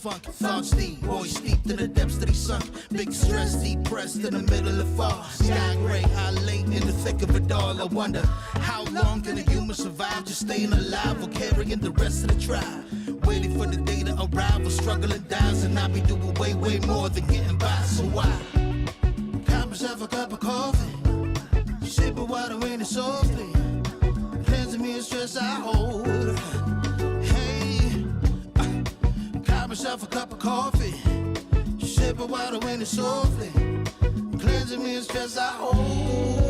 funk. Thoughts deep, boys steeped in the depths that he sunk. Big stress, depressed in the middle of fall. Sky gray, I late in the thick of it all. I wonder, how long can a human survive just staying alive or carrying the rest of the tribe? Waiting for the day to arrive or struggling dies, and I be doing way, way more than getting by. So why? Cop myself a cup of coffee, sipping water in it softly, cleansing me of stress I hold. Hey, cop myself a cup of coffee, sipping water in it softly, cleansing me of stress I hold.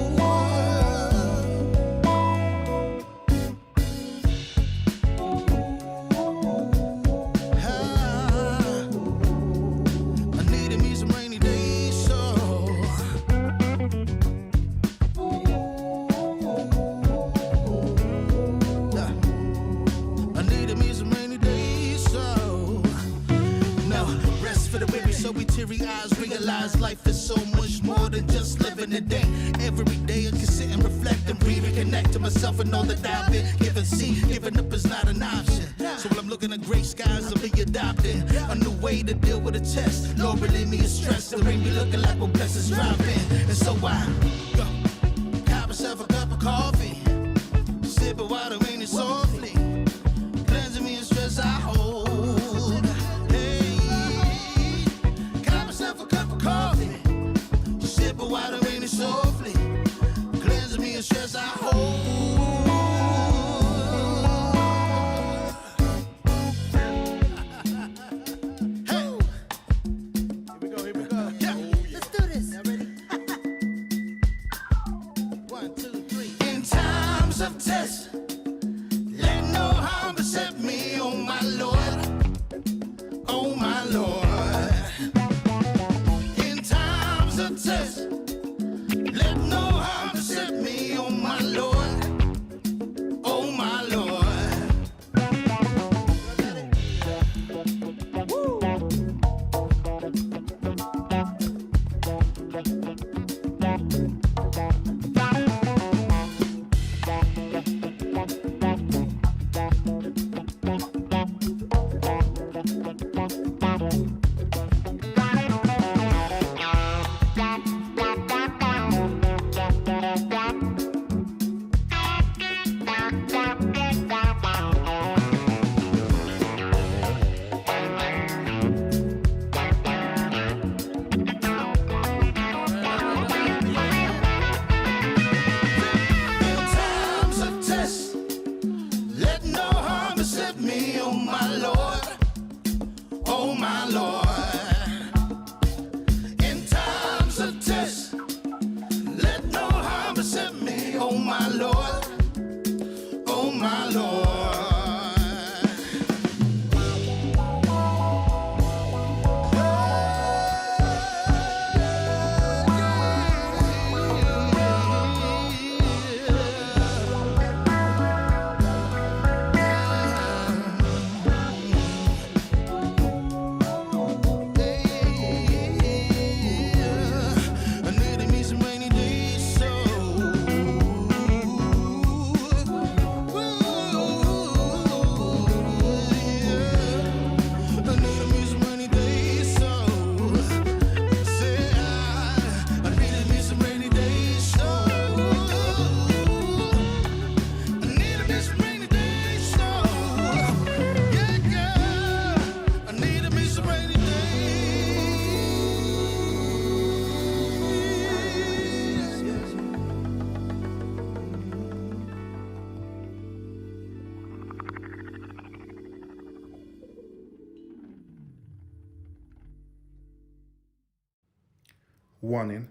Realize life is so much more than just living a day. Every day I can sit and reflect and reconnect to myself and all that I've been given. See, giving up is not an option. So while I'm looking at gray skies, I'll be adopting a new way to deal with a test. Lord, relieve me of stress. The rain be looking like when blessings drop in. And so I cop myself a cup of coffee, sipping water in it softly, cleansing me of stress I hold. Sipping water in it softly, cleansing me of stress I hold. Hey, here we go. Yeah, let's do this. Y'all ready? 1, 2, 3. In times of test, let no harm beset me, oh my Lord, oh my Lord. Test. Let no harm beset me, oh my Lord, oh my Lord. Warning,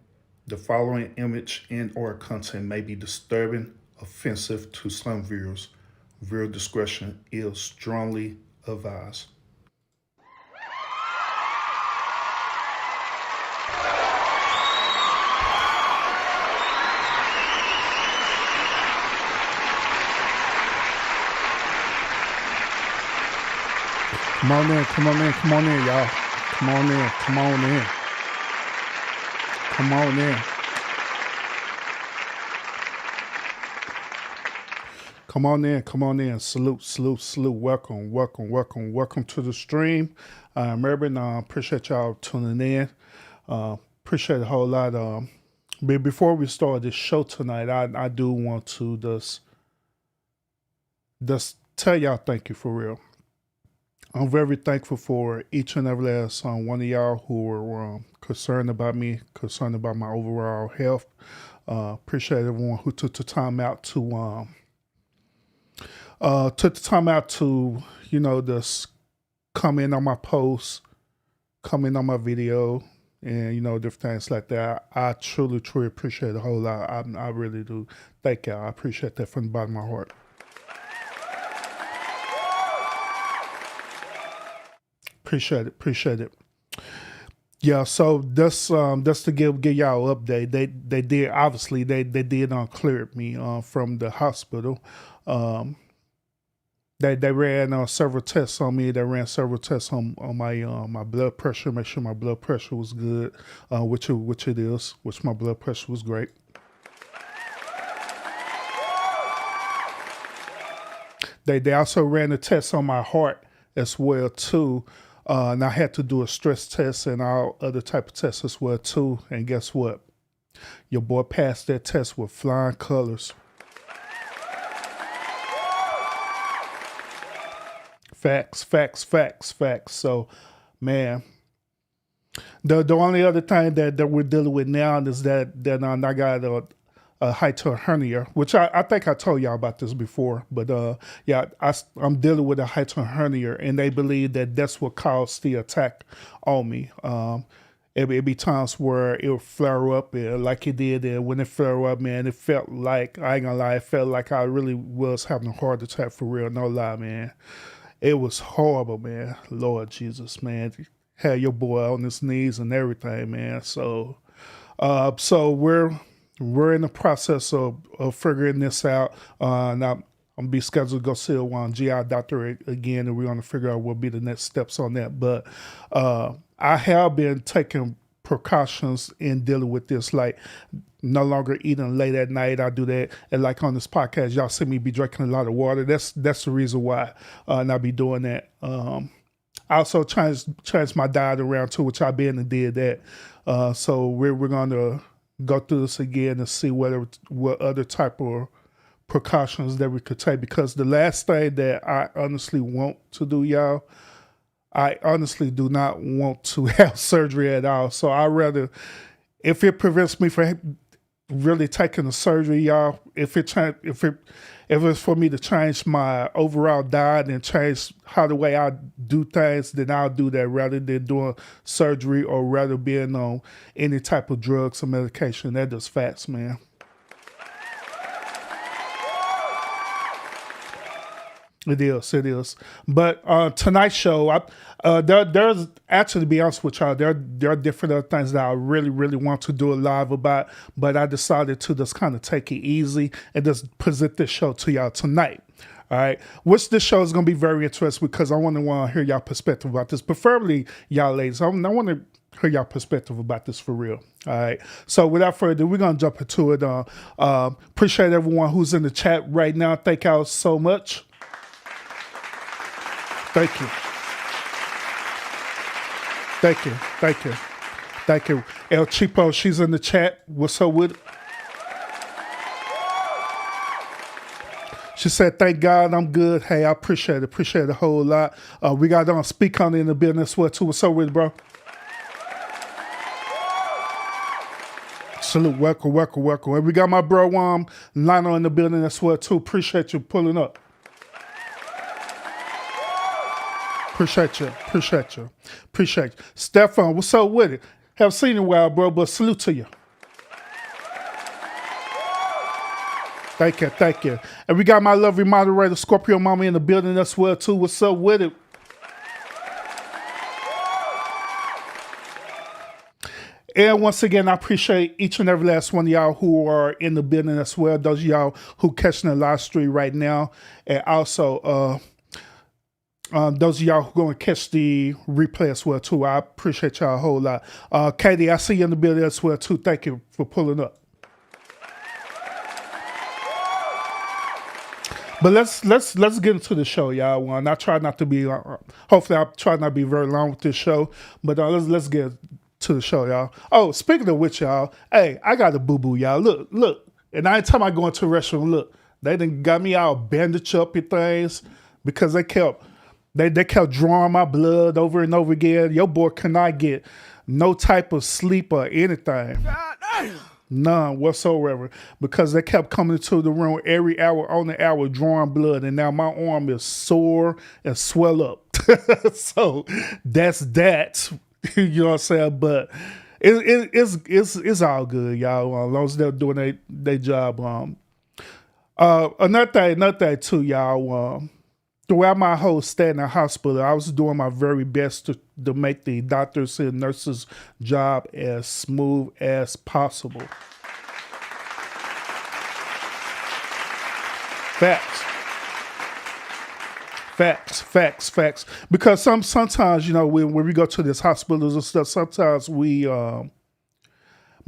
the following image and/or content may be disturbing, offensive to some viewers. Viewer discretion is strongly advised. Come on in, y'all. Come on in. Come Come on in, come on in. Salute, salute, salute. Welcome, welcome, welcome, welcome to the stream. Urban, appreciate y'all tuning in. Appreciate a whole lot. But before we start this show tonight, I do want to just tell y'all thank you for real. I'm very thankful for each and every last one of y'all who were concerned about me, concerned about my overall health. Appreciate everyone who took the time out to just comment on my posts, comment on my video, and different things like that. I truly, truly appreciate it a whole lot. I really do. Thank y'all. I appreciate that from the bottom of my heart. Appreciate it. Yeah, so that's to give y'all an update. They did obviously they did clear me from the hospital. They ran several tests on me. They ran several tests on my blood pressure, make sure my blood pressure was good, which it is, which my blood pressure was great. They also ran a test on my heart as well too. And I had to do a stress test and all other type of tests as well too. And guess what? Your boy passed that test with flying colors. Facts. So, man, the only other thing that we're dealing with now is that I got a hiatal hernia, which I think I told y'all about this before, but I'm dealing with a hiatal hernia, and they believe that that's what caused the attack on me. It'd be times where it would flare up like it did, and when it flared up, man, it felt like, I ain't gonna lie, it felt like I really was having a heart attack for real, no lie, man. It was horrible, man. Lord Jesus, man. Had your boy on his knees and everything, man. So we're in the process of figuring this out. And I'm going to be scheduled to go see a GI doctor again, and we're going to figure out what will be the next steps on that. But I have been taking precautions in dealing with this, like no longer eating late at night. I do that, and like on this podcast, y'all see me be drinking a lot of water. That's the reason why, and I be doing that. I also changed my diet around too, which I've been and did that. So we're going to go through this again and see what other type of precautions that we could take, because the last thing that I honestly want to do, y'all, I honestly do not want to have surgery at all. So I rather, if it prevents me from really taking the surgery, y'all, if it's for me to change my overall diet and change how the way I do things, then I'll do that rather than doing surgery or rather being on any type of drugs or medication. That does facts, man. It is. But tonight's show, there's actually, to be honest with y'all, there are different other things that I really, really want to do a live about, but I decided to just kind of take it easy and just present this show to y'all tonight. All right, which this show is going to be very interesting because I want to hear y'all perspective about this, preferably y'all ladies. I want to hear y'all perspective about this for real. All right, so without further ado, we're going to jump into it. Appreciate everyone who's in the chat right now. Thank y'all so much. Thank you. El Chipo, she's in the chat. What's up with it? She said, thank God I'm good. Hey, I appreciate it a whole lot. We got Speak On in the business as well too. What's up with it, bro? Salute, welcome. And we got my bro Lionel in the building as well too. Appreciate you pulling up. Appreciate you. Stefan, what's up with it? Haven't seen you in a while, bro, but salute to you. Thank you. And we got my lovely moderator, Scorpio Mama, in the building as well, too. What's up with it? And once again, I appreciate each and every last one of y'all who are in the building as well. Those of y'all who catching the live stream right now. And also, those of y'all who are going to catch the replay as well, too. I appreciate y'all a whole lot. Katie, I see you in the building as well, too. Thank you for pulling up. But let's get into the show, y'all. I try not to be. Hopefully, I try not to be very long with this show. But let's get to the show, y'all. Oh, speaking of which, y'all, hey, I got a boo boo, y'all. Look. And anytime I go into a restaurant, look, they done got me all bandaged up and things because they kept drawing my blood over and over again. Your boy cannot get no type of sleep or anything. None whatsoever, because they kept coming into the room every hour on the hour drawing blood, and now my arm is sore and swell up. So that's that. You know what I'm saying? But it's all good, y'all. As long as they're doing their job. Another thing too, y'all. Throughout my whole stay in the hospital, I was doing my very best to make the doctors and nurses' job as smooth as possible. Facts. Because sometimes, you know, when we go to these hospitals and stuff, sometimes we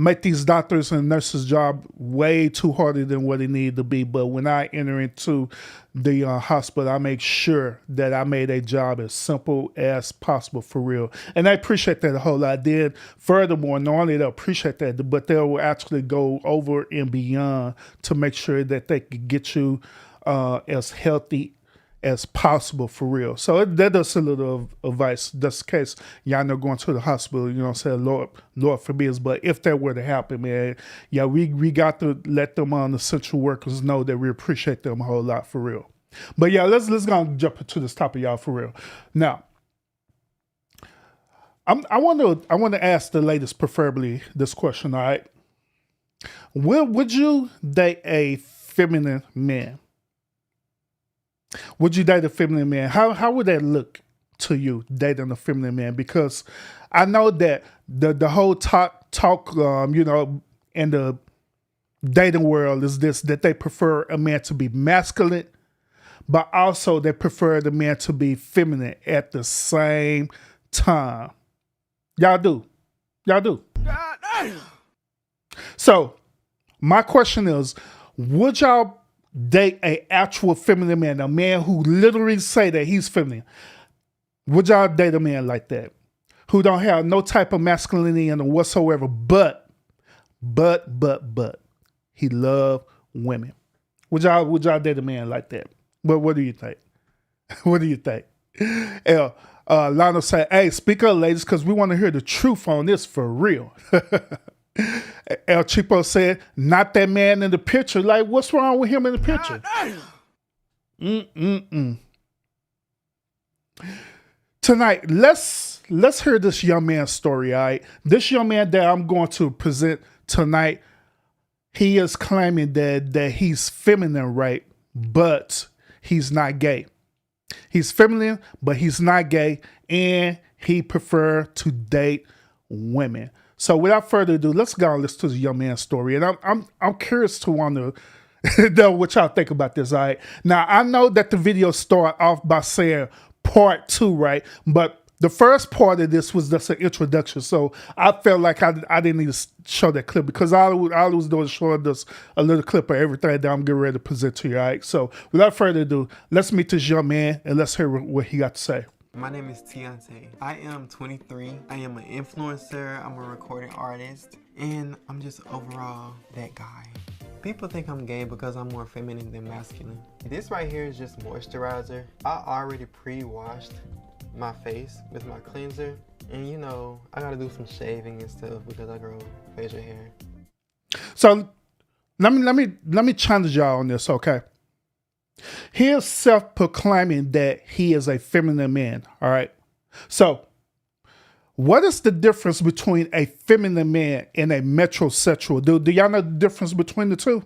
make these doctors and nurses' job way too harder than what it needed to be. But when I enter into the hospital, I make sure that I made a job as simple as possible, for real. And I appreciate that a whole lot. Then furthermore, not only they'll appreciate that, but they will actually go over and beyond to make sure that they can get you as healthy as possible, for real. So that does a little advice. Just in case y'all know going to the hospital, you know what I'm saying, Lord forbids. But if that were to happen, man, yeah, we got to let them the essential workers know that we appreciate them a whole lot, for real. But yeah, let's go and jump into this topic, y'all, for real. Now, I want to ask the ladies preferably this question, all right? Would you date a feminine man? Would you date a feminine man? How would that look to you, dating a feminine man? Because I know that the whole talk you know, in the dating world is this, that they prefer a man to be masculine, but also they prefer the man to be feminine at the same time. Y'all do. So my question is, would y'all date a actual feminine man, a man who literally say that he's feminine? Would y'all date a man like that, who don't have no type of masculinity in him whatsoever, but he love women? Would y'all date a man like that? But what do you think? What do you think? Lionel say, hey, speak up, ladies, because we want to hear the truth on this for real. El Chipo said, not that man in the picture. Like, what's wrong with him in the picture? Tonight, let's hear this young man's story, all right? This young man that I'm going to present tonight, he is claiming that he's feminine, right? But he's not gay. He's feminine, but he's not gay, and he prefer to date women. So without further ado, let's go and listen to this young man's story. And I'm curious to want to know what y'all think about this, all right? Now, I know that the video started off by saying part 2, right? But the first part of this was just an introduction. So I felt like I didn't need to show that clip, because all I was doing was showing us a little clip of everything that I'm getting ready to present to you, all right? So without further ado, let's meet this young man and let's hear what he got to say. My name is Tiante. I am 23. I am an influencer. I'm a recording artist. And I'm just overall that guy. People think I'm gay because I'm more feminine than masculine. This right here is just moisturizer. I already pre-washed my face with my cleanser. And you know, I gotta do some shaving and stuff because I grow facial hair. So let me challenge y'all on this, okay? He is self-proclaiming that he is a feminine man, all right? So what is the difference between a feminine man and a metrosexual? Do y'all know the difference between the two?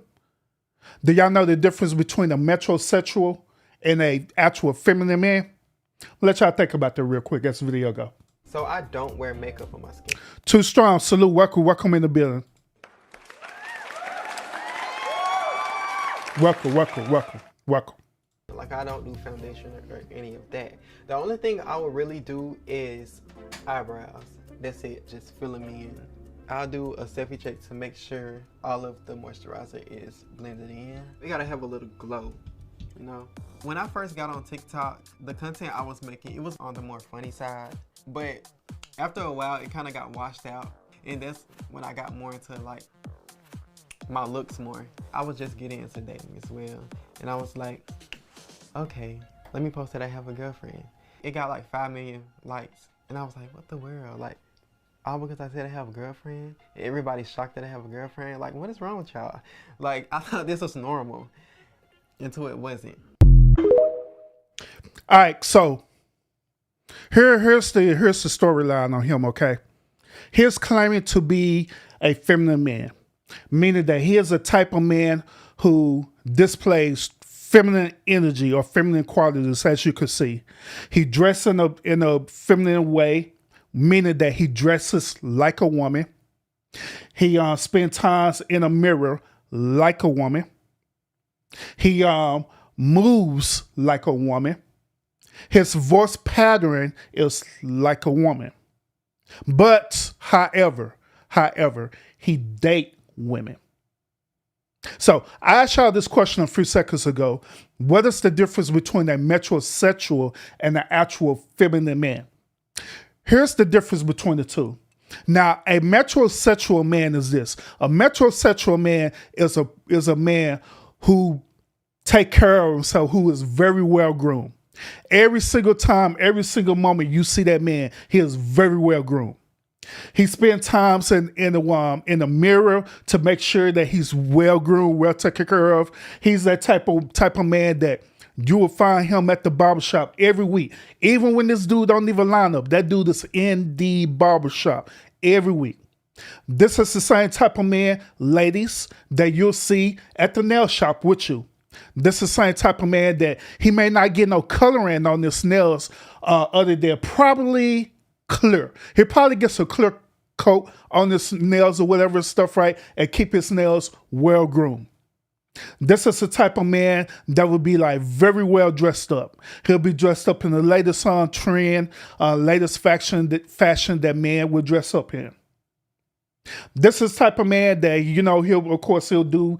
Do y'all know the difference between a metrosexual and a actual feminine man? Let y'all think about that real quick as the video go. So I don't wear makeup on my skin. Too strong. Salute. Welcome in the building. Welcome. Like, I don't do foundation or any of that. The only thing I would really do is eyebrows. That's it, just filling me in. I'll do a selfie check to make sure all of the moisturizer is blended in. We gotta have a little glow. you know. When I first got on TikTok, the content I was making, it was on the more funny side. But after a while, it kind of got washed out. And that's when I got more into like my looks more. I was just getting into dating as well. And I was like, okay, let me post that I have a girlfriend. It got like 5 million likes. And I was like, what the world? Like, all because I said I have a girlfriend? Everybody's shocked that I have a girlfriend? Like, what is wrong with y'all? Like, I thought this was normal until it wasn't. All right, so here's the storyline on him, okay? He's claiming to be a feminine man, meaning that he is a type of man who displays feminine energy or feminine qualities, as you can see. He dresses in a feminine way, meaning that he dresses like a woman. He spends time in a mirror like a woman. He moves like a woman. His voice pattern is like a woman. But, however, he date women. So, I asked y'all this question a few seconds ago. What is the difference between a metrosexual and an actual feminine man? Here's the difference between the two. Now, a metrosexual man is this. A metrosexual man is a man who take care of himself, who is very well groomed. Every single time, every single moment you see that man, he is very well groomed. He spends times in the mirror to make sure that he's well groomed, well taken care of. He's that type of man that you will find him at the barbershop every week. Even when this dude don't even line up, that dude is in the barbershop every week. This is the same type of man, ladies, that you'll see at the nail shop with you. This is the same type of man that he may not get no coloring on his nails other than probably clear. He probably gets a clear coat on his nails or whatever stuff, right? And keep his nails well groomed. This is the type of man that would be like very well dressed up. He'll be dressed up in the latest trend, latest fashion that man would dress up in. This is the type of man that, you know, he'll do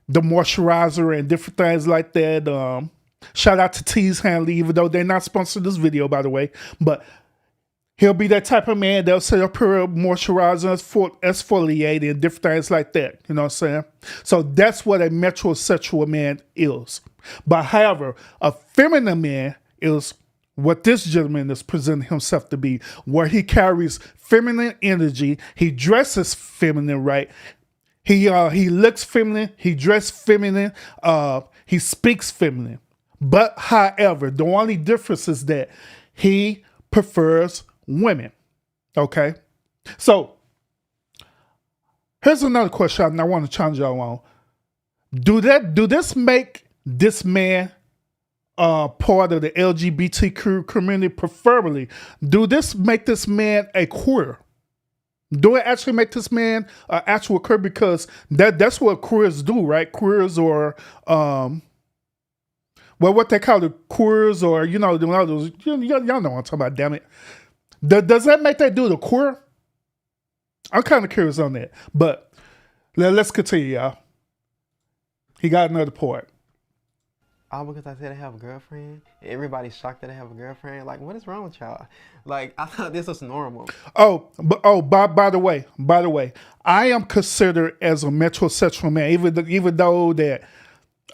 the moisturizer and different things like that. Shout out to Tease Hanley, even though they're not sponsored this video, by the way. But he'll be that type of man that'll set up her moisturizer, exfoliate, and different things like that. You know what I'm saying? So that's what a metrosexual man is. But however, a feminine man is what this gentleman is presenting himself to be, where he carries feminine energy. He dresses feminine, right? He looks feminine. He dresses feminine. He speaks feminine. But however, the only difference is that he prefers women. Okay? So, here's another question I want to challenge y'all on. Do this make this man part of the LGBTQ community, preferably? Do this make this man a queer? Do it actually make this man an actual queer? Because that's what queers do, right? Queers or what they call the queers, or y'all know what I'm talking about. Damn it! Does that make that dude a queer? I'm kind of curious on that. But let's continue, y'all. He got another part. All because I said I have a girlfriend? Everybody's shocked that I have a girlfriend? Like, what is wrong with y'all? Like, I thought this was normal. By the way, I am considered as a metrosexual man, even though that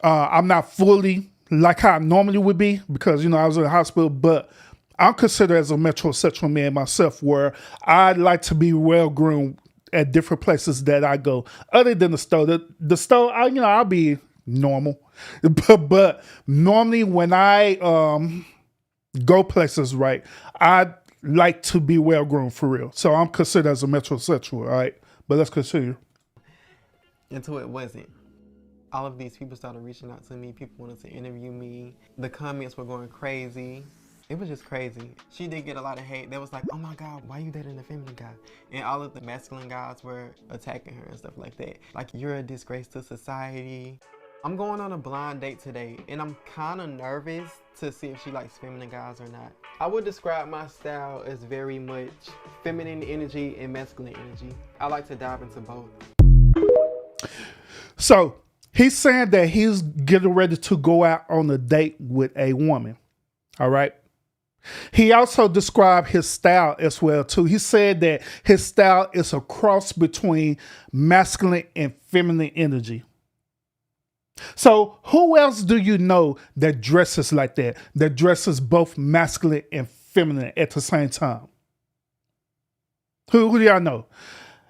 I'm not fully like how I normally would be, because, you know, I was in the hospital, but I'm considered as a metrosexual man myself, where I like to be well groomed at different places that I go. Other than the store, the store, I'll be normal, but normally when I go places, right, I like to be well groomed for real. So I'm considered as a metrosexual, all right? But let's continue. Until it wasn't. All of these people started reaching out to me. People wanted to interview me. The comments were going crazy. It was just crazy. She did get a lot of hate. They was like, oh my God, why you dating a feminine guy? And all of the masculine guys were attacking her and stuff like that. Like, you're a disgrace to society. I'm going on a blind date today, and I'm kind of nervous to see if she likes feminine guys or not. I would describe my style as very much feminine energy and masculine energy. I like to dive into both. So He's saying that he's getting ready to go out on a date with a woman. All right. He also described his style as well too. He said that his style is a cross between masculine and feminine energy. So who else do you know that dresses like that? That dresses both masculine and feminine at the same time? Who do y'all know?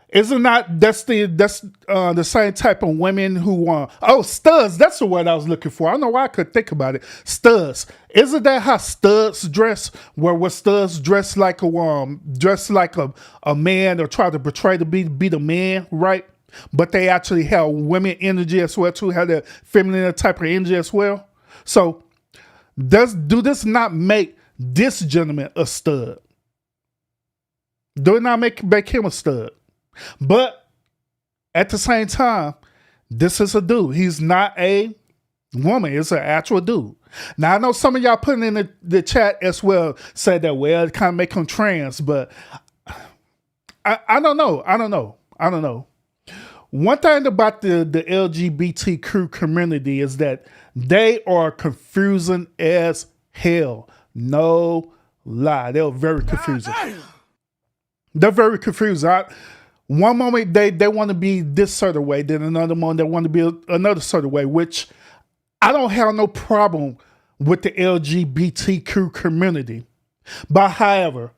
Isn't that's the same type of women who want studs? That's the word I was looking for. I don't know why I could think about it. Studs. Isn't that how studs dress? Where studs dress like a man or try to portray to be the man, right? But they actually have women energy as well too, have the feminine type of energy as well. So do this not make this gentleman a stud? Do it not make him a stud? But at the same time, this is a dude. He's not a woman. It's an actual dude. Now, I know some of y'all putting in the chat as well, said that, well, it kind of make him trans, but I don't know. I don't know. One thing about the LGBTQ community is that they are confusing as hell. No lie. They're very confusing. They're very confusing. One moment they want to be this sort of way, then another moment they want to be another sort of way, which I don't have no problem with the LGBTQ community. But however,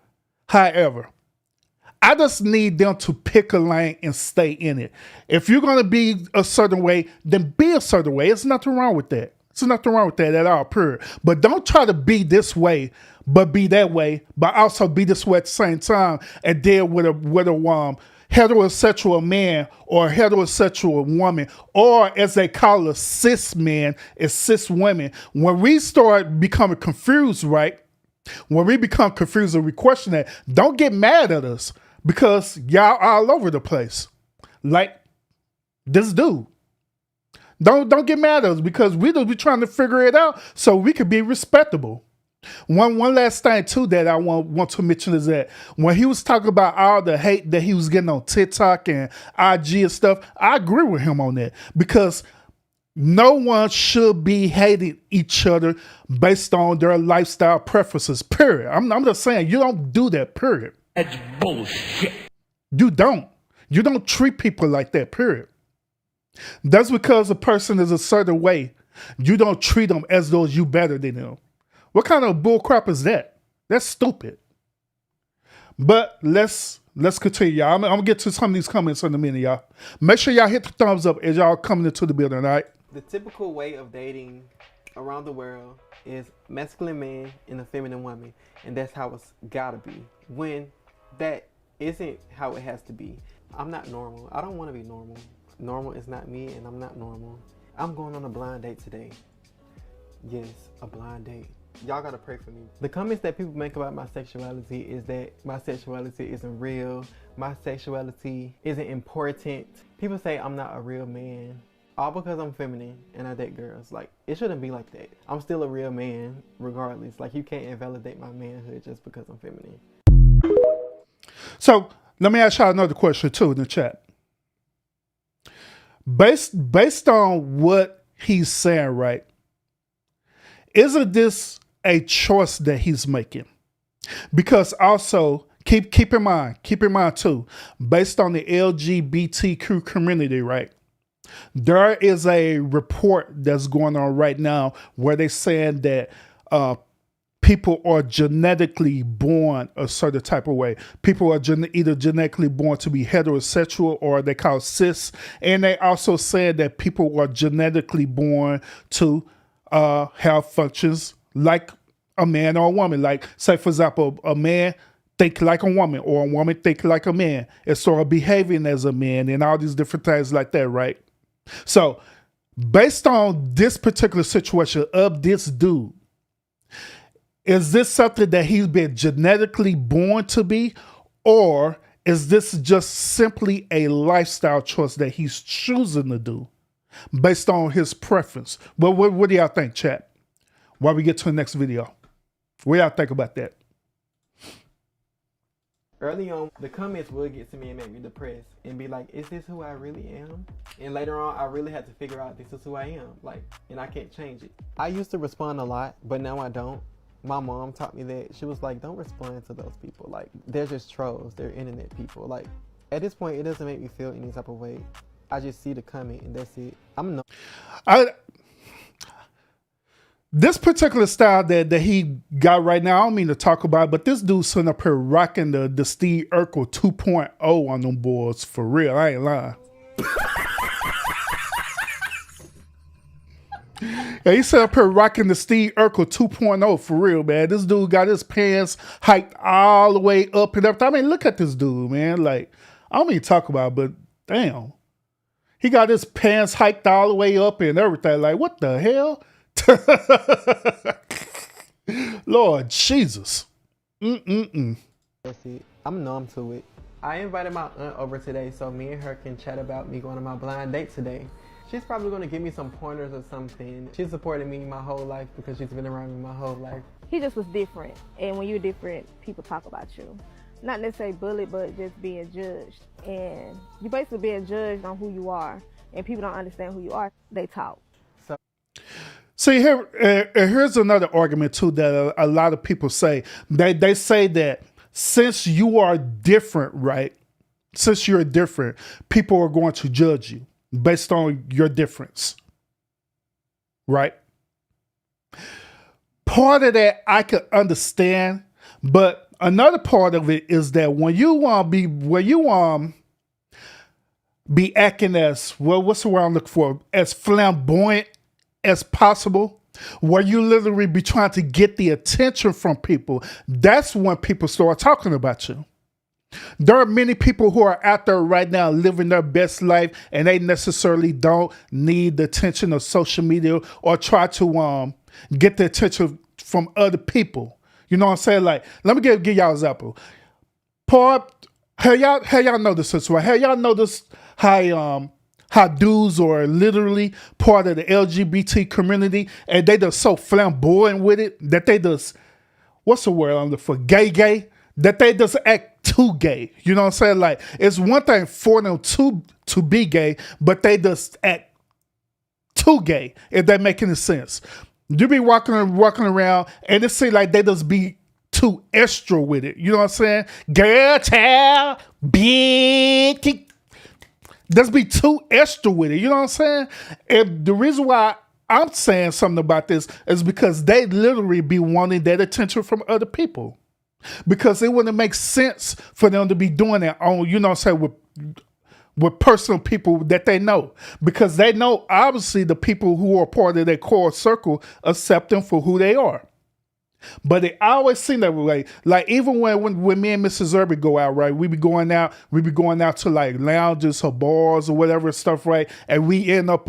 I just need them to pick a lane and stay in it. If you're going to be a certain way, then be a certain way. There's nothing wrong with that. There's nothing wrong with that at all, period. But don't try to be this way, but be that way, but also be this way at the same time and deal with a heterosexual man or heterosexual woman, or as they call us, cis men and cis women. When we start becoming confused, right? When we become confused and we question that, don't get mad at us because y'all all over the place. Like this dude. Don't get mad at us because we just be trying to figure it out so we could be respectable. One last thing too that I want to mention is that when he was talking about all the hate that he was getting on TikTok and IG and stuff, I agree with him on that because no one should be hating each other based on their lifestyle preferences, period. I'm just saying, you don't do that, period. That's bullshit. You don't treat people like that, period. That's because a person is a certain way. You don't treat them as though you better than them. What kind of bull crap is that? That's stupid. But let's continue, y'all. I'm gonna get to some of these comments in a minute, y'all. Make sure y'all hit the thumbs up as y'all coming into the building, all right? The typical way of dating around the world is masculine man and a feminine woman, and that's how it's gotta be. When that isn't how it has to be. I'm not normal. I don't want to be normal. Normal is not me, and I'm not normal. I'm going on a blind date today. Yes, a blind date. Y'all gotta pray for me. The comments that people make about my sexuality is that my sexuality isn't real. My sexuality isn't important. People say I'm not a real man. All because I'm feminine and I date girls. Like, it shouldn't be like that. I'm still a real man regardless. Like, you can't invalidate my manhood just because I'm feminine. So, let me ask y'all another question too in the chat. Based on what he's saying, right? Isn't this a choice that he's making? Because also, keep in mind too, based on the LGBTQ community, right? There is a report that's going on right now where they're saying that people are genetically born a certain type of way. People are either genetically born to be heterosexual or they call cis. And they also said that people are genetically born to have functions like a man or a woman. Like, say, for example, a man think like a woman or a woman think like a man and sort of behaving as a man and all these different things like that, right? So, based on this particular situation of this dude, is this something that he's been genetically born to be, or is this just simply a lifestyle choice that he's choosing to do based on his preference? Well, what do y'all think, chat? While we get to the next video, what y'all think about that? Early on, the comments would get to me and make me depressed and be like, is this who I really am? And later on, I really had to figure out this is who I am, like, and I can't change it. I used to respond a lot, but now I don't. My mom taught me that. She was like, don't respond to those people. Like, they're just trolls. They're internet people. Like, at this point, it doesn't make me feel any type of way. I just see the comment and that's it. This particular style that he got right now, I don't mean to talk about it, but this dude's sitting up here rocking the Steve Urkel 2.0 on them boards for real. I ain't lying. Yeah, he set up here rocking the Steve Urkel 2.0 for real, man. This dude got his pants hiked all the way up and everything. I mean, look at this dude, man. Like, I don't mean to talk about it, but damn. He got his pants hiked all the way up and everything. Like, what the hell? Lord Jesus. That's it. I'm numb to it. I invited my aunt over today so me and her can chat about me going on my blind date today. She's probably going to give me some pointers or something. She's supported me my whole life because she's been around me my whole life. He just was different. And when you're different, people talk about you. Not necessarily bullied, but just being judged. And you're basically being judged on who you are. And people don't understand who you are. They talk. See, here's another argument, too, that a lot of people say. They say that since you are different, right? Since you're different, people are going to judge you based on your difference, right? Part of that I could understand, but another part of it is that when you be acting as, well, what's the word I'm looking for? As flamboyant as possible, where you literally be trying to get the attention from people, that's when people start talking about you. There are many people who are out there right now living their best life and they necessarily don't need the attention of social media or try to get the attention from other people. You know what I'm saying? Like, let me give y'all an example. Have y'all noticed this, right? Have y'all noticed how dudes are literally part of the LGBT community and they just so flamboyant with it that they just, what's the word I'm looking for, gay, that they just act too gay. You know what I'm saying? Like, it's one thing for them to be gay, but they just act too gay, if that make any sense. You be walking around and it seems like they just be too extra with it. You know what I'm saying? Girl, child, big, just be too extra with it. You know what I'm saying? And the reason why I'm saying something about this is because they literally be wanting that attention from other people. Because it wouldn't make sense for them to be doing that on, you know what I'm saying, with personal people that they know. Because they know, obviously, the people who are part of their core circle accept them for who they are. But it always seemed that way. Like, even when me and Mrs. Irby go out, right, we be going out to like lounges or bars or whatever stuff, right? And we end up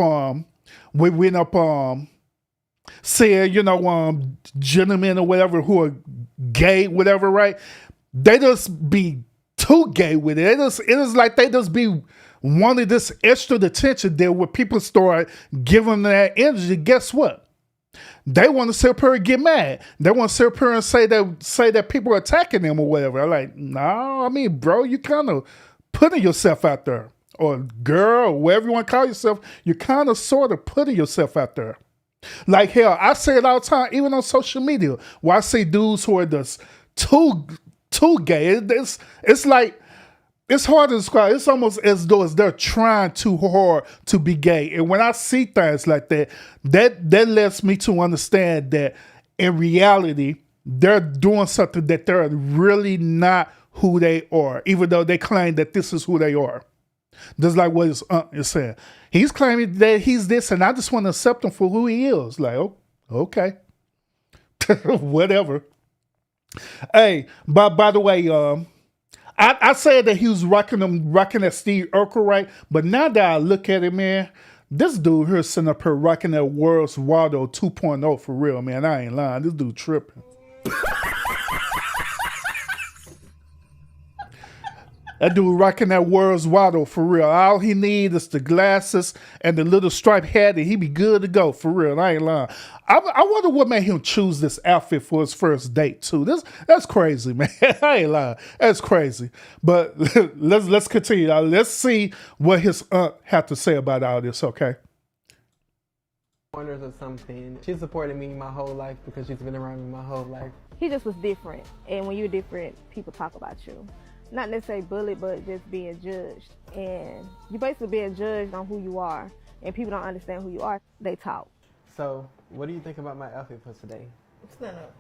saying, you know, gentlemen or whatever who are gay, whatever, right? They just be too gay with it. It is like they just be wanting this extra attention there where people start giving them that energy. Guess what? They want to sit up here and get mad. They want to sit up here and say that people are attacking them or whatever. I'm like, no, I mean, bro, you kind of putting yourself out there. Or girl, whatever you want to call yourself, you're kind of sort of putting yourself out there. Like, hell, I say it all the time, even on social media, where I see dudes who are just too gay. It's like, it's hard to describe. It's almost as though they're trying too hard to be gay. And when I see things like that lets me to understand that in reality, they're doing something that they're really not who they are, even though they claim that this is who they are. Just like what his aunt is saying. He's claiming that he's this, and I just want to accept him for who he is. Like, oh, okay. Whatever. Hey, by the way, I said that he was rocking that Steve Urkel, right? But now that I look at it, man, this dude here sitting up here rocking that World's Waldo 2.0 for real, man. I ain't lying. This dude tripping. That dude rocking that World's Waddle for real. All he need is the glasses and the little striped hat, and he be good to go for real. I ain't lying. I wonder what made him choose this outfit for his first date too. That's crazy, man. I ain't lying. That's crazy. But let's continue. Let's see what his aunt had to say about all this. Okay. Corners or something. She supported me my whole life because she's been around me my whole life. He just was different, and when you're different, people talk about you. Not necessarily bullied, but just being judged. And you're basically being judged on who you are, and people don't understand who you are. They talk. So, what do you think about my outfit for today? Stand up.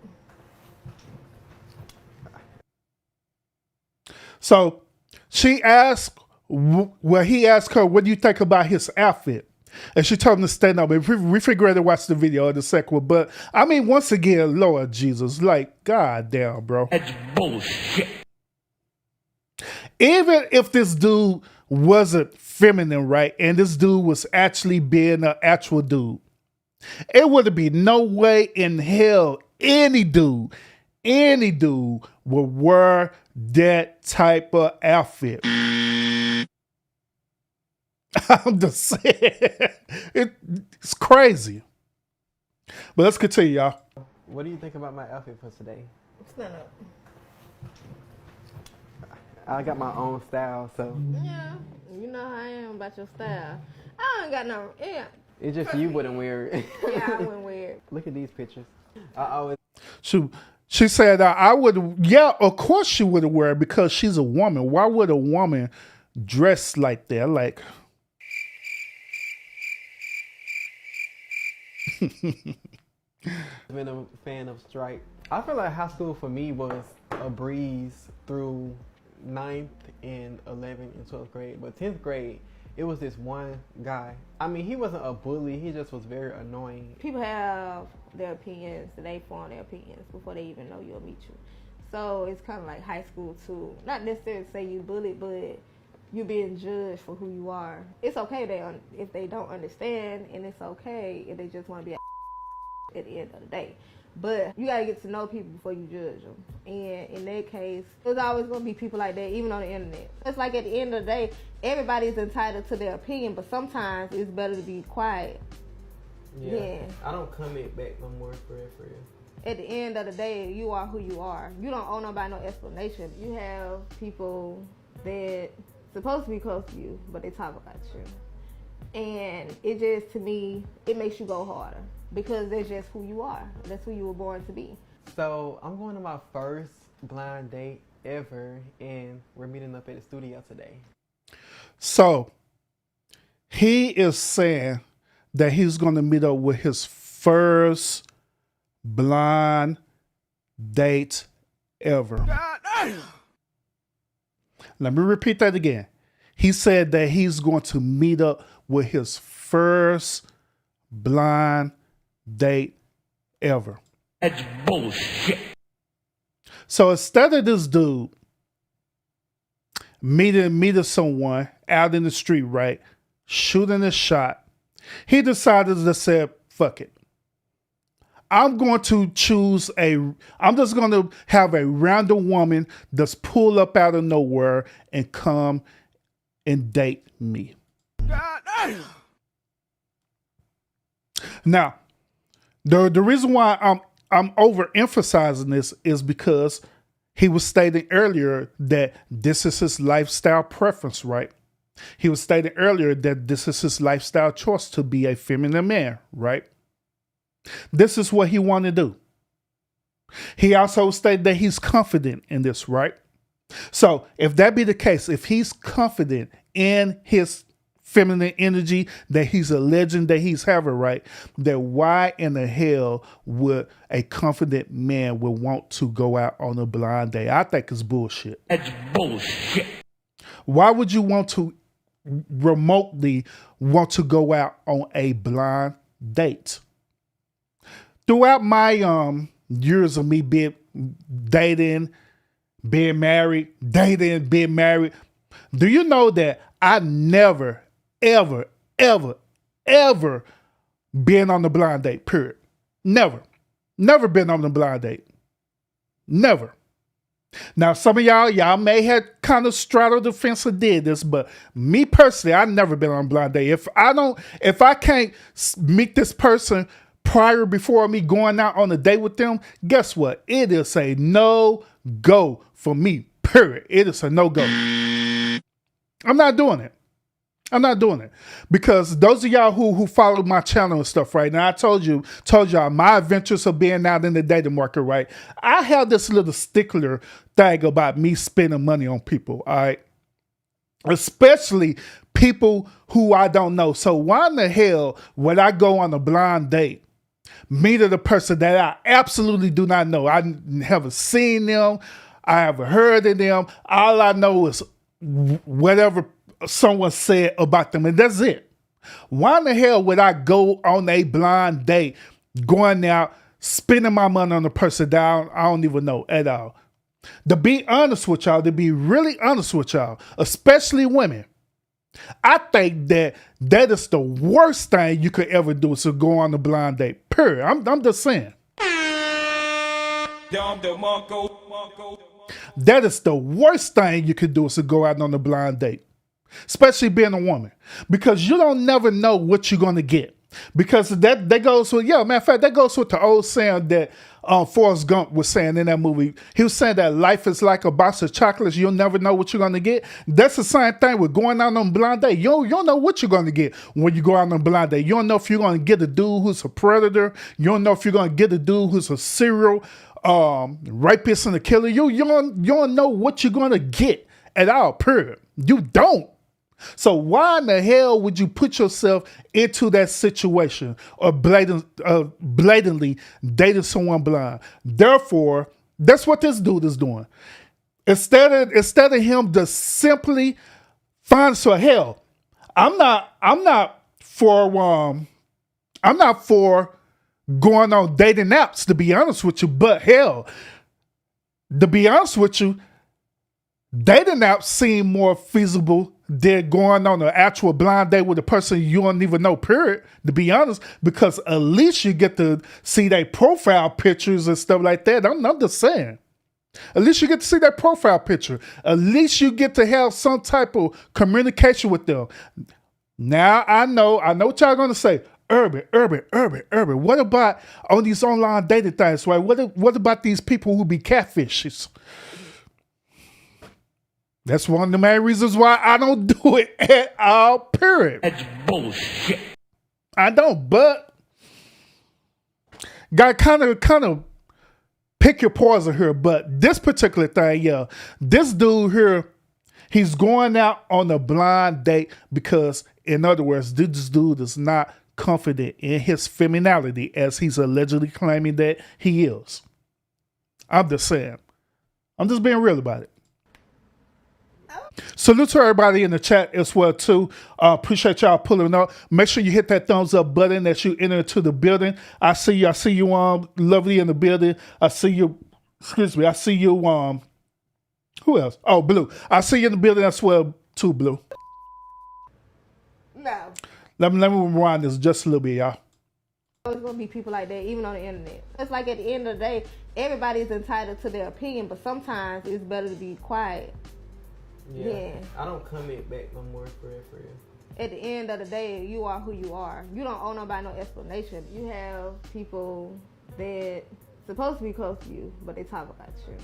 So she asked, he asked her, what do you think about his outfit? And she told him to stand up. And we figured to watch the video in the second one. But I mean, once again, Lord Jesus, like, God damn, bro. That's bullshit. Even if this dude wasn't feminine, right? And this dude was actually being an actual dude, it would be no way in hell any dude would wear that type of outfit. I'm just saying. It's crazy. But let's continue, y'all. What do you think about my outfit for today? Stand up. I got my own style, so. Yeah, you know how I am about your style. I ain't got no. Yeah. It's just you wouldn't wear it. Yeah, I wouldn't wear it. Look at these pictures. I always. She said, I would, yeah, of course she would wear it because she's a woman. Why would a woman dress like that? Like, been a fan of Stripe. I feel like high school for me was a breeze through 9th and 11th and 12th grade. But 10th grade, it was this one guy. I mean, he wasn't a bully. He just was very annoying. People have their opinions, and they form their opinions before they even know you or meet you. So it's kind of like high school too. Not necessarily to say you bullied, but you're being judged for who you are. It's okay if they don't understand, and it's okay if they just want to be at the end of the day. But you gotta get to know people before you judge them. And in that case, there's always gonna be people like that, even on the internet. It's like at the end of the day, everybody's entitled to their opinion, but sometimes it's better to be quiet. Yeah. I don't comment back no more, for real. At the end of the day, you are who you are. You don't owe nobody no explanation. You have people that supposed to be close to you, but they talk about you. And it just, to me, it makes you go harder. Because that's just who you are. That's who you were born to be. So I'm going to my first blind date ever, and we're meeting up at the studio today. so he is saying that he's going to meet up with his first blind date ever. Let me repeat that again. He said that he's going to meet up with his first blind date ever. That's bullshit. So instead of this dude meeting someone out in the street, right, shooting a shot, he decided to say, fuck it. I'm just going to have a random woman just pull up out of nowhere and come and date me. Now, the reason why I'm overemphasizing this is because he was stating earlier that this is his lifestyle preference, right? He was stating earlier that this is his lifestyle choice to be a feminine man, right? This is what he wanted to do. He also stated that he's confident in this, right? So if that be the case, if he's confident in his feminine energy, that he's a legend, that he's having, right, then why in the hell would a confident man would want to go out on a blind date? I think it's bullshit. That's bullshit. Why would you want to remotely want to go out on a blind date? Throughout my years of me being dating, being married, do you know that I never, ever been on the blind date, period. Never been on the blind date. Never. Now, some of y'all may have kind of straddled the fence and did this, but me personally, I've never been on a blind date. If I can't meet this person prior before me going out on a date with them, guess what? It is a no go for me. Period. It is a no go. I'm not doing it. I'm not doing it because those of y'all who follow my channel and stuff, right now, I told y'all my adventures of being out in the dating market, right? I have this little stickler thing about me spending money on people, all right? Especially people who I don't know. So why in the hell would I go on a blind date, meet a person that I absolutely do not know? I haven't seen them. I haven't heard of them. All I know is whatever someone said about them, and that's it. Why in the hell would I go on a blind date, going out, spending my money on a person that I don't even know at all? To be honest with y'all, to be really honest with y'all, especially women, I think that is the worst thing you could ever do is to go on a blind date. Period. I'm just saying. That is the worst thing you could do is to go out on a blind date. Especially being a woman, because you don't never know what you're going to get. Because that goes with, matter of fact, that goes with the old saying that Forrest Gump was saying in that movie. He was saying that life is like a box of chocolates. You'll never know what you're going to get. That's the same thing with going out on a blind date. You don't know what you're going to get when you go out on a blind date. You don't know if you're going to get a dude who's a predator. You don't know if you're going to get a dude who's a serial rapist and a killer. You don't know what you're going to get at all, period. You don't. So why in the hell would you put yourself into that situation or blatantly dating someone blind? Therefore, that's what this dude is doing. Instead of him just simply find hell. I'm not for going on dating apps, to be honest with you, but hell, to be honest with you, dating apps seem more feasible than going on an actual blind date with a person you don't even know, period, to be honest, because at least you get to see their profile pictures and stuff like that. I'm just saying. At least you get to see their profile picture. At least you get to have some type of communication with them. Now, I know what y'all going to say. Urban. What about on these online dating things, right? What about these people who be catfishes? That's one of the main reasons why I don't do it at all, period. That's bullshit. I don't, but got kind of pick your poison here. But this particular thing, this dude here, he's going out on a blind date because, in other words, this dude is not confident in his femininity as he's allegedly claiming that he is. I'm just saying. I'm just being real about it. Salute to everybody in the chat as well too. Appreciate y'all pulling up. Make sure you hit that thumbs up button as you enter into the building. I see you lovely in the building. I see you who else? Oh, Blue. I see you in the building as well too, Blue. No. Let me rewind this just a little bit, y'all. There's gonna be people like that even on the internet. It's like at the end of the day, everybody's entitled to their opinion, but sometimes it's better to be quiet. Yeah. I don't comment back no more for real. At the end of the day, you are who you are. You don't owe nobody no explanation. You have people that supposed to be close to you, but they talk about you.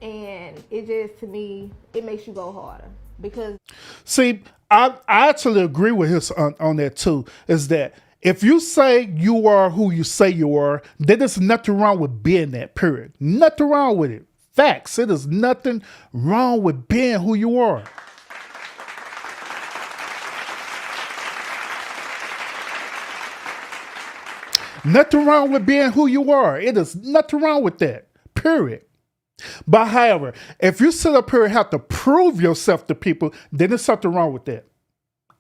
And it just, to me, it makes you go harder. Because see, I actually agree with his on that too, is that if you say you are who you say you are, then there's nothing wrong with being that, period. Nothing wrong with it. Facts. It is nothing wrong with being who you are. Nothing wrong with being who you are. It is nothing wrong with that. Period. But however, if you sit up here and have to prove yourself to people, then there's something wrong with that.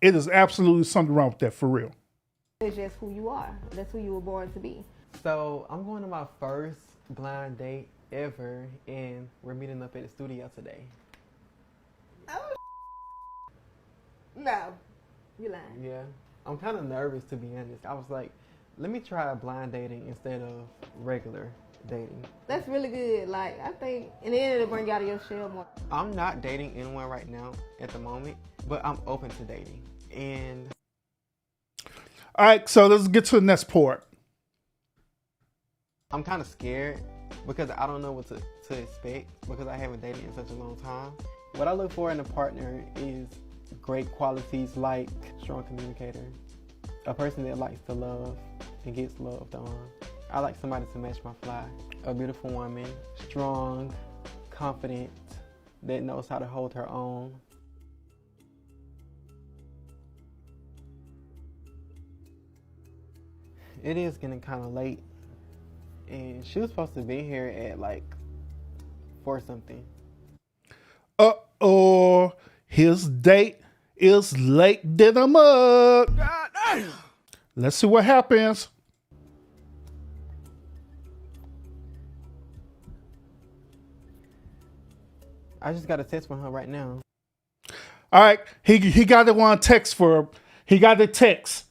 It is absolutely something wrong with that, for real. it's just who you are. That's who you were born to be. So I'm going to my first blind date ever, and we're meeting up at the studio today. Oh, no, you lying. Yeah, I'm kind of nervous, to be honest. I was like, let me try blind dating instead of regular. dating. That's really good. Like, I think, and then it'll bring you out of your shell more. I'm not dating anyone right now at the moment, but I'm open to dating. And All right, so let's get to the next part. I'm kind of scared because I don't know what to expect because I haven't dated in such a long time. What I look for in a partner is great qualities like strong communicator, a person that likes to love and gets loved on. I like somebody to match my fly, a beautiful woman, strong, confident, that knows how to hold her own. It is getting kind of late, and she was supposed to be here at like 4 something. Uh-oh, his date is late than a mug. Let's see what happens. I just got a text from her right now. All right, he got it on text for, he got a text.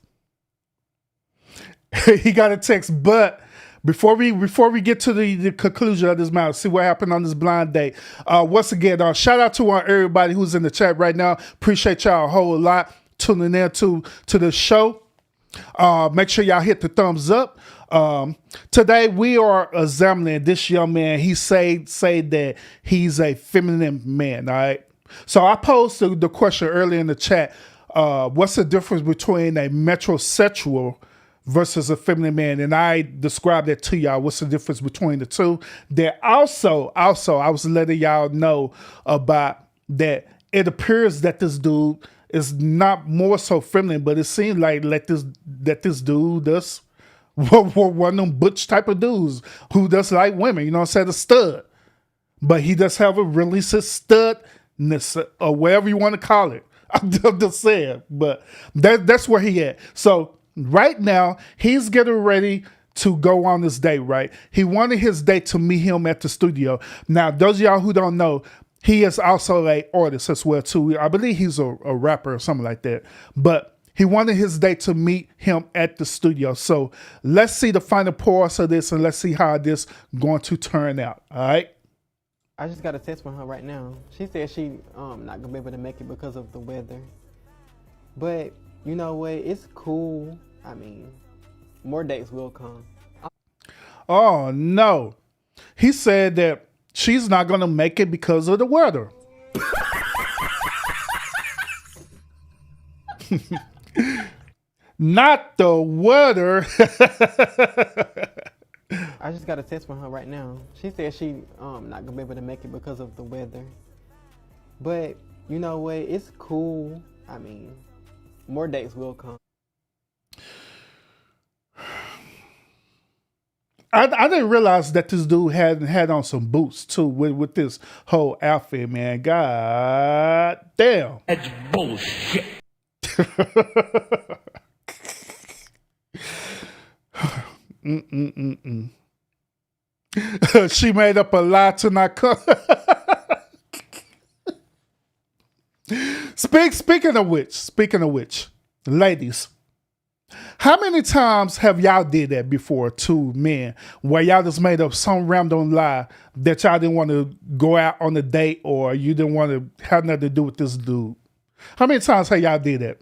He got a text, but before we get to the conclusion of this matter, see what happened on this blind date. Once again, shout out to everybody who's in the chat right now. Appreciate y'all a whole lot tuning in to the show. Make sure y'all hit the thumbs up. Today we are examining this young man. He say that he's a feminine man. All right. So I posed the question earlier in the chat. What's the difference between a metrosexual versus a feminine man? And I described that to y'all. What's the difference between the two? There also, I was letting y'all know about that. It appears that this dude is not more so feminine, but it seems like this dude does one of them butch type of dudes who does like women. You know what I'm saying? A stud, but he does have a really studness or whatever you want to call it. I'm just saying, but that's where he at. So right now, he's getting ready to go on this date, right? He wanted his date to meet him at the studio. Now, those of y'all who don't know, he is also an artist as well, too. I believe he's a rapper or something like that. But he wanted his date to meet him at the studio. So let's see the final parts of this and let's see how this going to turn out, all right? I just got a text from her right now. She said she not gonna be able to make it because of the weather. But you know what? It's cool. I mean, more dates will come. Oh, no. He said that she's not going to make it because of the weather. Not the weather. I just got a text from her right now. She said she not gonna be able to make it because of the weather. But you know what? It's cool. I mean, more dates will come. I didn't realize that this dude had on some boots too with this whole outfit, man. God damn. That's bullshit. She made up a lie to not come. Speaking of which, ladies, how many times have y'all did that before to men where y'all just made up some random lie that y'all didn't want to go out on a date or you didn't want to have nothing to do with this dude? How many times have y'all did that?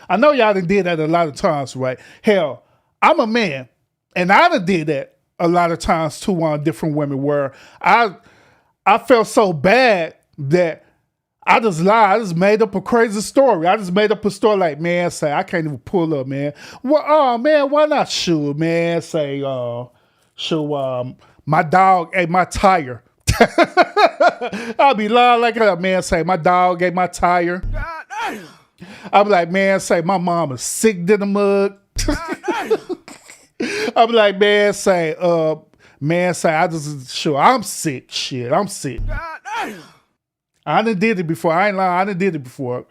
I know y'all done did that a lot of times, right? Hell, I'm a man and I done did that a lot of times too on different women where I felt so bad that I just lied. I just made up a crazy story. I just made up a story like, man, say, I can't even pull up, man. Well, oh, man, why not shoot, man? Say, my dog ate my tire. I'll be lying like that, man. Say, my dog ate my tire. I'll be like, man, say, my mom is sick in the mug. I'll be like, man, say, I just, sure, I'm sick. Shit, I'm sick. I done did it before. I ain't lying. I done did it before.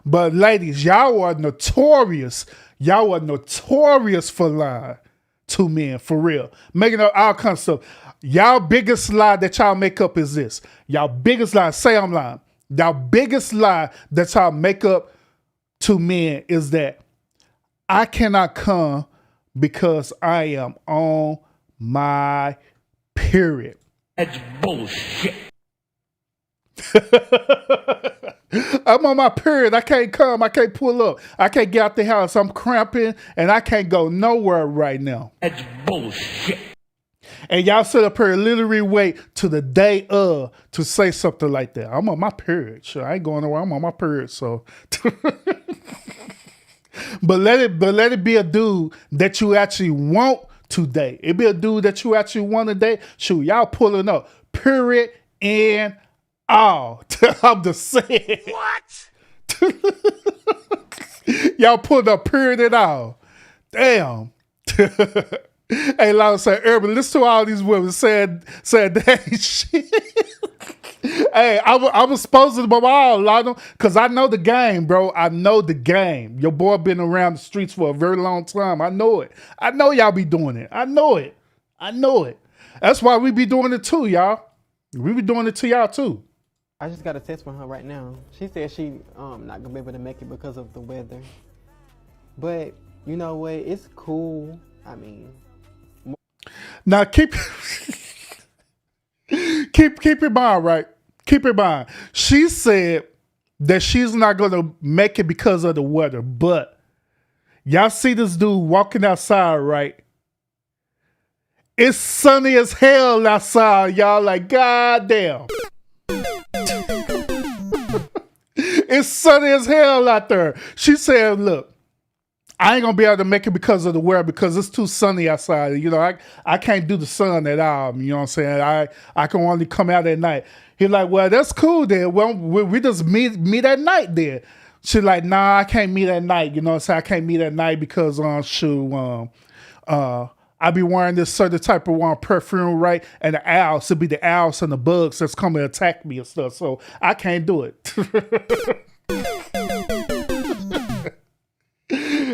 But ladies, y'all are notorious. Y'all are notorious for lying to men, for real. Making up all kinds of stuff. Y'all biggest lie that y'all make up is this. Y'all biggest lie, say I'm lying. Y'all biggest lie that y'all make up to men is that I cannot come because I am on my period. That's bullshit. I'm on my period. I can't come. I can't pull up. I can't get out the house. I'm cramping and I can't go nowhere right now. That's bullshit. And y'all sit up here and literally wait to the day of to say something like that. I'm on my period. Sure, I ain't going nowhere. I'm on my period. So, but let it be a dude that you actually want to date. It be a dude that you actually want to date. Shoot, y'all pulling up. Period and all. I'm just saying. What? Y'all pulling up. Period and all. Damn. Hey, like I said, Urban, listen to all these women saying that shit. Hey, I was supposed to them all, Lionel, because I know the game, bro. I know the game. Your boy been around the streets for a very long time. I know it. I know y'all be doing it. I know it. I know it. That's why we be doing it too, y'all. We be doing it to y'all too. I just got a text from her right now. She said she not gonna be able to make it because of the weather. But you know what? It's cool. I mean, now keep in mind, right? Keep in mind. She said that she's not gonna make it because of the weather, but y'all see this dude walking outside, right? It's sunny as hell outside, y'all. Like, goddamn. It's sunny as hell out there. She said, look, I ain't gonna be able to make it because of the weather because it's too sunny outside. You know, I can't do the sun at all. You know what I'm saying? I can only come out at night. He's like, well, that's cool then. Well, we just meet at night then. She's like, nah, I can't meet at night. You know what I'm saying? I can't meet at night because I be wearing this certain type of perfume, right? And the owls, it'll be the owls and the bugs that's coming to attack me and stuff. So I can't do it.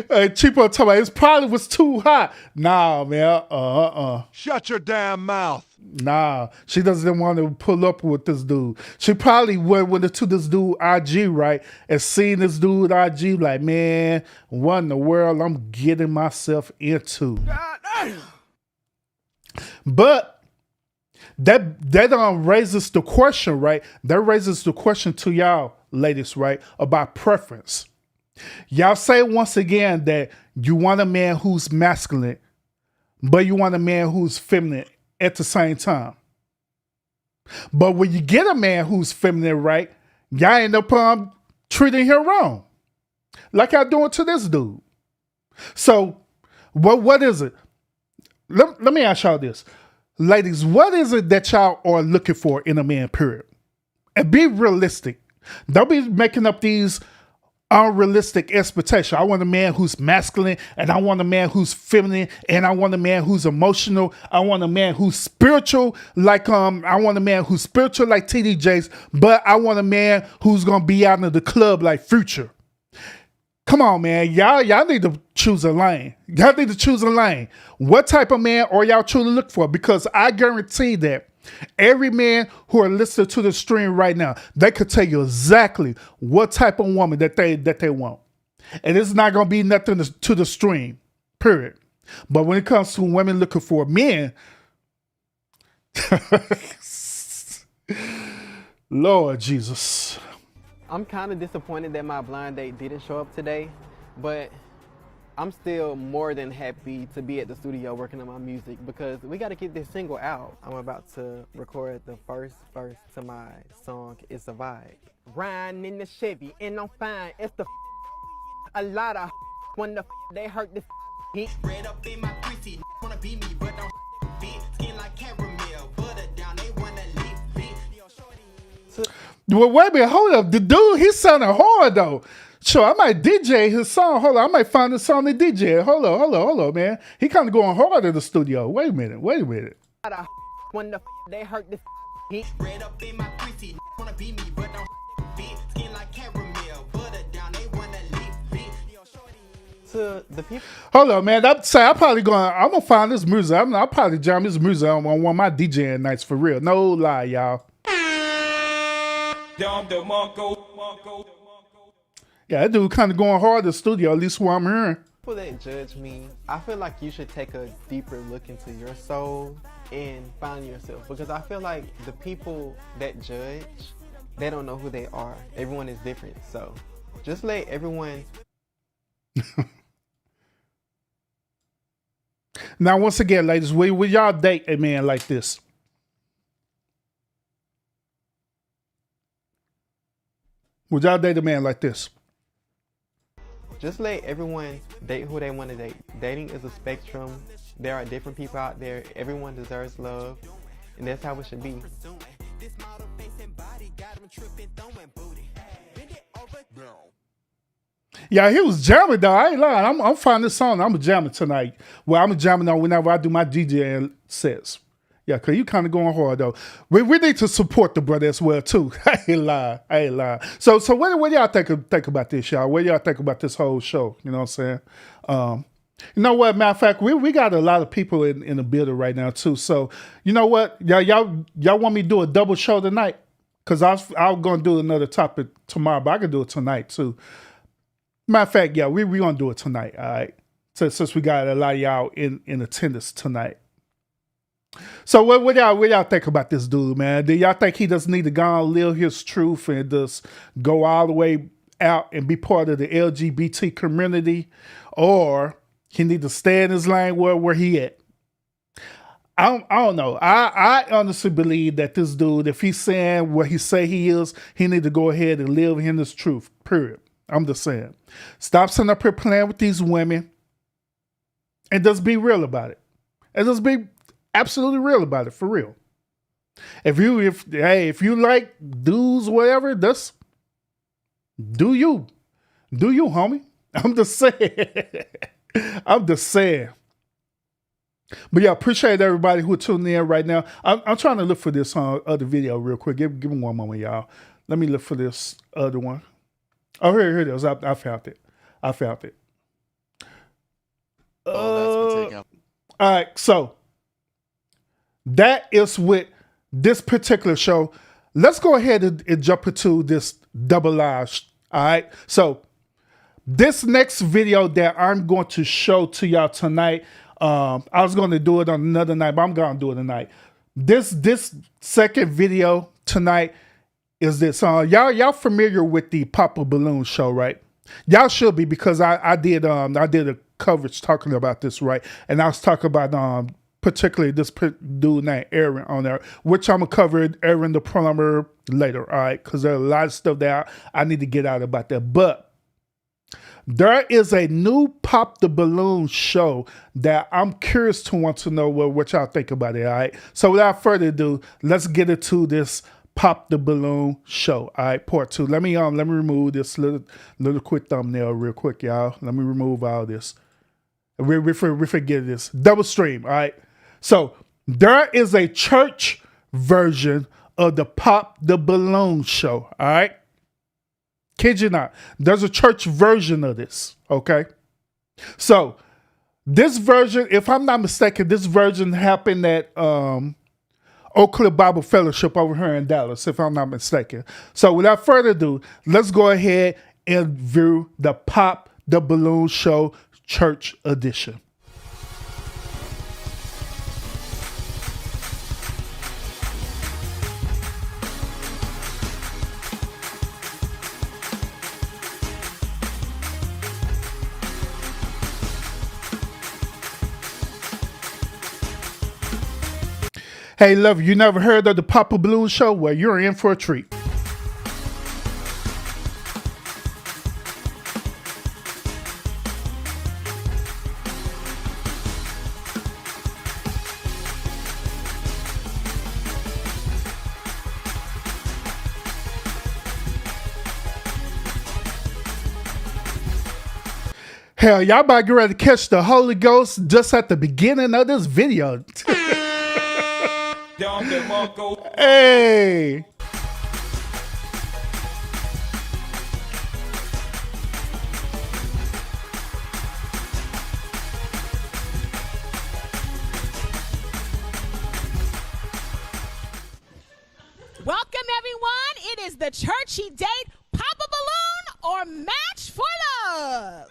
Cheapo talking about, it probably was too hot. Nah, man. Shut your damn mouth. Nah, she doesn't want to pull up with this dude. She probably went to this dude IG, right? And seen this dude IG like, man, what in the world I'm getting myself into? But that raises the question, right? That raises the question to y'all, ladies, right? About preference. Y'all say once again that you want a man who's masculine, but you want a man who's feminine at the same time. But when you get a man who's feminine, right, y'all end up treating him wrong. Like y'all doing to this dude. So, what is it? Let me ask y'all this. Ladies, what is it that y'all are looking for in a man, period? And be realistic. Don't be making up these unrealistic expectation. I want a man who's masculine, and I want a man who's feminine, and I want a man who's emotional. I want a man who's spiritual, like I want a man who's spiritual like TD Jakes, but I want a man who's gonna be out in the club like Future. Come on, man. Y'all need to choose a lane. Y'all need to choose a lane. What type of man are y'all truly looking for? Because I guarantee that every man who are listening to the stream right now, they could tell you exactly what type of woman that they want. And it's not going to be nothing to the stream, period. But when it comes to women looking for men, Lord Jesus. I'm kind of disappointed that my blind date didn't show up today, but I'm still more than happy to be at the studio working on my music because we got to get this single out. I'm about to record the first verse to my song, It's a Vibe. Riding in the Chevy and I'm fine. It's the a lot of when the they hurt this hit. Red up in my greasy, wanna be me, but don't fit. Skin like caramel, butter down, they wanna lick fit. Well, wait a minute, hold up. The dude, he sounding hard though. Sure, I might DJ his song. Hold on, I might find the song to DJ. Hold on, man. He kind of going hard in the studio. Wait a minute. When the they hurt this hit. Red up in my greasy, wanna be me, but don't fit. Skin like caramel, butter down, they wanna lick fit. To the people. Hold on, man. I'm gonna find this music. I'll probably jam this music on one of my DJing nights for real. No lie, y'all. Yeah, that dude kind of going hard in the studio, at least what I'm hearing. People that judge me, I feel like you should take a deeper look into your soul and find yourself, because I feel like the people that judge, they don't know who they are. Everyone is different, so just let everyone. Now, once again, ladies, will y'all date a man like this? Would y'all date a man like this? Just let everyone date who they want to date. Dating is a spectrum. There are different people out there. Everyone deserves love, and that's how it should be. Yeah, he was jamming though. I ain't lying. I'm finding this song. I'm a jamming tonight. Well, I'm a jamming on whenever I do my DJing sets. Yeah, cause you kind of going hard though. We need to support the brother as well too. I ain't lying. So what y'all think about this, y'all? What y'all think about this whole show? You know what I'm saying? You know what? Matter of fact, we got a lot of people in the building right now too. So you know what? Y'all want me to do a double show tonight? Cause I was gonna do another topic tomorrow, but I can do it tonight too. Matter of fact, yeah, we gonna do it tonight. All right. So since we got a lot of y'all in attendance tonight. So what y'all think about this dude, man? Do y'all think he doesn't need to go and live his truth and just go all the way out and be part of the LGBT community, or he need to stay in his lane where he at? I don't know. I honestly believe that this dude, if he's saying what he say he is, he need to go ahead and live in his truth. Period. I'm just saying. Stop sitting up here playing with these women and just be real about it. And just be absolutely real about it, for real. If you like dudes, whatever, just do you, homie. I'm just saying. But yeah, appreciate everybody who tuned in right now. I'm trying to look for this other video real quick. Give me one moment, y'all. Let me look for this other one. Oh, here it is. I found it. All right, so that is with this particular show. Let's go ahead and jump into this double live. All right, so this next video that I'm going to show to y'all tonight, I was going to do it on another night, but I'm going to do it tonight. This second video tonight is this. Y'all familiar with the Pop a Balloon show, right? Y'all should be, because I did a coverage talking about this, right? And I was talking about particularly this dude named Aaron on there, which I'm gonna cover Aaron the plumber later, all right? Because there's a lot of stuff that I need to get out about that. But there is a new Pop the Balloon show that I'm curious to want to know what y'all think about it, all right? So without further ado, let's get into this Pop the Balloon show. All right, part 2. Let me remove this little quick thumbnail real quick, y'all. Let me remove all this. We forget this. Double stream, all right? So there is a church version of the Pop the Balloon show, all right? Kid you not. There's a church version of this, okay? So this version, if I'm not mistaken, this version happened at Oak Cliff Bible Fellowship over here in Dallas, if I'm not mistaken. So without further ado, let's go ahead and view the Pop the Balloon show church edition. Hey, love, you never heard of the Pop a Balloon show? Well, you're in for a treat. Hell, y'all about to get ready to catch the Holy Ghost just at the beginning of this video. Hey. Welcome, everyone. It is the churchy date, Pop a Balloon or Match for Love.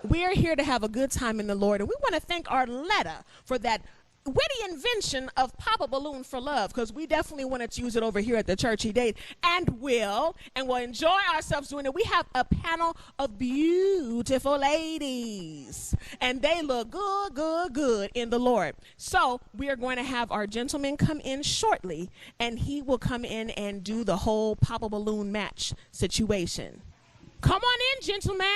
We are here to have a good time in the Lord, and we want to thank Arletta for that witty invention of Pop a Balloon for Love, because we definitely wanted to use it over here at the Churchy Date, and we'll enjoy ourselves doing it. We have a panel of beautiful ladies, and they look good, good, good in the Lord. So we are going to have our gentleman come in shortly, and he will come in and do the whole Pop a Balloon match situation. Come on in, gentlemen.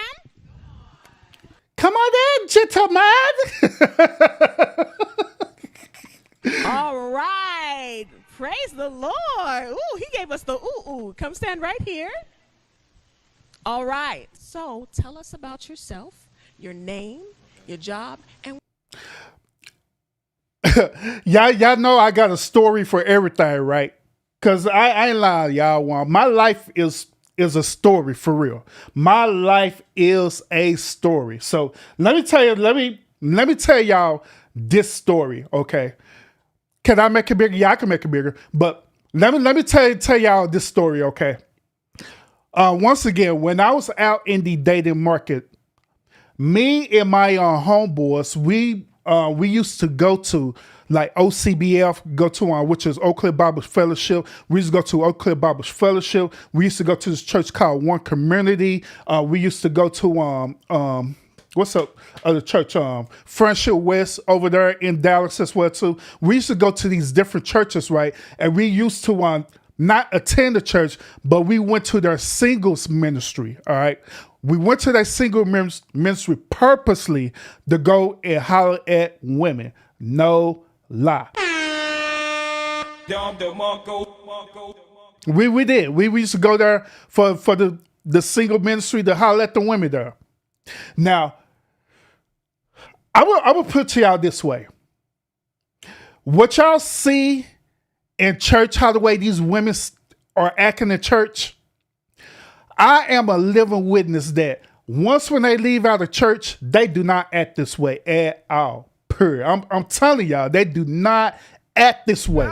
Come on in, gentlemen. All right. Praise the Lord. Ooh, he gave us the ooh. Come stand right here. All right. So tell us about yourself, your name, your job, and y'all know I got a story for everything, right? Because I ain't lying, y'all. My life is a story for real. My life is a story. So let me tell y'all this story, okay? Can I make it bigger? Yeah, I can make it bigger. But let me tell y'all this story, okay? Once again, when I was out in the dating market, me and my homeboys, we used to go to like OCBF, which is Oak Cliff Bible Fellowship. We used to go to Oak Cliff Bible Fellowship. We used to go to this church called One Community. We used to go to what's up? The church, Friendship West over there in Dallas as well too. We used to go to these different churches, right? And we used to not attend the church, but we went to their singles ministry. All right, we went to that single ministry purposely to go and holler at women. No lie. We did. We used to go there for the single ministry to holler at the women there. Now, I will put to y'all this way. What y'all see in church, how the way these women are acting in church, I am a living witness that once when they leave out of church, they do not act this way at all. Period. I'm telling y'all, they do not act this way.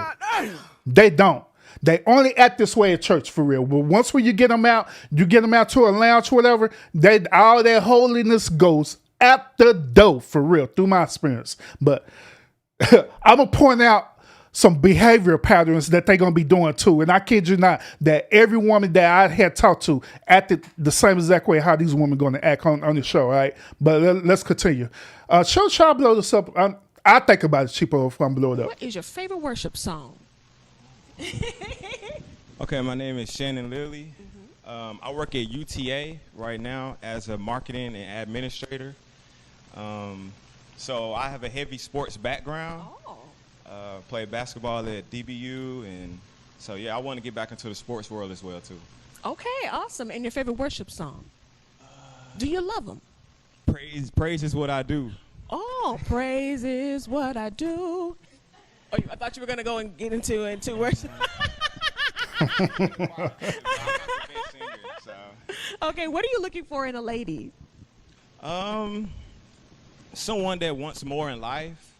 They don't. They only act this way at church for real. But once when you get them out to a lounge or whatever, all their holiness goes out the door for real, through my experience. But I'm going to point out some behavior patterns that they're going to be doing too. And I kid you not, that every woman that I had talked to acted the same exact way how these women going to act on the show, all right? But let's continue. Should I blow this up? I think about it cheaper if I'm blow it up. what is your favorite worship song? Okay, my name is Shannon Lilly. I work at UTA right now as a marketing and administrator. So I have a heavy sports background. Played basketball at DBU, and so yeah, I want to get back into the sports world as well too. Okay, awesome. And your favorite worship song? Do you love them? Praise is what I do. Oh, praise is what I do. Oh, I thought you were gonna go and get into worship. Okay, what are you looking for in a lady? Someone that wants more in life,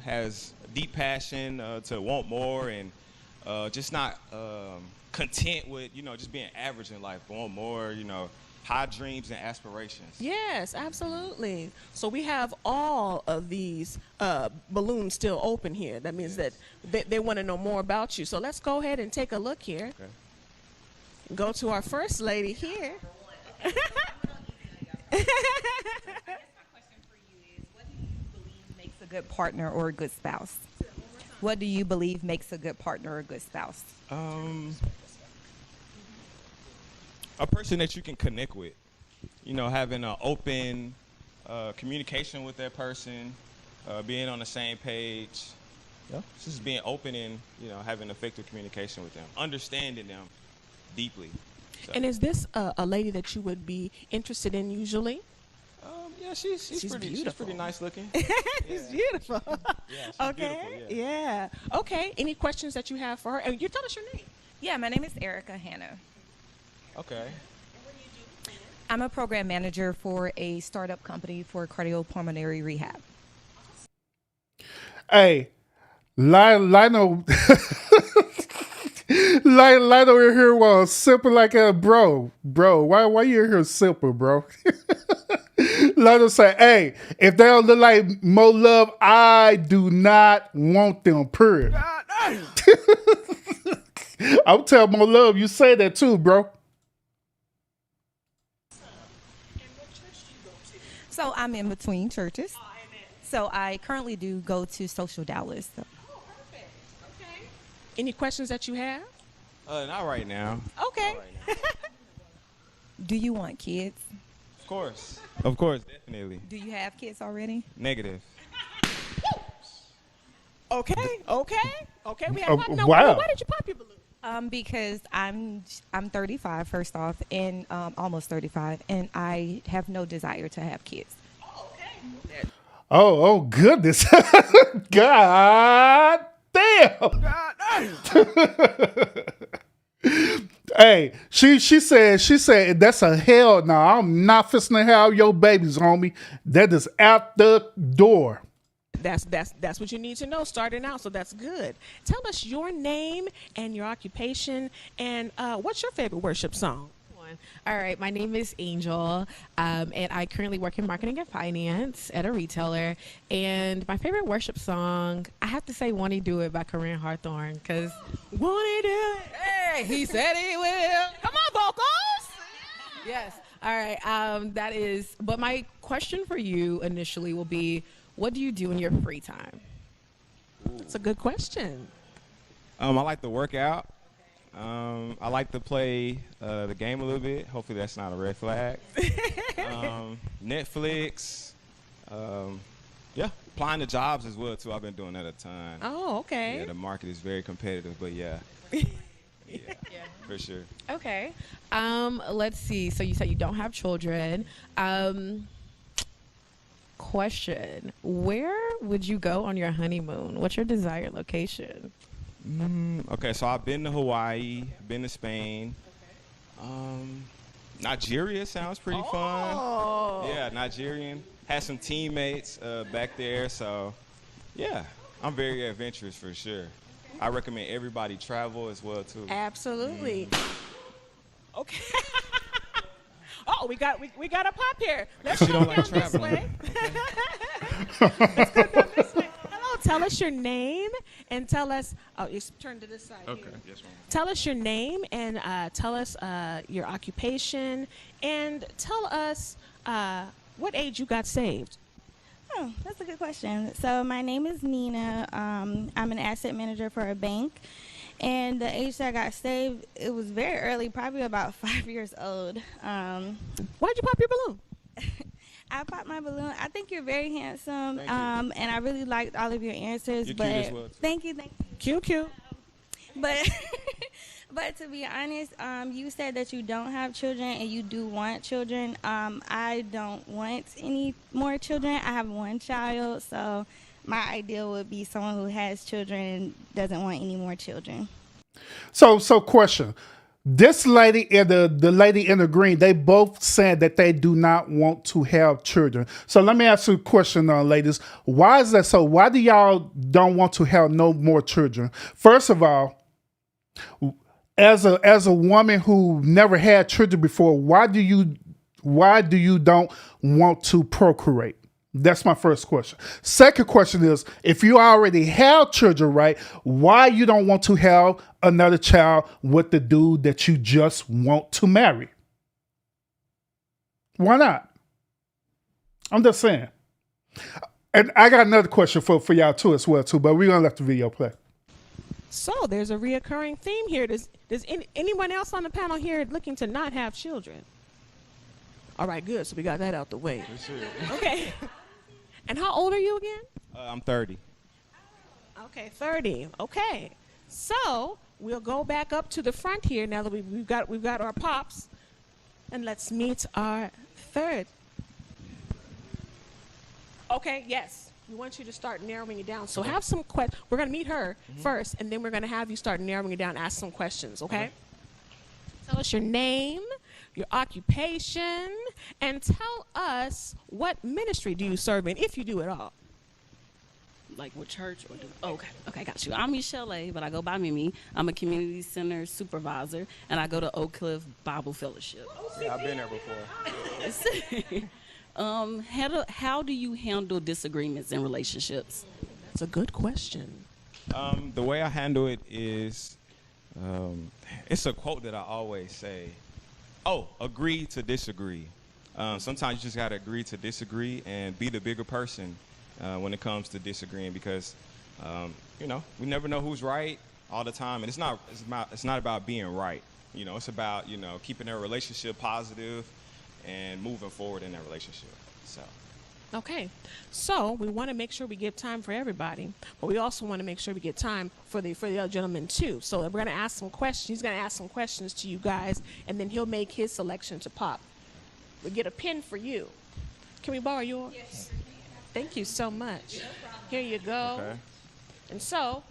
has deep passion to want more, and just not content with just being average in life. Want more, high dreams and aspirations. Yes, absolutely. So we have all of these balloons still open here. That means that they want to know more about you. So let's go ahead and take a look here. Okay. Go to our first lady here. Makes a good partner or a good spouse? What do you believe makes a good partner or a good spouse? A person that you can connect with, having an open communication with that person, being on the same page, just being open and having effective communication with them, understanding them deeply. So. And is this a lady that you would be interested in usually? Yeah, she's pretty beautiful. She's pretty nice looking. She's beautiful. Yeah, she's okay. beautiful, yeah. Okay. Any questions that you have for her? And you tell us your name. Yeah, my name is Erica Hanna. Okay. I'm a program manager for a startup company for cardiopulmonary rehab. Hey, Lionel over here was simple like a bro. Why you here simple, bro? Let us say, hey, if they don't look like Mo Love, I do not want them, period. I'm telling Mo Love, you say that too, bro. So I'm in between churches. So I currently do go to Social Dallas. So. Any questions that you have? Not right now. Okay. Do you want kids? Of course, definitely. Do you have kids already? Negative. Okay. We have pop. Now, wow. why did you pop your balloon? Because I'm 35 first off, and almost 35, and I have no desire to have kids. Oh goodness. God damn. Hey, she said that's a hell no. I'm not fisting to have your babies, homie. That is out the door. That's what you need to know starting out. So that's good. Tell us your name and your occupation, and what's your favorite worship song? All right, my name is Angel, and I currently work in marketing and finance at a retailer. And my favorite worship song, I have to say "Won't He Do It" by Corinne Hawthorne, because Won't he do it? hey, he said he will. Come on, vocals. Yes. All right. That is. But my question for you initially will be, what do you do in your free time? That's a good question. I like to work out. I like to play the game a little bit. Hopefully that's not a red flag. Netflix. Yeah, applying to jobs as well too. I've been doing that a ton. Oh, okay. Yeah, the market is very competitive, but yeah. Yeah, for sure. Okay. Let's see. So you said you don't have children. Question: where would you go on your honeymoon? What's your desired location? Okay, so I've been to Hawaii, been to Spain. Nigeria sounds pretty fun. Yeah, Nigerian. Had some teammates back there, so yeah, I'm very adventurous for sure. I recommend everybody travel as well too. Absolutely. Okay. Oh, we got a pop here. Let's go down this way. Let's go down this way. Hello, tell us your name and tell us. Oh, you turn to this side. Okay. Here. Yes, ma'am. Tell us your name and tell us your occupation and tell us what age you got saved. Oh, that's a good question. So my name is Nina. I'm an asset manager for a bank. And the age that I got saved, it was very early, probably about 5 years old. Why'd you pop your balloon? I popped my balloon. I think you're very handsome, Thank you. and I really liked all of your answers. You're but cute as well, too. Thank you. Cute. But but to be honest, you said that you don't have children and you do want children. I don't want any more children. I have one child, so my ideal would be someone who has children and doesn't want any more children. So question. This lady and the lady in the green, they both said that they do not want to have children. So let me ask you a question, ladies. Why is that so? Why do y'all don't want to have no more children? First of all, as a woman who never had children before, why do you don't want to procreate? That's my first question. Second question is, if you already have children, right, why you don't want to have another child with the dude that you just want to marry? Why not? I'm just saying. And I got another question for y'all too as well too, but we're gonna let the video play. So there's a reoccurring theme here. Does anyone else on the panel here looking to not have children? All right, good. So we got that out the way. For sure. Okay. And how old are you again? I'm 30. Okay, 30. Okay. So we'll go back up to the front here now that we've got our pops, and let's meet our third. Okay. Yes. We want you to start narrowing it down. So have some questions. We're going to meet her first, and then we're going to have you start narrowing it down, ask some questions, okay? Tell us your name, your occupation, and tell us what ministry do you serve in, if you do at all. Like what church or do? Okay, got you. I'm Michelle A, but I go by Mimi. I'm a community center supervisor, and I go to Oak Cliff Bible Fellowship. Yeah, I've been there before. How do you handle disagreements in relationships? That's a good question. The way I handle it is, it's a quote that I always say. Oh, agree to disagree. Sometimes you just gotta agree to disagree and be the bigger person when it comes to disagreeing, because we never know who's right all the time, and it's not about being right. It's about keeping their relationship positive and moving forward in that relationship. So. Okay, so we want to make sure we give time for everybody, but we also want to make sure we get time for the other gentleman too. So we're going to ask some questions. He's going to ask some questions to you guys, and then he'll make his selection to Pop. We get a pen for you. Can we borrow yours? Yes. Thank you so much. Here you go. Okay. And so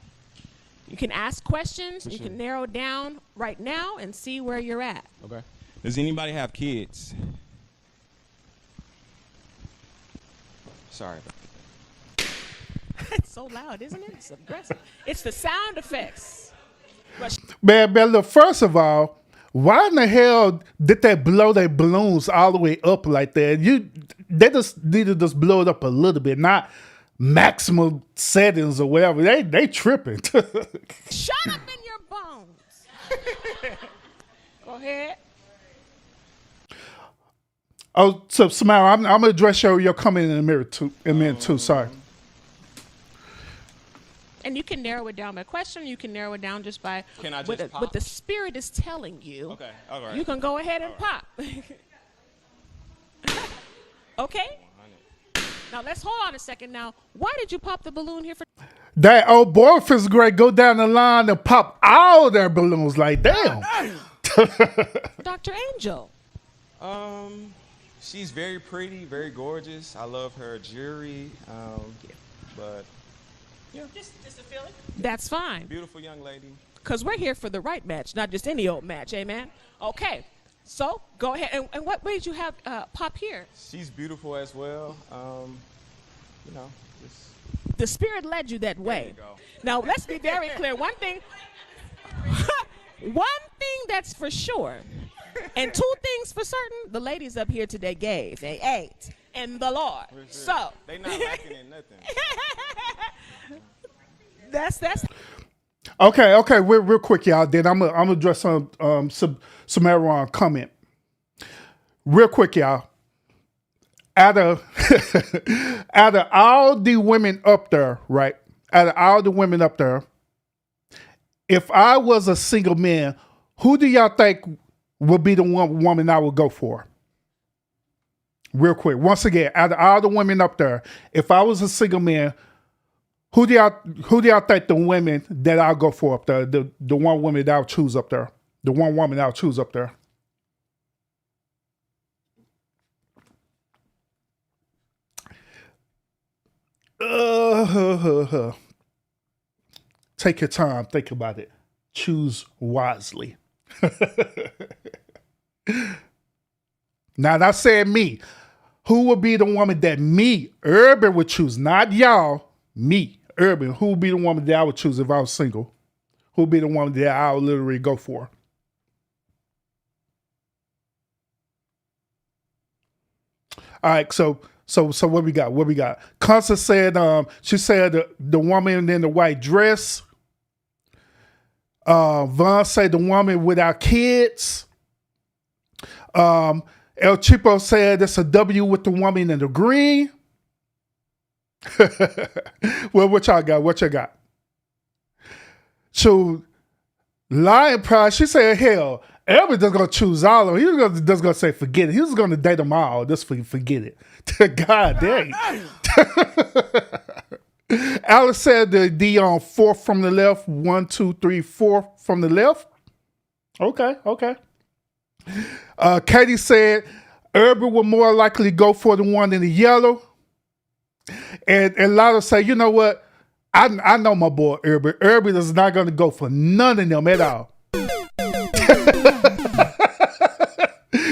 you can ask questions. You can narrow down right now and see where you're at. Okay. Does anybody have kids? Sorry about that. It's so loud, isn't it? It's aggressive. It's the sound effects. Man, look, first of all, why in the hell did they blow their balloons all the way up like that? They just need to just blow it up a little bit, not maximum settings or whatever. They tripping. Shut up in your bones. Go ahead. Oh, so Samara, I'm gonna address your comment in a minute too. Sorry. And you can narrow it down by question. You can narrow it down just by what the spirit is telling you. Okay, all right. You can go ahead and pop. Okay. Now let's hold on a second. Now, why did you pop the balloon here for? That old boy feels great. Go down the line and pop all their balloons. Like damn. Dr. Angel. She's very pretty, very gorgeous. I love her jewelry. But yeah, just a feeling. That's fine. Beautiful young lady. Because we're here for the right match, not just any old match, amen? Okay, so go ahead. And what made you have Pop here? She's beautiful as well. The spirit led you that way. There you go. Now, let's be very clear. One thing that's for sure, and two things for certain, the ladies up here today gave. They ate in the Lord. So they not lacking in nothing. That's Okay. Real quick, y'all. Then I'm gonna address some Aaron comment. Real quick, y'all. Out of all the women up there, right? Out of all the women up there, if I was a single man, who do y'all think would be the one woman I would go for? Real quick. Once again, out of all the women up there, if I was a single man, who do y'all think the women that I'll go for up there? The one woman that I'll choose up there. The one woman I'll choose up there. Take your time, think about it. Choose wisely. Now, that said me. Who would be the woman that me, Urban, would choose? Not y'all, me, Urban. Who would be the woman that I would choose if I was single? Who would be the woman that I would literally go for? All right, so what we got? What we got? Constance said, she said the woman in the white dress. Vaughn said the woman without kids. El Chipo said it's a W with the woman in the green. Well, what y'all got? What you got? So, Lion Pride, she said, hell, everybody's just going to choose all of them. He was just going to say, forget it. He was going to date them all. Just forget it. God dang. Alex said the fourth from the left. 1, 2, 3, 4 from the left. Okay. Katie said Urban would more likely go for the one in the yellow. And Lala say, you know what? I know my boy Urban. Urban is not going to go for none of them at all.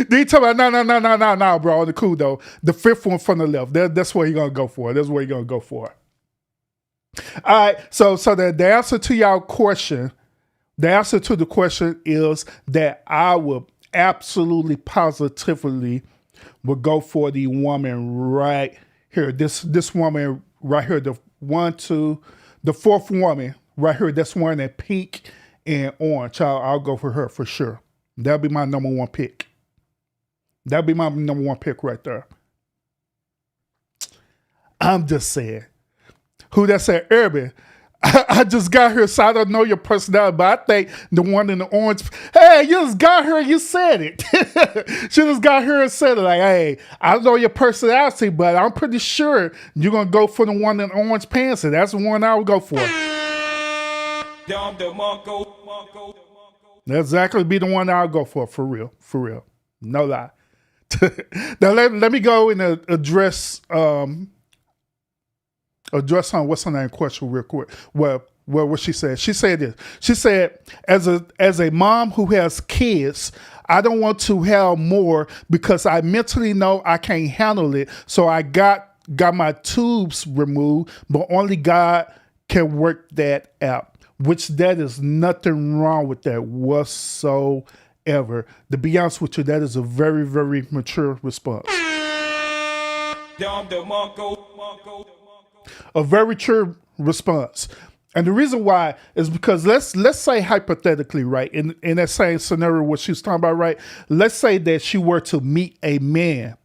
They talk about no, bro. The cool though. The fifth one from the left. That's what he's gonna go for. That's what he's gonna go for. All right. So the answer to y'all question, the answer to the question is that I will absolutely positively would go for the woman right here. This woman right here, the fourth woman right here. That's wearing that pink and orange. I'll go for her for sure. That'll be my number one pick. That'll be my number one pick right there. I'm just saying. Who that said, Urban? I just got here, so I don't know your personality, but I think the one in the orange, hey, you just got here, you said it. She just got here and said it, like, hey, I don't know your personality, but I'm pretty sure you're going to go for the one in the orange pants, and that's the one I would go for. That's exactly be the one I'll go for real. No lie. Now let me go and address on what's her name question real quick. Well, what she said. She said this. She said, as a mom who has kids, I don't want to have more because I mentally know I can't handle it. So I got my tubes removed, but only God can work that out. Which that is nothing wrong with that whatsoever. To be honest with you, that is a very, very mature response. A very mature response. And the reason why is because let's say hypothetically, right, in that same scenario what she was talking about, right, let's say that she were to meet a man.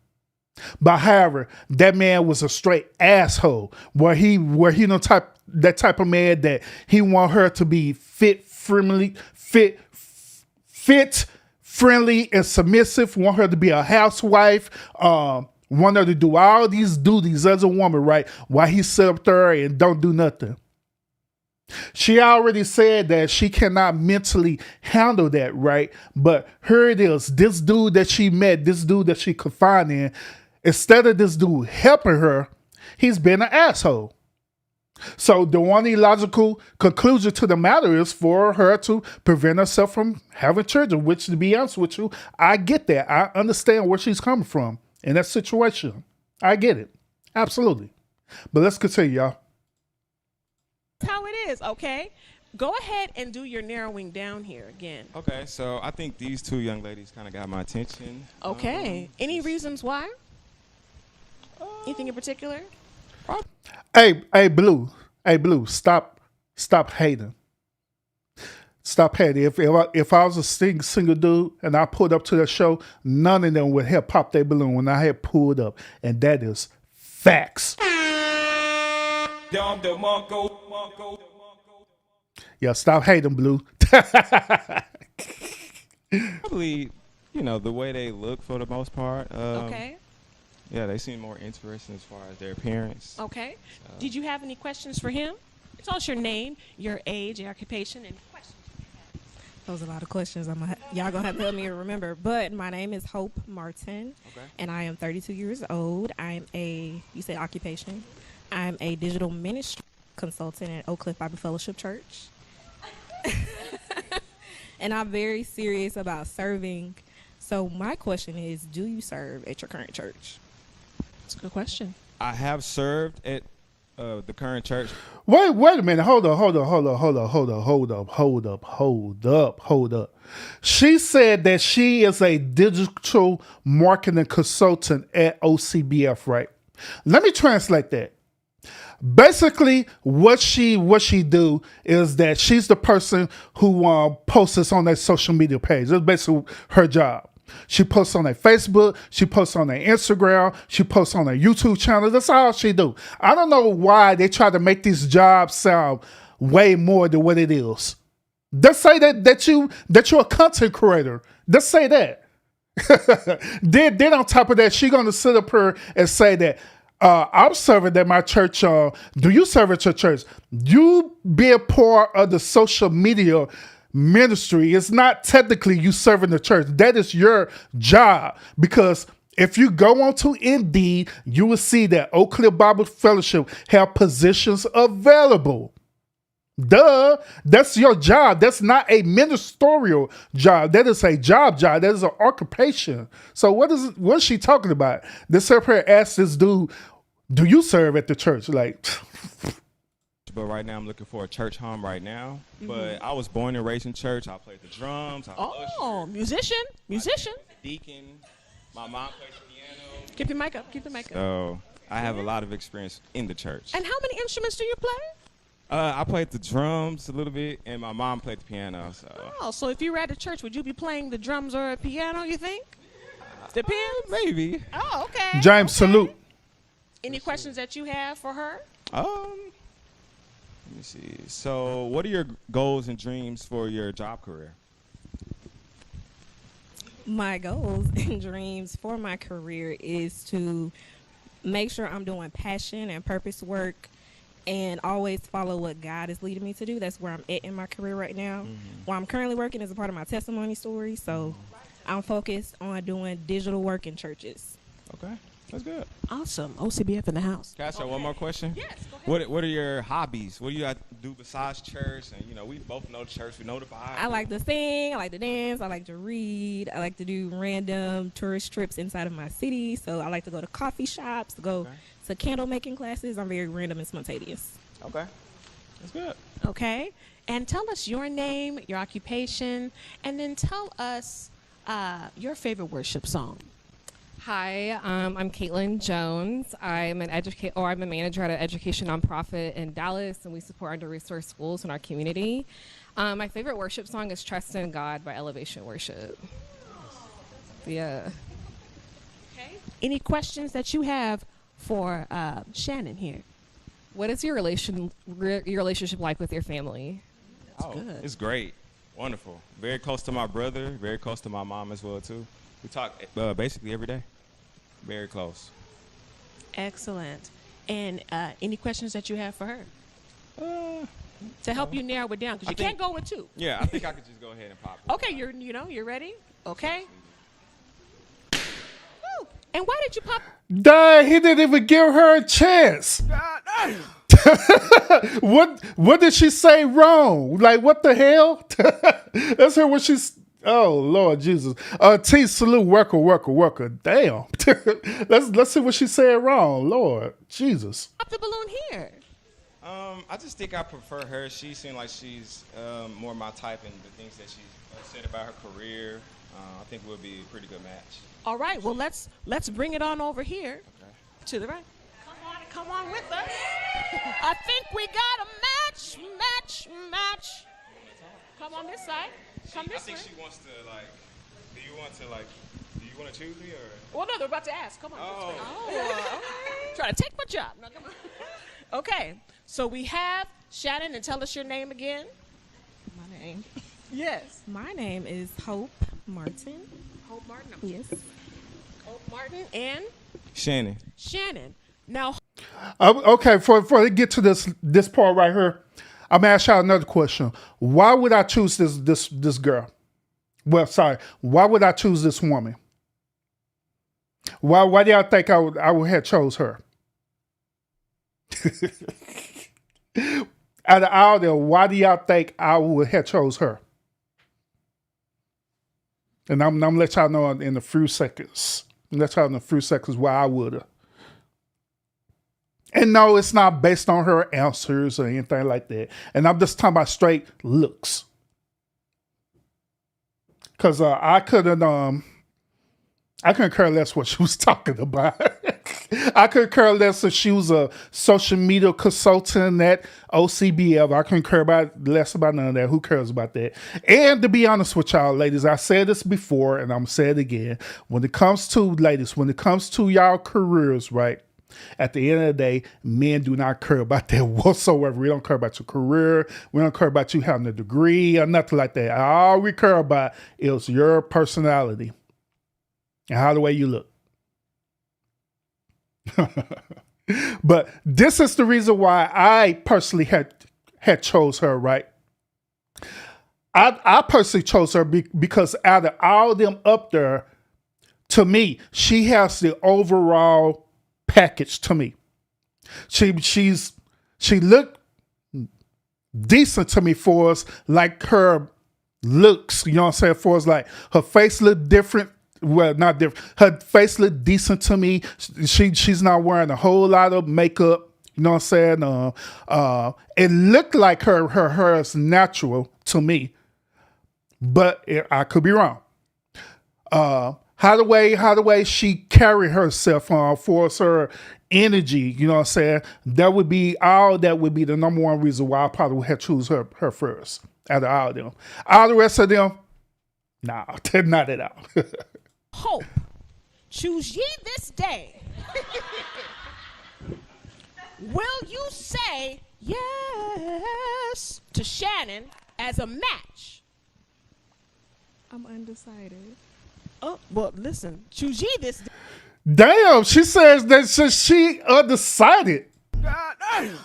But however, that man was a straight asshole, where he that type of man that he want her to be fit, friendly, and submissive, want her to be a housewife, want her to do all these duties as a woman, right? While he sit up there and don't do nothing. She already said that she cannot mentally handle that, right? But here it is, this dude that she met, this dude that she confided in, instead of this dude helping her, he's been an asshole. So the only logical conclusion to the matter is for her to prevent herself from having children, which, to be honest with you, I get that. I understand where she's coming from in that situation. I get it. Absolutely. But let's continue, y'all. That's how it is, okay? Go ahead and do your narrowing down here again. Okay, so I think these two young ladies kind of got my attention. Okay. Any reasons why? Anything in particular? Hey, Blue, stop hating. Stop hating. If I was a single dude and I pulled up to that show, none of them would have popped their balloon when I had pulled up, and that is facts. Yeah, stop hating, Blue. Probably, the way they look for the most part. Okay. Yeah, they seem more interesting as far as their appearance. Okay. Did you have any questions for him? Tell us your name, your age, your occupation, and questions. Those are a lot of questions. Y'all gonna have to help me remember. But my name is Hope Martin, and I am 32 years old. You said occupation. I'm a digital ministry consultant at Oak Cliff Bible Fellowship Church. And I'm very serious about serving. So my question is, do you serve at your current church? That's a good question. I have served at the current church. Wait a minute. Hold up. She said that she is a digital marketing consultant at OCBF, right? Let me translate that. Basically, what she do is that she's the person who posts on their social media page. That's basically her job. She posts on their Facebook, she posts on their Instagram, she posts on their YouTube channel. That's all she do. I don't know why they try to make these jobs sound way more than what it is. Just say that you're a content creator. Just say that. then on top of that, she's gonna sit up here and say that I'm serving at my church. Do you serve at your church? You be a part of the social media ministry. It's not technically you serving the church. That is your job, because if you go on to Indeed, you will see that Oak Cliff Bible Fellowship have positions available. Duh, that's your job. That's not a ministerial job. That is a job. That is an occupation. So what is she talking about? This her asked this dude, do you serve at the church? Like, but right now I'm looking for a church home right now. Mm-hmm. But I was born and raised in church. I played the drums. Musician. Deacon. My mom plays the piano. Keep the mic up. Keep the mic up. So I have a lot of experience in the church. And how many instruments do you play? I played the drums a little bit, and my mom played the piano. So if you were at a church, would you be playing the drums or a piano, you think? Depends. Maybe. Oh, okay. James, salute. Any questions that you have for her? Let me see. So what are your goals and dreams for your job career? My goals and dreams for my career is to make sure I'm doing passion and purpose work and always follow what God is leading me to do. That's where I'm at in my career right now. Where I'm currently working is a part of my testimony story. So I'm focused on doing digital work in churches. Okay, that's good. Awesome. OCBF in the house. Can I ask you one more question? Yes, go ahead. What are your hobbies? What do you do besides church? And we both know church. We know the Bible. I like to sing. I like to dance. I like to read. I like to do random tourist trips inside of my city. So I like to go to coffee shops, go to candle making classes. I'm very random and spontaneous. Okay, that's good. Okay. And tell us your name, your occupation, and then tell us your favorite worship song. Hi, I'm Caitlin Jones. I'm I'm a manager at an education nonprofit in Dallas, and we support under-resourced schools in our community. My favorite worship song is "Trust in God" by Elevation Worship. Yeah. Okay. Any questions that you have for Shannon here? What is your relationship like with your family? Good. It's great, wonderful. Very close to my brother. Very close to my mom as well too. We talk basically every day. Very close. Excellent. And any questions that you have for her? To help you narrow it down, because you can't go with two. Yeah, I think I could just go ahead and pop it. Okay, you're ready? Okay. Woo. And why did you pop? Dang, he didn't even give her a chance. What did she say wrong? Like, what the hell? Let's hear what she's. Oh Lord Jesus. T, salute, worker. Damn. Let's see what she said wrong. Lord Jesus. Pop the balloon here. I just think I prefer her. She seemed like she's more my type, and the things that she said about her career, I think would be a pretty good match. All right. Well, let's bring it on over here to the right. Come on with us. I think we got a match. Come on this side. Come this way. I think she wants to do you want to choose me or? Well, no, they're about to ask. Come on. Oh. Okay. Try to take my job. No, come on. Okay. So we have Shannon, and tell us your name again. My name. Yes. My name is Hope Martin. Hope Martin. Yes. Hope Martin and Shannon. Now. Okay, before we get to this part right here, I'm gonna ask y'all another question. Why would I choose this girl? Well, sorry. Why would I choose this woman? Why do y'all think I would have chose her? Out of all them, why do y'all think I would have chose her? And I'm gonna let y'all know in a few seconds. Why I would have. And no, it's not based on her answers or anything like that. And I'm just talking about straight looks. Because I couldn't care less what she was talking about. I couldn't care less if she was a social media consultant at OCBF. I couldn't care less about none of that. Who cares about that? And to be honest with y'all, ladies, I said this before and I'm going to say it again. When it comes to y'all careers, right? At the end of the day, men do not care about that whatsoever. We don't care about your career. We don't care about you having a degree or nothing like that. All we care about is your personality and how the way you look. But this is the reason why I personally had chose her, right? I personally chose her because out of all them up there, to me, she has the overall package to me. She looked decent to me for us, like her looks, you know what I'm saying? For us, like her face looked different. Well, not different. Her face looked decent to me. She's not wearing a whole lot of makeup. You know what I'm saying? It looked like her hair is natural to me, but I could be wrong. how the way she carry herself for her energy, you know what I'm saying? That would be the number one reason why I probably would have choose her first out of all of them. All the rest of them, nah, not at all. Hope, choose ye this day. Will you say yes to Shannon as a match? I'm undecided. Oh, well, listen, choose ye this day. Damn, she says that she undecided. God damn.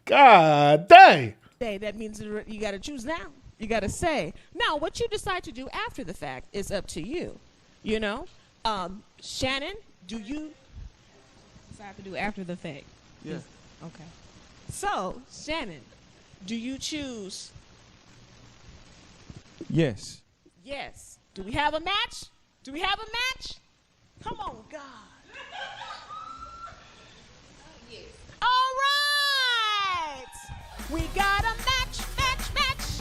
God dang. That means you got to choose now. You got to say. Now, what you decide to do after the fact is up to you. You know? Shannon, do you decide to do after the fact? Yeah. Okay. So, Shannon, do you choose? Yes. Yes. Do we have a match? Do we have a match? Come on, God. Yes. All right. We got a match.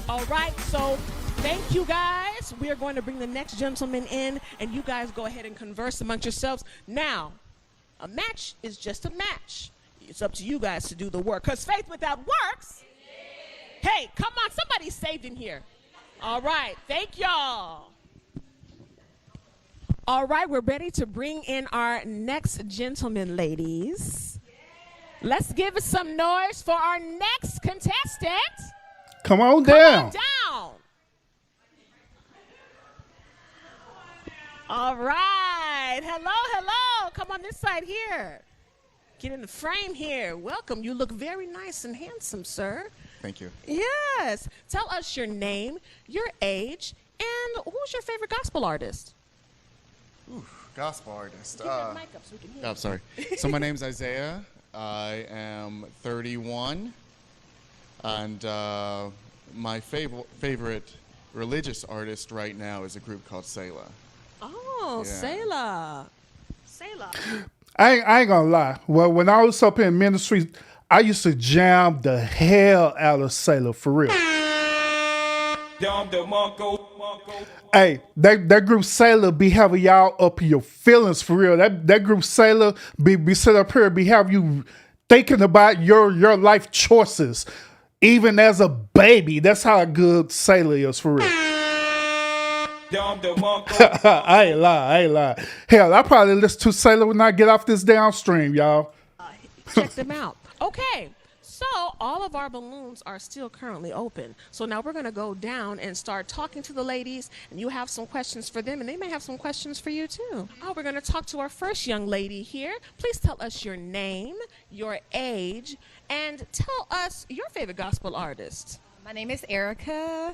All right, so thank you guys. We are going to bring the next gentleman in, and you guys go ahead and converse amongst yourselves. Now, a match is just a match. It's up to you guys to do the work, because faith without works. Hey, come on, somebody's saved in here. All right, thank y'all. All right, we're ready to bring in our next gentleman, ladies. Let's give us some noise for our next contestant. Come on down. All right. Hello. Come on this side here. Get in the frame here. Welcome. You look very nice and handsome, sir. Thank you. Yes. Tell us your name, your age, and who's your favorite gospel artist? Ooh, gospel artist. Give your mic up so we can hear you. I'm sorry. So my name's Isaiah. I am 31. And my favorite religious artist right now is a group called Selah. Oh, yeah. Selah. I ain't gonna lie. Well, when I was up in ministry, I used to jam the hell out of Selah for real. Hey, that group Selah be having y'all up in your feelings for real. That group Selah be set up here, be have you thinking about your life choices. Even as a baby, that's how good Selah is for real. I ain't lie. Hell, I probably listen to Selah when I get off this downstream, y'all. Check them out. Okay, so all of our balloons are still currently open. So now we're going to go down and start talking to the ladies, and you have some questions for them, and they may have some questions for you too. Oh, we're going to talk to our first young lady here. Please tell us your name, your age, and tell us your favorite gospel artist. My name is Erica.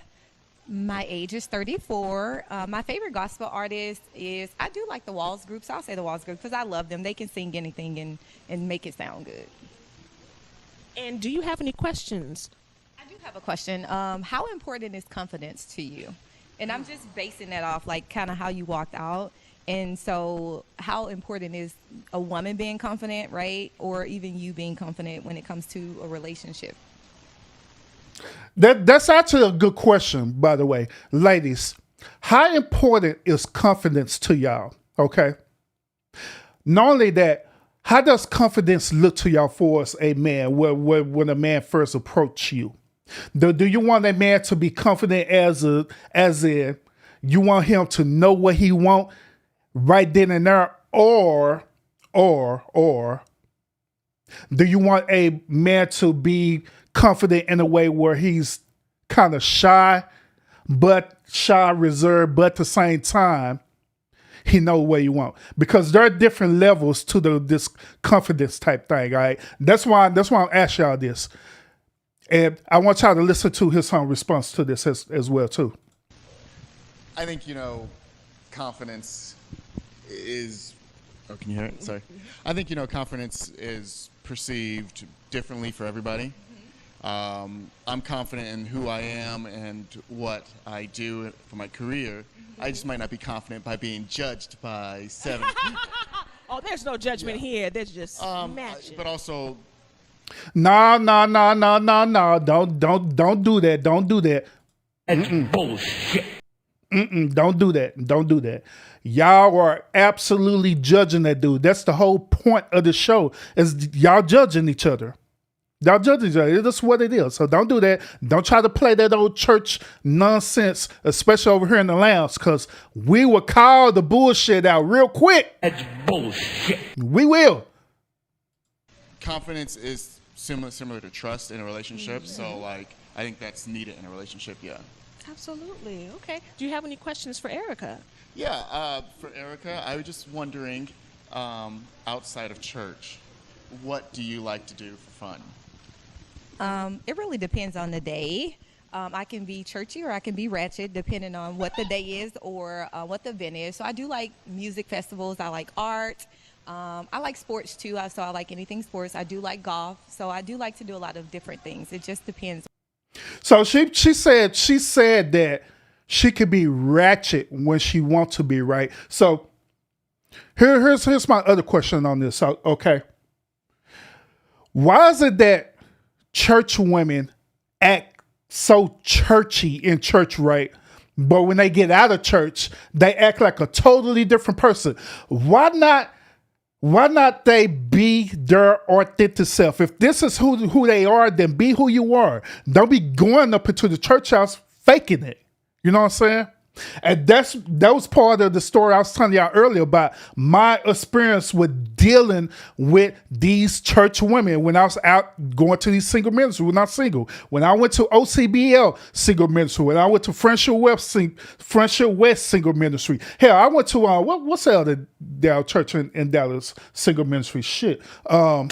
My age is 34. My favorite gospel artist is, I do like the Walls groups. I'll say the Walls group because I love them. They can sing anything and make it sound good. And do you have any questions? I do have a question. How important is confidence to you? And I'm just basing that off like kind of how you walked out. And so how important is a woman being confident, right? Or even you being confident when it comes to a relationship? That's actually a good question, by the way. Ladies, how important is confidence to y'all? Okay. Not only that, how does confidence look to y'all for us, a man, when a man first approach you? Do you want a man to be confident as in you want him to know what he want right then and there, or do you want a man to be confident in a way where he's kind of shy, reserved, but at the same time, he know what you want? Because there are different levels to this confidence type thing, all right? That's why I'm asking y'all this. And I want y'all to listen to his response to this as well, too. I think, confidence is... Oh, can you hear it? Sorry. I think, confidence is perceived differently for everybody. I'm confident in who I am and what I do for my career. I just might not be confident by being judged by 7. Oh, there's no judgment here. There's just matching. But also... No. Don't do that. Don't do that. That's bullshit. Don't do that. Don't do that. Y'all are absolutely judging that dude. That's the whole point of the show, is y'all judging each other. Y'all judging each other. That's what it is. So don't do that. Don't try to play that old church nonsense, especially over here in the lounge, because we will call the bullshit out real quick. That's bullshit. We will. Confidence is similar to trust in a relationship. So, like, I think that's needed in a relationship, yeah. Absolutely. Okay. Do you have any questions for Erica? Yeah, for Erica, I was just wondering, outside of church, what do you like to do for fun? It really depends on the day. I can be churchy or I can be ratchet depending on what the day is or what the event is. So I do like music festivals. I like art. I like sports too. So I like anything sports. I do like golf. So I do like to do a lot of different things. It just depends. So she said that she could be ratchet when she wants to be, right? So here's my other question on this. Okay. Why is it that church women act so churchy in church, right? But when they get out of church, they act like a totally different person. Why not they be their authentic self? If this is who they are, then be who you are. Don't be going up into the church house faking it. You know what I'm saying? And that was part of the story I was telling y'all earlier about my experience with dealing with these church women when I was out going to these single ministries. We're not single. When I went to OCBL single ministry, when I went to Friendship West single ministry. Hell, I went to what's the other church in Dallas single ministry? Shit. That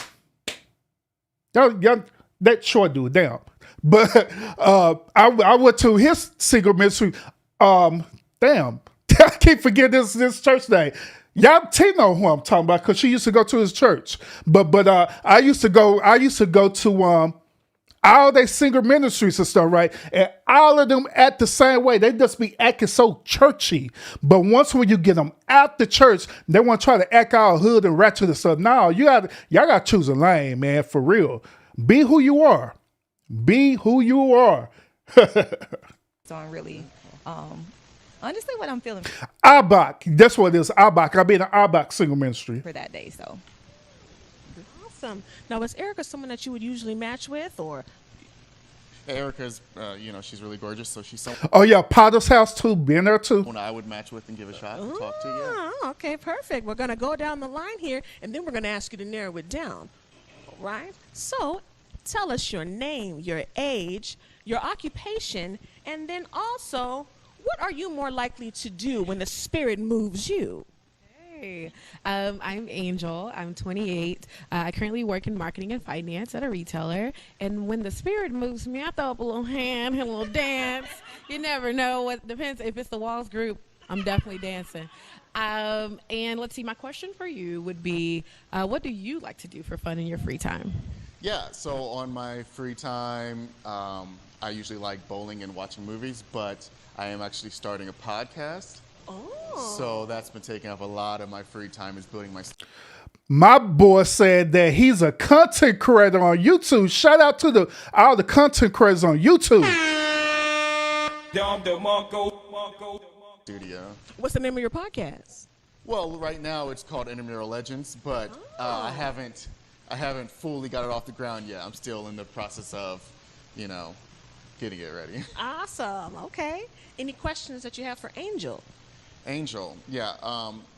short dude down. But I went to his single ministry. Damn, I keep forgetting this church name. Y'all know who I'm talking about because she used to go to his church. But I used to go to all they single ministries and stuff, right? And all of them act the same way. They just be acting so churchy. But once when you get them out the church, they want to try to act all hood and ratchet and stuff. No, y'all got to choose a lane, man, for real. Be who you are. Be who you are. So I'm really, honestly, what I'm feeling Abak, that's what it is. Abak. I've been in Abak single ministry for that day. So awesome. Now, is Erica someone that you would usually match with, or? Erica's, she's really gorgeous, so she's someone. Oh yeah, Potter's house too. Been there too. I would match with and give a shot and talk to. Yeah. Okay, perfect. We're gonna go down the line here, and then we're gonna ask you to narrow it down. All right. So, tell us your name, your age, your occupation, and then also, what are you more likely to do when the Spirit moves you? Hey, I'm Angel. I'm 28. I currently work in marketing and finance at a retailer. And when the Spirit moves me, I throw up a little hand, a little dance. You never know. What depends. If it's the Walls group, I'm definitely dancing. And let's see, my question for you would be, what do you like to do for fun in your free time? Yeah, so on my free time, I usually like bowling and watching movies, but I am actually starting a podcast. Oh. So that's been taking up a lot of my free time, is building my... My boy said that he's a content creator on YouTube. Shout out to all the content creators on YouTube. Studio. What's the name of your podcast? Well, right now it's called Intramural Legends, but I haven't fully got it off the ground yet. I'm still in the process of, getting it ready. Awesome. Okay. Any questions that you have for Angel? Angel, yeah.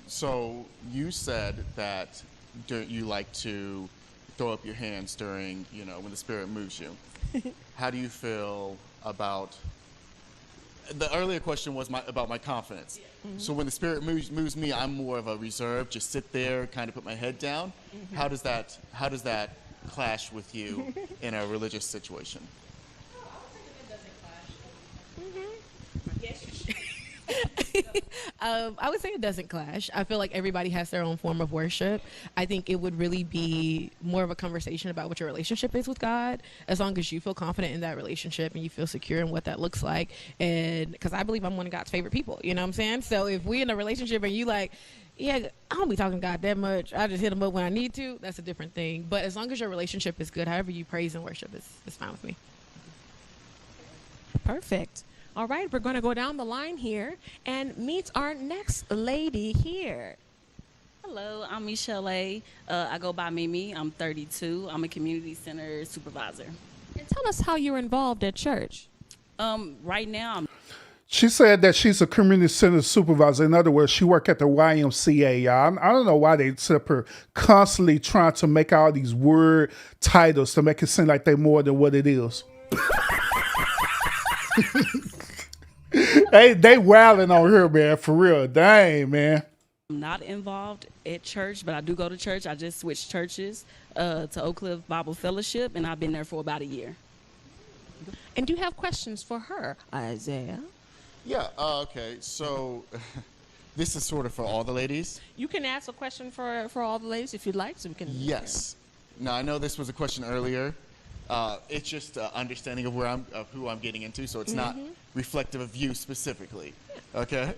So you said that you like to throw up your hands during, when the Spirit moves you. How do you feel about... The earlier question was about my confidence. Mm-hmm. So when the Spirit moves me, I'm more of a reserve, just sit there, kind of put my head down. Mm-hmm. How does that clash with you in a religious situation? I would say it doesn't clash. I feel like everybody has their own form of worship. I think it would really be more of a conversation about what your relationship is with God, as long as you feel confident in that relationship and you feel secure in what that looks like. And because I believe I'm one of God's favorite people, you know what I'm saying? So if we in a relationship and you like, yeah, I don't be talking to God that much, I just hit him up when I need to, that's a different thing. But as long as your relationship is good, however you praise and worship is fine with me. Perfect. All right, we're going to go down the line here and meet our next lady here. Hello, I'm Michelle A. I go by Mimi. I'm 32. I'm a community center supervisor. And tell us how you're involved at church. Right now, I'm She said that she's a community center supervisor. In other words, she worked at the YMCA, y'all. I don't know why they set her constantly trying to make all these word titles to make it seem like they're more than what it is. they wilding on her, man, for real. Dang, man. not involved at church, but I do go to church. I just switched churches to Oak Cliff Bible Fellowship, and I've been there for about a year. And do you have questions for her, Isaiah? Yeah, okay. So this is sort of for all the ladies. You can ask a question for all the ladies if you'd like, so we can. Yes. Now, I know this was a question earlier. It's just understanding of who I'm getting into, so it's not reflective of you specifically. Okay?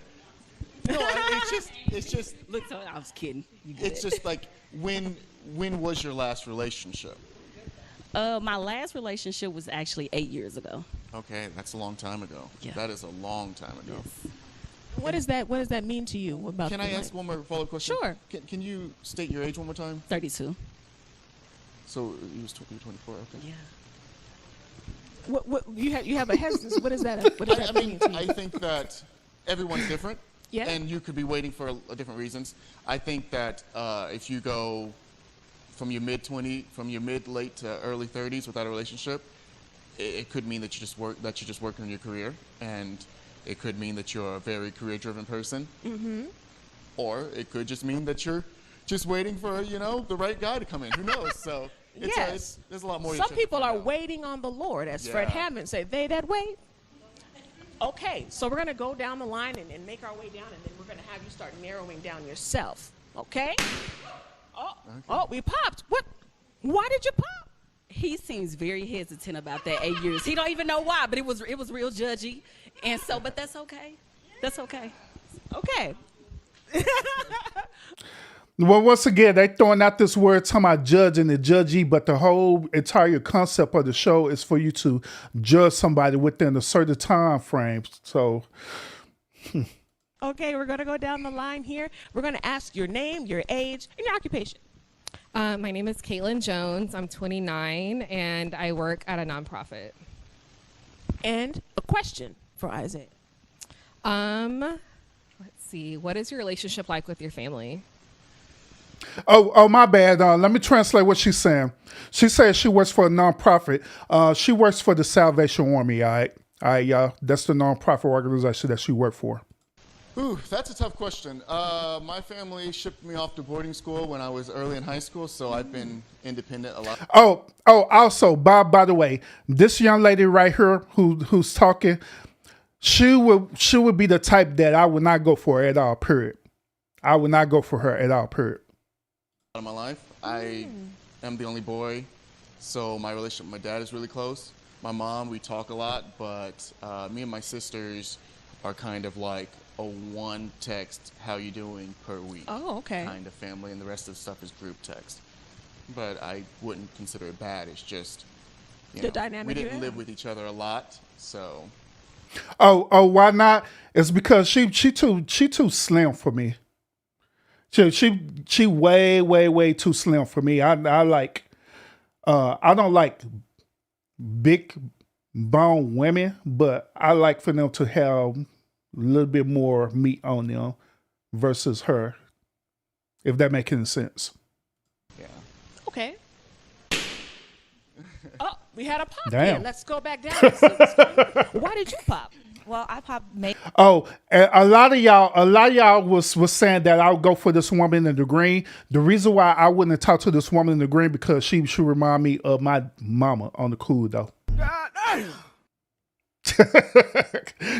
No, it's just. Look, I was kidding. It's just like when was your last relationship? My last relationship was actually 8 years ago. Okay, that's a long time ago. Yeah. That is a long time ago. Yes. What does that mean to you? About Can I ask one more follow-up question? Sure. Can you state your age one more time? 32. So you was 24. Okay. Yeah. What you have a hesitance? What is that? What does that mean to you? I think that everyone's different. Yeah. And you could be waiting for different reasons. I think that if you go from your mid late to early 30s without a relationship, it could mean that you're just working on your career, and it could mean that you're a very career-driven person. Mm-hmm. Or it could just mean that you're just waiting for the right guy to come in. Who knows? So there's a lot more. Some people are waiting on the Lord, as Fred Hammond said. They that wait. Okay, so we're going to go down the line and make our way down, and then we're going to have you start narrowing down yourself. Okay? Oh, we popped. What? Why did you pop? He seems very hesitant about that 8 years. He don't even know why, but it was real judgy, and so. But that's okay. That's okay. Okay. Well, once again, they throwing out this word talking about judge and the judgy, but the whole entire concept of the show is for you to judge somebody within a certain time frame. So, Okay, we're going to go down the line here. We're going to ask your name, your age, and your occupation. My name is Caitlin Jones. I'm 29, and I work at a nonprofit. And a question for Isaiah. Let's see. What is your relationship like with your family? Oh, my bad. Let me translate what she's saying. She says she works for a nonprofit. She works for the Salvation Army. All right, y'all. That's the nonprofit organization that she works for. Ooh, that's a tough question. My family shipped me off to boarding school when I was early in high school, so I've been independent a lot. Oh, also, by the way, this young lady right here who's talking, she would be the type that I would not go for at all, period. I would not go for her at all, period. In my life, I am the only boy, so my relationship with my dad is really close. My mom, we talk a lot, but me and my sisters are kind of like a one text, how you doing, per week. Oh, okay. Kind of family, and the rest of the stuff is group text. But I wouldn't consider it bad. It's just, The dynamic we you didn't have. live with each other a lot, so. Oh, why not? It's because she too slim for me. She way too slim for me. I don't like big bone women, but I like for them to have a little bit more meat on them versus her, if that makes any sense. Yeah. Okay. Oh, we had a pop Damn. here. Let's go back down. And see what's going on. Why did you pop? Well, I popped. Oh, a lot of y'all was saying that I would go for this woman in the green. The reason why I wouldn't have talked to this woman in the green because she remind me of my mama on the cool though. God damn.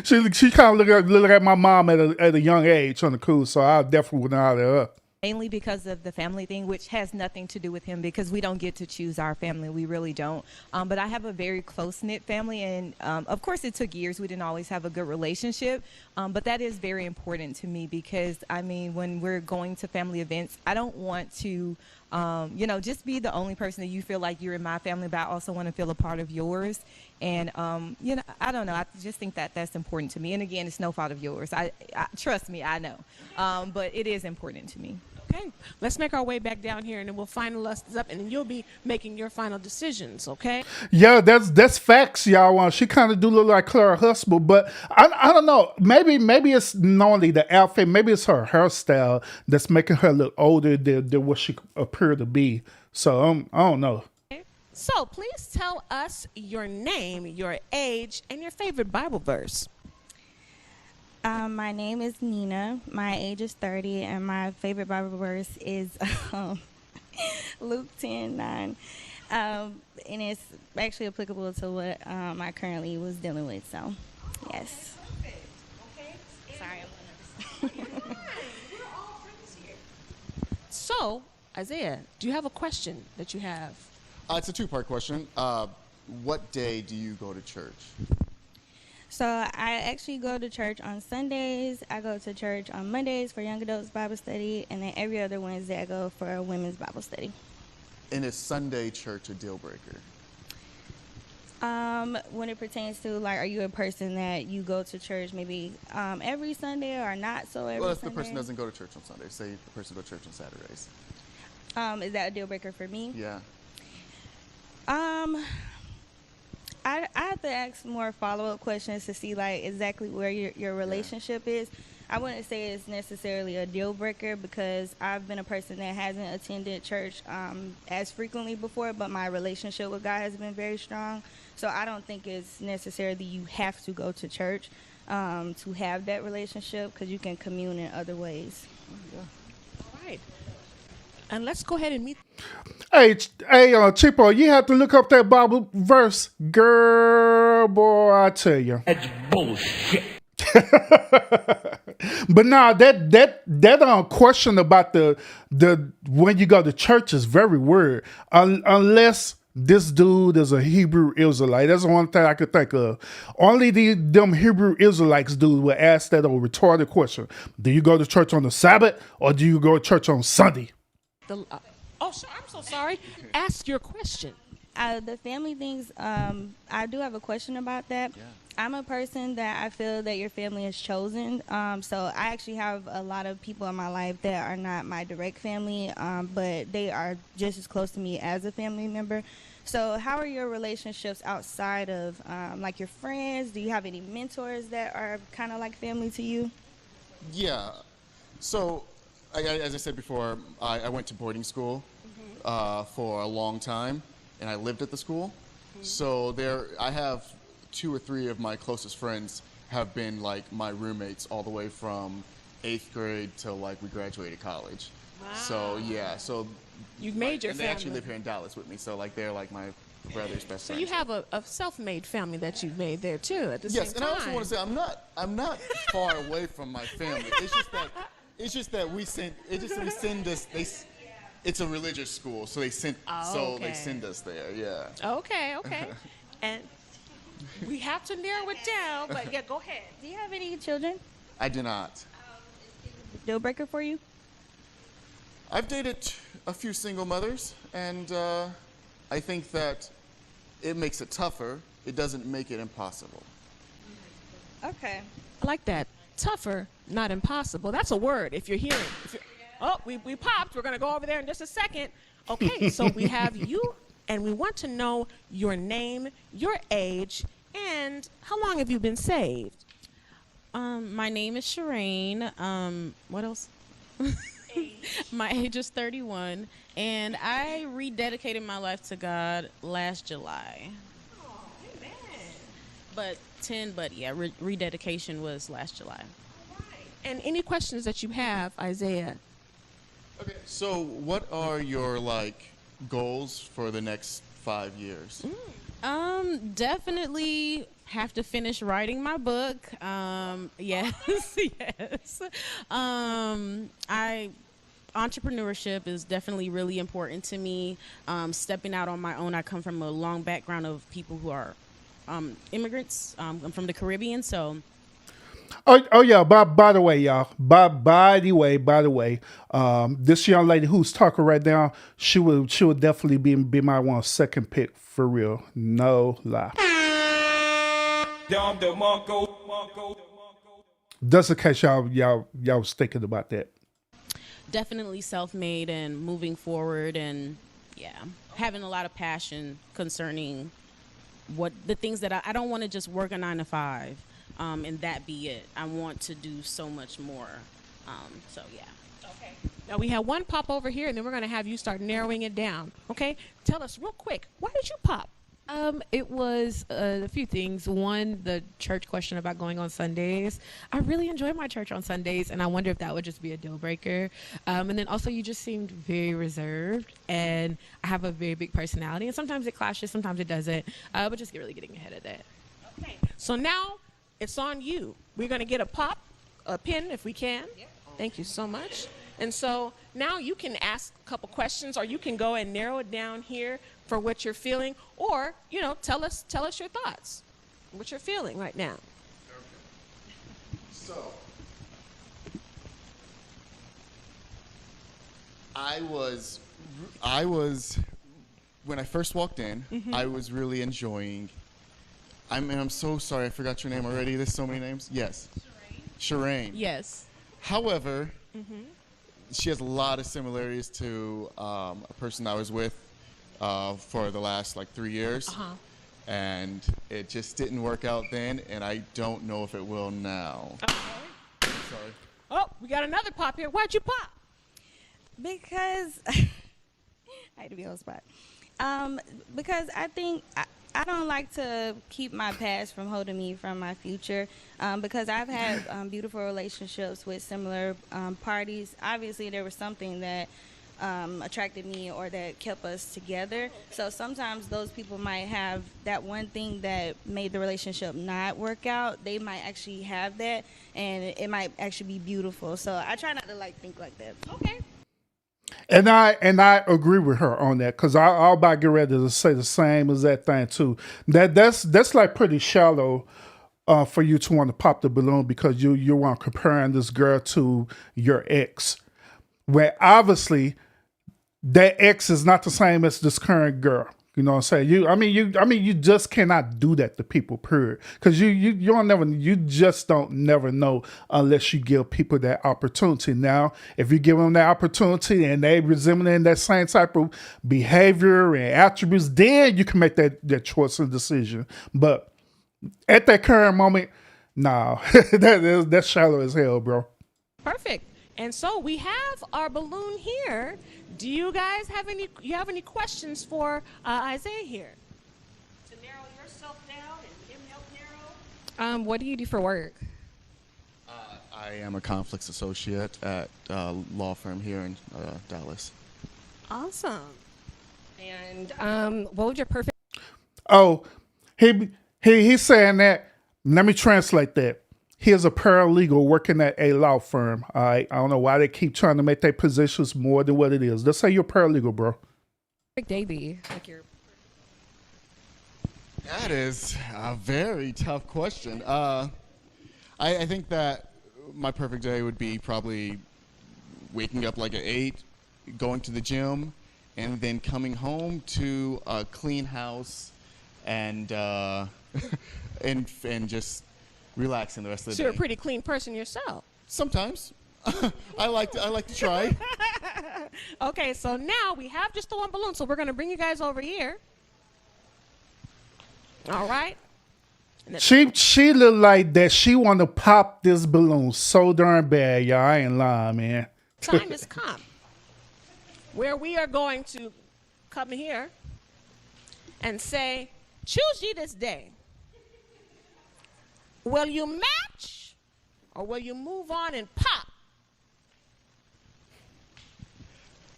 she kind of look at my mom at a young age on the cool, so I definitely wouldn't out of her. Mainly because of the family thing, which has nothing to do with him because we don't get to choose our family. We really don't. But I have a very close-knit family, and of course it took years. We didn't always have a good relationship, but that is very important to me because, I mean, when we're going to family events, I don't want to, just be the only person that you feel like you're in my family, but I also want to feel a part of yours. And I don't know. I just think that that's important to me. And again, it's no fault of yours. I trust me, I know, but it is important to me. Okay, let's make our way back down here, and then we'll finalize this up, and then you'll be making your final decisions. Okay. Yeah, that's facts, y'all. She kind of do look like Clara Huxtable, but I don't know. Maybe it's not only the outfit. Maybe it's her hairstyle that's making her look older than what she appeared to be. So I don't know. So please tell us your name, your age, and your favorite Bible verse. My name is Nina. My age is 30, and my favorite Bible verse is Luke 10:9. And it's actually applicable to what I currently was dealing with. So, yes. Sorry, I'm nervous. So, Isaiah, do you have a question that you have? It's a two-part question. What day do you go to church? So I actually go to church on Sundays. I go to church on Mondays for young adults Bible study, and then every other Wednesday I go for a women's Bible study. And is Sunday church a deal breaker? When it pertains to, like, are you a person that you go to church maybe every Sunday or not so every Sunday? Well, if the person doesn't go to church on Sunday, say the person goes to church on Saturdays. Is that a deal breaker for me? Yeah. I have to ask more follow-up questions to see, like, exactly where your relationship is. I wouldn't say it's necessarily a deal breaker because I've been a person that hasn't attended church as frequently before, but my relationship with God has been very strong. So I don't think it's necessarily you have to go to church to have that relationship, because you can commune in other ways. Yeah. All right. And let's go ahead and meet. Hey, Chipo, you have to look up that Bible verse. Girl, boy, I tell you. That's bullshit. But nah, that question about the when you go to church is very weird. Unless this dude is a Hebrew Israelite. That's the one thing I could think of. Only them Hebrew Israelites dude would ask that or retarded question. Do you go to church on the Sabbath or do you go to church on Sunday? I'm so sorry. Ask your question. The family things, I do have a question about that. Yeah. I'm a person that I feel that your family has chosen. So I actually have a lot of people in my life that are not my direct family, but they are just as close to me as a family member. So how are your relationships outside of like your friends? Do you have any mentors that are kind of like family to you? Yeah. So as I said before, I went to boarding school for a long time, and I lived at the school. So I have 2 or 3 of my closest friends have been like my roommates all the way from 8th grade till like we graduated college. Wow. So yeah, so you've made your and family. They actually live here in Dallas with me, so like they're like my brother's best So friends. you have a self-made family that you've made there too at the yes, same time. Yes, and I also want to say I'm not far away from my family. It's just that we send us. It's a religious school, so they send us there. Yeah. Okay. And we have to narrow it down, but yeah, go ahead. Do you have any children? I do not. Deal breaker for you? I've dated a few single mothers, and I think that it makes it tougher. It doesn't make it impossible. Okay. I like that. Tougher, not impossible. That's a word if you're hearing. We popped. We're going to go over there in just a second. Okay, so we have you, and we want to know your name, your age, and how long have you been saved? My name is Shireen. What else? My age is 31, and I rededicated my life to God last July. Oh, But rededication was last July. And any questions that you have, Isaiah? Okay, so what are your goals for the next 5 years? Definitely have to finish writing my book. Yes. Entrepreneurship is definitely really important to me. Stepping out on my own. I come from a long background of people who are immigrants. I'm from the Caribbean, so. Oh yeah. By the way, y'all. By the way, this young lady who's talking right now, she would definitely be my second pick for real. No lie. Just in case y'all was thinking about that. Definitely self-made and moving forward, and yeah, having a lot of passion concerning what the things that I don't want to just work a 9 to 5 and that be it. I want to do so much more. So yeah. Okay. Now we have one pop over here, and then we're going to have you start narrowing it down. Okay. Tell us real quick, why did you pop? It was a few things. One, the church question about going on Sundays. I really enjoy my church on Sundays, and I wonder if that would just be a deal breaker. And then also, you just seemed very reserved, and I have a very big personality, and sometimes it clashes, sometimes it doesn't. But just really getting ahead of that. Okay. So now it's on you. We're going to get a pin if we can. Yep. Thank you so much. And so now you can ask a couple questions, or you can go and narrow it down here for what you're feeling, or, you know, tell us your thoughts, what you're feeling right now. So, I was, when I first walked in, I was really enjoying, I'm so sorry, I forgot your name already. There's so many names. Yes. Shireen. Yes. However, she has a lot of similarities to a person I was with for the last 3 years. And it just didn't work out then, and I don't know if it will now. Okay. Sorry. Oh, we got another pop here. Why'd you pop? Because I had to be on the spot. Because I think I don't like to keep my past from holding me from my future. Because I've had beautiful relationships with similar parties. Obviously, there was something that attracted me or that kept us together. So sometimes those people might have that one thing that made the relationship not work out. They might actually have that, and it might actually be beautiful. So I try not to think like that. Okay. And I agree with her on that, because I'll about get ready to say the same as that thing too. That's like pretty shallow for you to want to pop the balloon because you want comparing this girl to your ex, where obviously that ex is not the same as this current girl. You know what I'm saying? You just cannot do that to people, period. Because you just don't never know unless you give people that opportunity. Now, if you give them that opportunity and they resembling that same type of behavior and attributes, then you can make that choice and decision. But at that current moment, nah, that's shallow as hell, bro. Perfect. And so we have our balloon here. Do you guys have any questions for Isaiah here? To narrow yourself down and him help narrow? What do you do for work? I am a conflicts associate at a law firm here in Dallas. Awesome. And what would your perfect... Oh, he's saying that. Let me translate that. He is a paralegal working at a law firm. All right. I don't know why they keep trying to make their positions more than what it is. Let's say you're a paralegal, bro. Perfect day be? That is a very tough question. I think that my perfect day would be probably waking up at 8, going to the gym, and then coming home to a clean house and and just relaxing the rest of the So day. you're a pretty clean person yourself. Sometimes. I like to try. Okay, so now we have just the one balloon, so we're going to bring you guys over here. All right. She look like that she want to pop this balloon so darn bad, y'all. I ain't lying, man. Time has come where we are going to come here and say, choose ye this day. Will you match or will you move on and pop?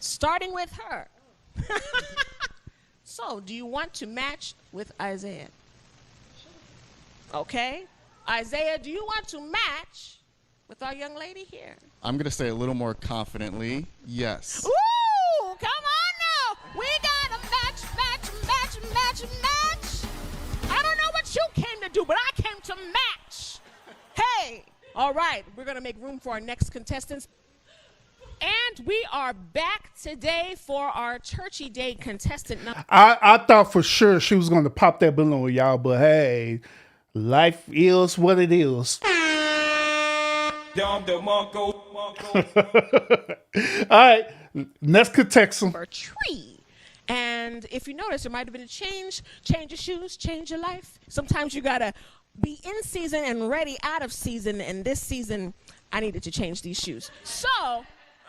Starting with her. So, do you want to match with Isaiah? Okay. Isaiah, do you want to match with our young lady here? I'm going to say a little more confidently, yes. Ooh, come on now. We got a match. I don't know what you came to do, but I came to match. Hey. All right. We're going to make room for our next contestants. And we are back today for our Churchy Day contestant number. I thought for sure she was going to pop that balloon, y'all, but hey, Life is what it is. All right, next contestant. For a tree. And if you notice, there might have been a change. Change your shoes, change your life. Sometimes you gotta be in season and ready out of season. And this season, I needed to change these shoes. So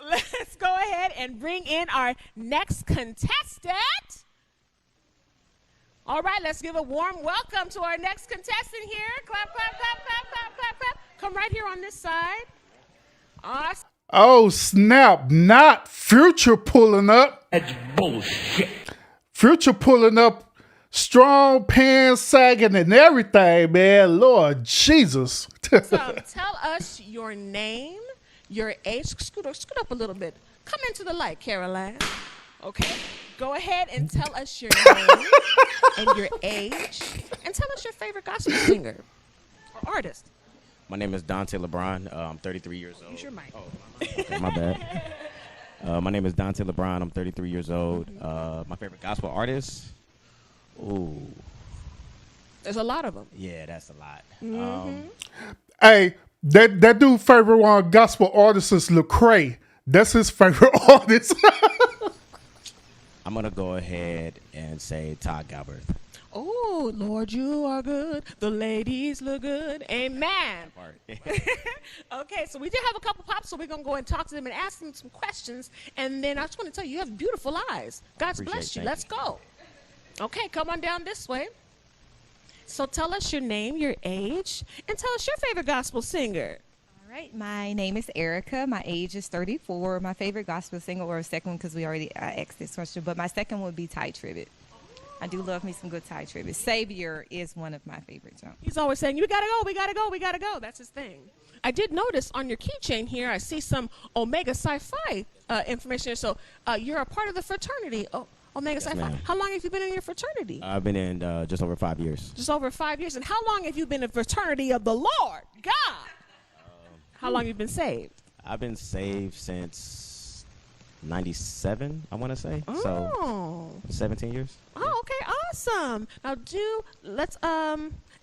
let's go ahead and bring in our next contestant. All right, let's give a warm welcome to our next contestant here. Clap, clap, clap, clap, clap, clap, clap. Come right here on this side. Awesome. Oh, snap. Not Future pulling up. That's bullshit. Future pulling up, strong pants sagging and everything, man. Lord Jesus. Tell us your name, your age. Scoot up a little bit. Come into the light, Caroline. Okay. Go ahead and tell us your name and your age, and tell us your favorite gospel singer or artist. My name is Dante LeBron. I'm 33 years old. Use your mic. Okay, my bad. My name is Dante LeBron. I'm 33 years old. My favorite gospel artist? Ooh. There's a lot of them. Yeah, that's a lot. Hey, that dude favorite one gospel artist is Lecrae. That's his favorite artist. I'm going to go ahead and say Todd Galbraith. Oh, Lord, you are good. The ladies look good. Amen. Okay, so we did have a couple pops, so we're going to go and talk to them and ask them some questions. And then I just want to tell you, you have beautiful eyes. God's blessed you. Let's go. Okay, come on down this way. So tell us your name, your age, and tell us your favorite gospel singer. All right, my name is Erica. My age is 34. My favorite gospel singer, or second one, because we already asked this question, but my second would be Ty Tribbett. I do love me some good Ty Tribbett. Savior is one of my favorites. He's always saying, we gotta go, we gotta go, we gotta go. That's his thing. I did notice on your keychain here, I see some Omega Psi-Phi information. So you're a part of the fraternity, Omega Psi-Phi. ma'am. How long have you been in your fraternity? I've been in just over 5 years. Just over 5 years. And how long have you been in fraternity of the Lord God? How long have you been saved? I've been saved since 97, I want to say. Oh. So 17 years. Oh, okay, awesome. Now,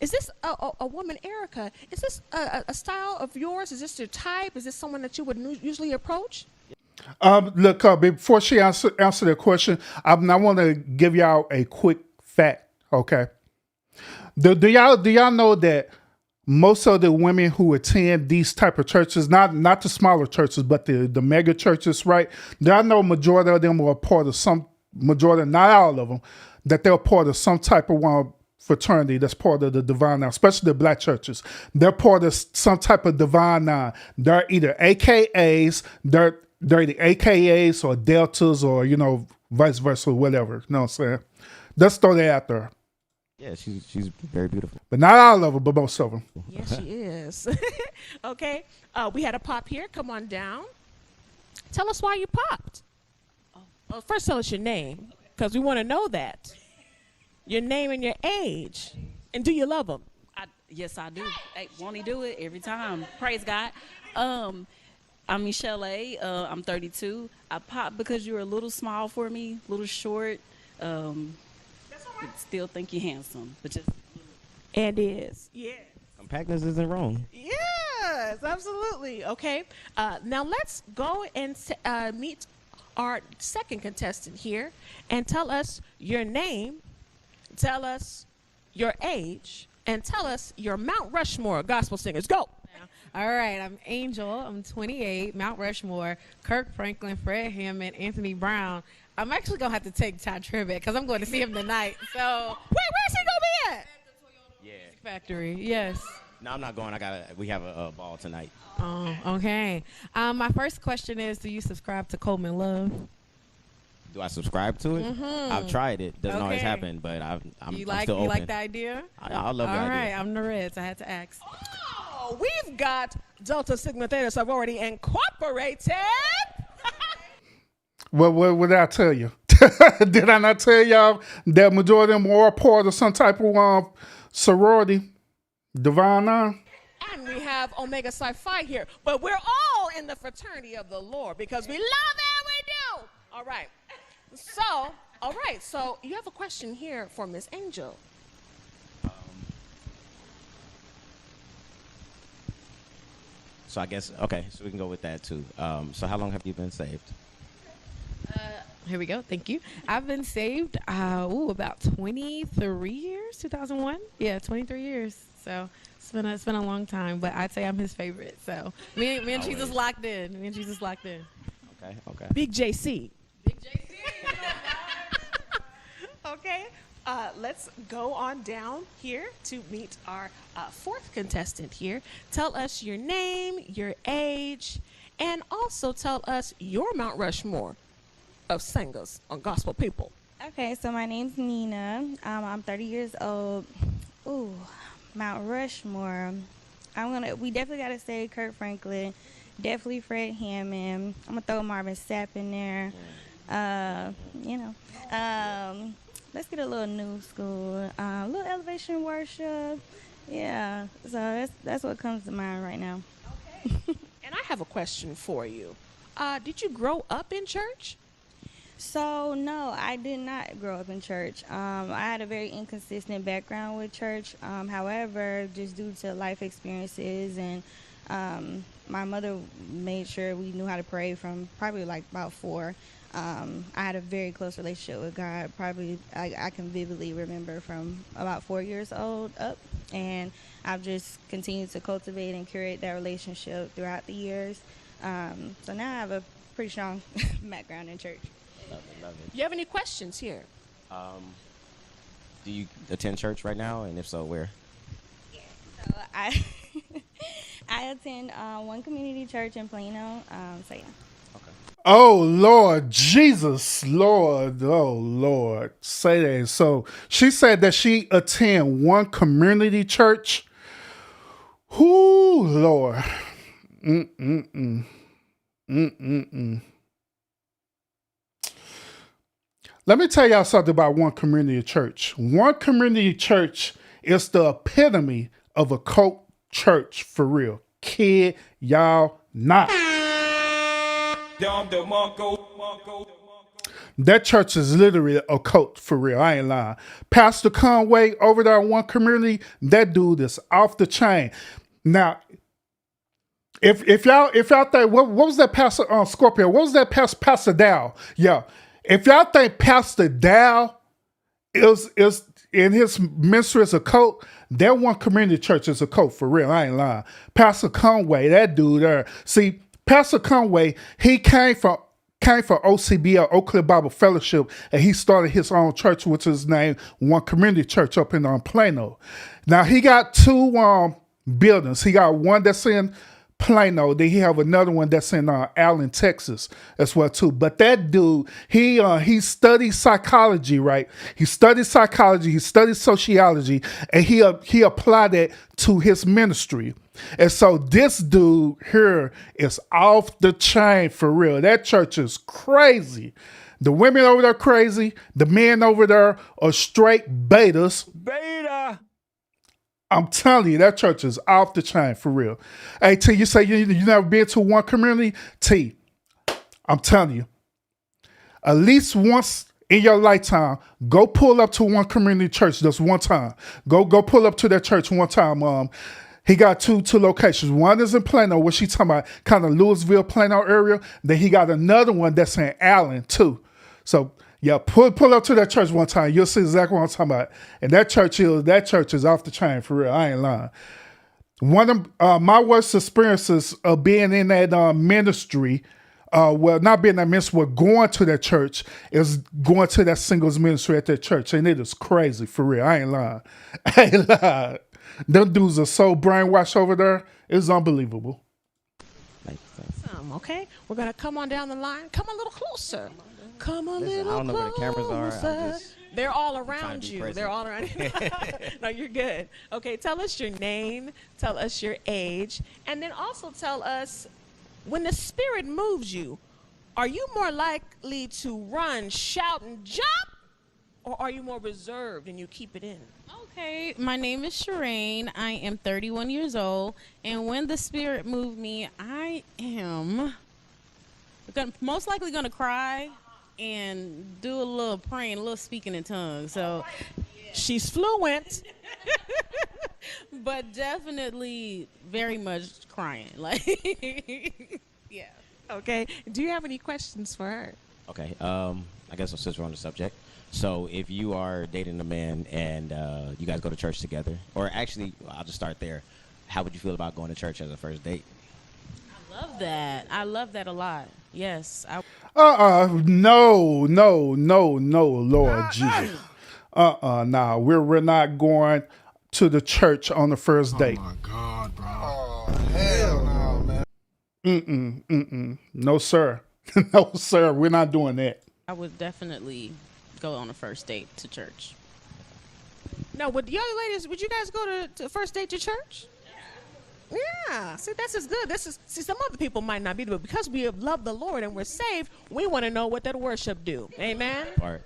is this a woman, Erica? Is this a style of yours? Is this your type? Is this someone that you would usually approach? Look, before she answer the question, I want to give y'all a quick fact. Okay, do y'all know that most of the women who attend these type of churches, not the smaller churches, but the mega churches, right? I know majority of them are part of some majority, not all of them, that they're part of some type of one fraternity that's part of the Divine Nine, especially the black churches. They're part of some type of Divine Nine. They're either AKAs, they're the AKAs or Deltas or, vice versa, whatever. You know what I'm saying? Let's throw that out there. Yeah, she's very beautiful. But not all of them, but most of them. Yes, she is. Okay, we had a pop here. Come on down. Tell us why you popped. Well, first tell us your name, because we want to know that. Your name and your age. And do you love him? Yes, I do. Hey, won't he do it every time? Praise God. I'm Michelle A. I'm 32. I popped because you're a little small for me, a little short. Still think you're handsome, but just. And is. Yeah. Compactness isn't wrong. Yes, absolutely. Okay. Now let's go and meet our second contestant here and tell us your name, tell us your age, and tell us your Mount Rushmore gospel singers. Go. All right, I'm Angel. I'm 28. Mount Rushmore, Kirk Franklin, Fred Hammond, Anthony Brown. I'm actually going to have to take Ty Tribbett because I'm going to see him tonight. So where's he going to be at? Yeah. Factory, yes. No, I'm not going. We have a ball tonight. Oh, okay. My first question is, do you subscribe to Coleman Love? Do I subscribe to it? Mm-hmm. I've tried it. Doesn't always Okay. happen, but I'm You still open. You like the idea? I love the idea. All right, I'm the Reds. I had to ask. Oh, we've got Delta Sigma Theta sorority incorporated. Well, what did I tell you? Did I not tell y'all that majority of them are part of some type of sorority? Divine Nine? And we have Omega Psi-Phi here. But we're all in the fraternity of the Lord because we love it, we do. All right. So you have a question here for Miss Angel. So I guess, okay, so we can go with that too. So how long have you been saved? Here we go. Thank you. I've been saved, about 23 years, 2001. Yeah, 23 years. So it's been a long time, but I'd say I'm his favorite. So me and Jesus locked in. Me and Jesus locked in. Okay. Big JC. Okay. Let's go on down here to meet our fourth contestant here. Tell us your name, your age, and also tell us your Mount Rushmore of singers or gospel people. Okay, so my name's Nina. I'm 30 years old. Ooh, Mount Rushmore. We definitely gotta say Kurt Franklin, definitely Fred Hammond. I'm gonna throw Marvin Sapp in there. Let's get a little new school, a little elevation worship. Yeah, so that's what comes to mind right now. Okay. And I have a question for you. Did you grow up in church? So, no, I did not grow up in church. I had a very inconsistent background with church. However, just due to life experiences and my mother made sure we knew how to pray from probably like about 4. I had a very close relationship with God. Probably I can vividly remember from about 4 years old up. And I've just continued to cultivate and curate that relationship throughout the years. So now I have a pretty strong background in church. Love it. You have any questions here? Do you attend church right now? And if so, where? So I attend one community church in Plano. So yeah. Oh, Lord Jesus, Lord, oh, Lord, say that. So she said that she attend one community church. Whoo, Lord. Let me tell y'all something about one community church. One community church is the epitome of a cult church, for real. Kid y'all not. That church is literally a cult, for real. I ain't lying. Pastor Conway over there in one community, that dude is off the chain. Now, if y'all think what was that Pastor Scorpio? What was that Pastor Dow? Yeah. If y'all think Pastor Dow is in his ministry is a cult, that one community church is a cult, for real. I ain't lying. Pastor Conway, that dude there. See, Pastor Conway, he came from OCBL, Oak Cliff Bible Fellowship, and he started his own church, which is named One Community Church up in Plano. Now, he got 2 buildings. He got one that's in Plano, then he have another one that's in Allen, Texas as well too. But that dude, he studied psychology, right? He studied psychology, he studied sociology, and he applied that to his ministry. And so this dude here is off the chain, for real. That church is crazy. The women over there crazy. The men over there are straight betas. Beta. I'm telling you, that church is off the chain, for real. Hey, T, you say you never been to one community? T, I'm telling you, at least once in your lifetime, go pull up to one community church just one time. Go pull up to that church one time. He got two locations. One is in Plano, where she talking about kind of Louisville, Plano area. Then he got another one that's in Allen, too. So, yeah, pull up to that church one time. You'll see exactly what I'm talking about. And that church is off the chain, for real. I ain't lying. One of my worst experiences of being in that ministry, not being in that ministry, but going to that church, is going to that singles ministry at that church. And it is crazy, for real. I ain't lying. I ain't lying. Them dudes are so brainwashed over there. It's unbelievable. Awesome. Okay, we're going to come on down the line. Come a little closer. Come a little closer. I don't know where the cameras are. They're all around you. They're all around you. No, you're good. Okay, tell us your name, tell us your age, and then also tell us, when the Spirit moves you, are you more likely to run, shout, and jump, or are you more reserved and you keep it in? Okay, my name is Shireen. I am 31 years old, and when the Spirit moved me, I am most likely going to cry and do a little praying, a little speaking in tongues. So she's fluent. but definitely very much crying. Like, yeah. Okay. Do you have any questions for her? Okay. I guess since we're on the subject, so if you are dating a man and you guys go to church together, or actually, I'll just start there. How would you feel about going to church as a first date? I love that. I love that a lot. Yes. No, Lord Jesus. Nah, we're not going to the church on the first date. Oh my God, bro. Oh, hell no, man. No, sir. No, sir. We're not doing that. I would definitely go on a first date to church. No, would the other ladies, would you guys go to first date to church? Yeah, see, that's as good. See, some other people might not be, but because we have loved the Lord and we're saved, we want to know what that worship do. Amen? That part.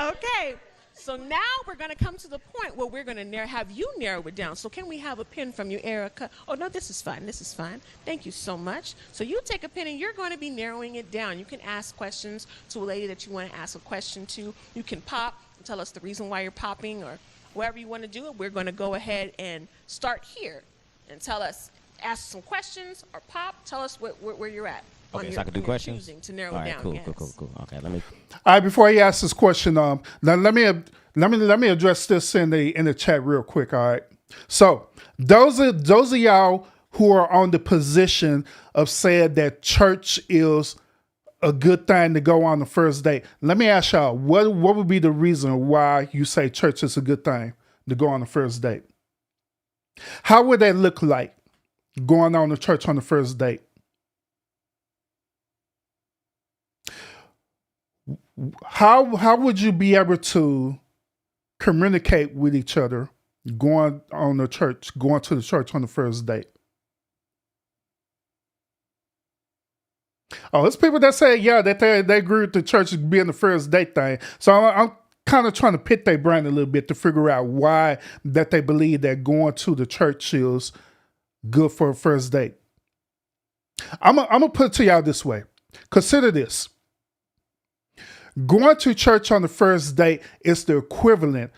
Okay, so now we're going to come to the point where we're going to have you narrow it down. So can we have a pen from you, Erica? Oh, no, this is fine. This is fine. Thank you so much. So you take a pen and you're going to be narrowing it down. You can ask questions to a lady that you want to ask a question to. You can pop and tell us the reason why you're popping or wherever you want to do it. We're going to go ahead and start here and ask some questions or pop. Tell us where you're at. Okay, so I can do questions. Choosing to narrow All right, down. cool, Yes. cool. Okay, let me. All right, before you ask this question, now let me address this in the chat real quick. All right, so those of y'all who are on the position of saying that church is a good thing to go on the first date, let me ask y'all, what would be the reason why you say church is a good thing to go on the first date? How would that look like going on to church on the first date? How would you be able to communicate with each other going to the church on the first date? Oh, there's people that say, yeah, that they agree with the church being the first date thing. So I'm kind of trying to pit their brain a little bit to figure out why that they believe that going to the church is good for a first date. I'm gonna put it to y'all this way. Consider this. Going to church on the first date is the equivalent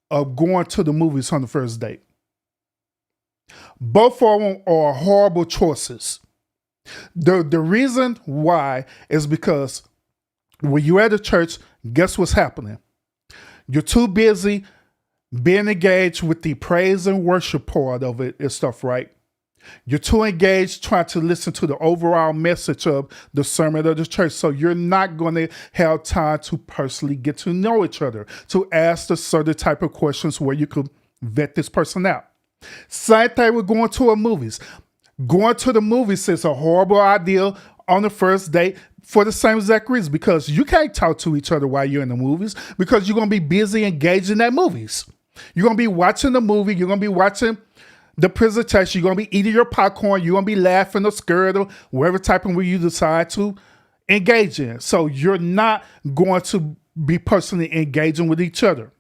of going to the movies on the first date. Both of them are horrible choices. The reason why is because when you're at a church, guess what's happening? You're too busy being engaged with the praise and worship part of it and stuff, right? You're too engaged trying to listen to the overall message of the sermon of the church. So you're not going to have time to personally get to know each other, to ask the certain type of questions where you could vet this person out. Same thing with going to a movies. Going to the movies is a horrible idea on the first date for the same exact reason, because you can't talk to each other while you're in the movies because you're going to be busy engaged in that movies. You're going to be watching the movie. You're going to be watching the presentation. You're going to be eating your popcorn. You're going to be laughing or scared or whatever type of way you decide to engage in. So you're not going to be personally engaging with each other.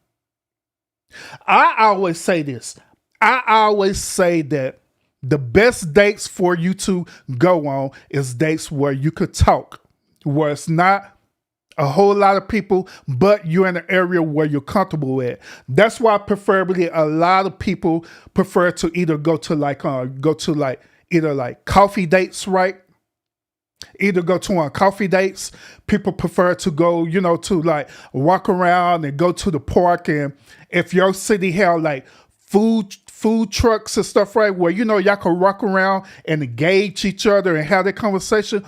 I always say this. I always say that the best dates for you to go on is dates where you could talk, where it's not a whole lot of people, but you're in an area where you're comfortable at. That's why preferably a lot of people prefer to either go to either coffee dates, right? Either go to on coffee dates. People prefer to go, to like walk around and go to the park. And if your city had like food trucks and stuff, right, where y'all can walk around and engage each other and have that conversation,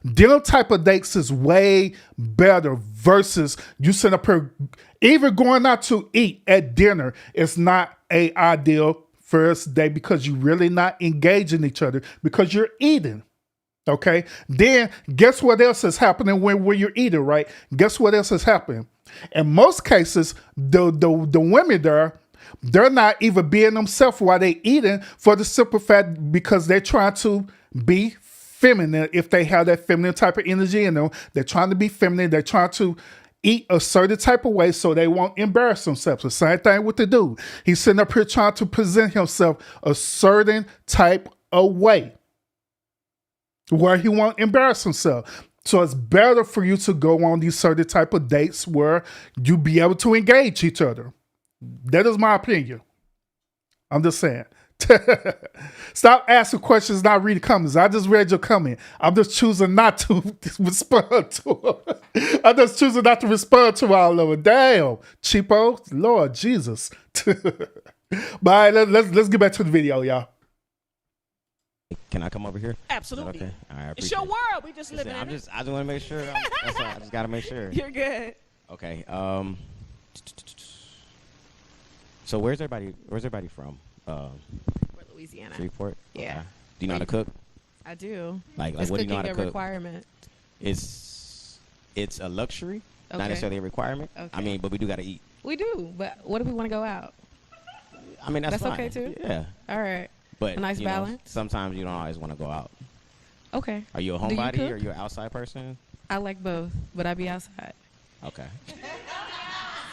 them type of dates is way better versus you sitting up here. Even going out to eat at dinner is not a ideal first date because you're really not engaging each other because you're eating. Okay, then guess what else is happening when you're eating, right? Guess what else is happening? In most cases, the women there, they're not even being themselves while they eating for the simple fact because they're trying to be feminine. If they have that feminine type of energy in them, they're trying to be feminine. They're trying to eat a certain type of way so they won't embarrass themselves. The same thing with the dude. He's sitting up here trying to present himself a certain type of way where he won't embarrass himself. So it's better for you to go on these certain type of dates where you be able to engage each other. That is my opinion. I'm just saying. Stop asking questions, not reading comments. I just read your comment. I'm just choosing not to respond to them. I'm just choosing not to respond to all of it. Damn, cheapo. Lord Jesus. But all right, let's get back to the video, y'all. Can I come over here? Absolutely. Okay. All right. It's your world. We just living in I it. just want to make sure. That's all. I just gotta make sure. You're good. Okay. So where's everybody from? Louisiana. Freeport. Yeah. Okay. Do you know how to cook? I do. Like Is what do you know how cooking to a cook? requirement? It's a luxury, not Okay. necessarily a requirement. Okay. I mean, but we do gotta eat. We do, but what if we want to go out? I mean, that's fine. okay too. Yeah. All right. But A nice you know, balance. sometimes you don't always want to go out. Okay. Are you a Do you homebody cook? or you an outside person? I like both, but I be outside. Okay.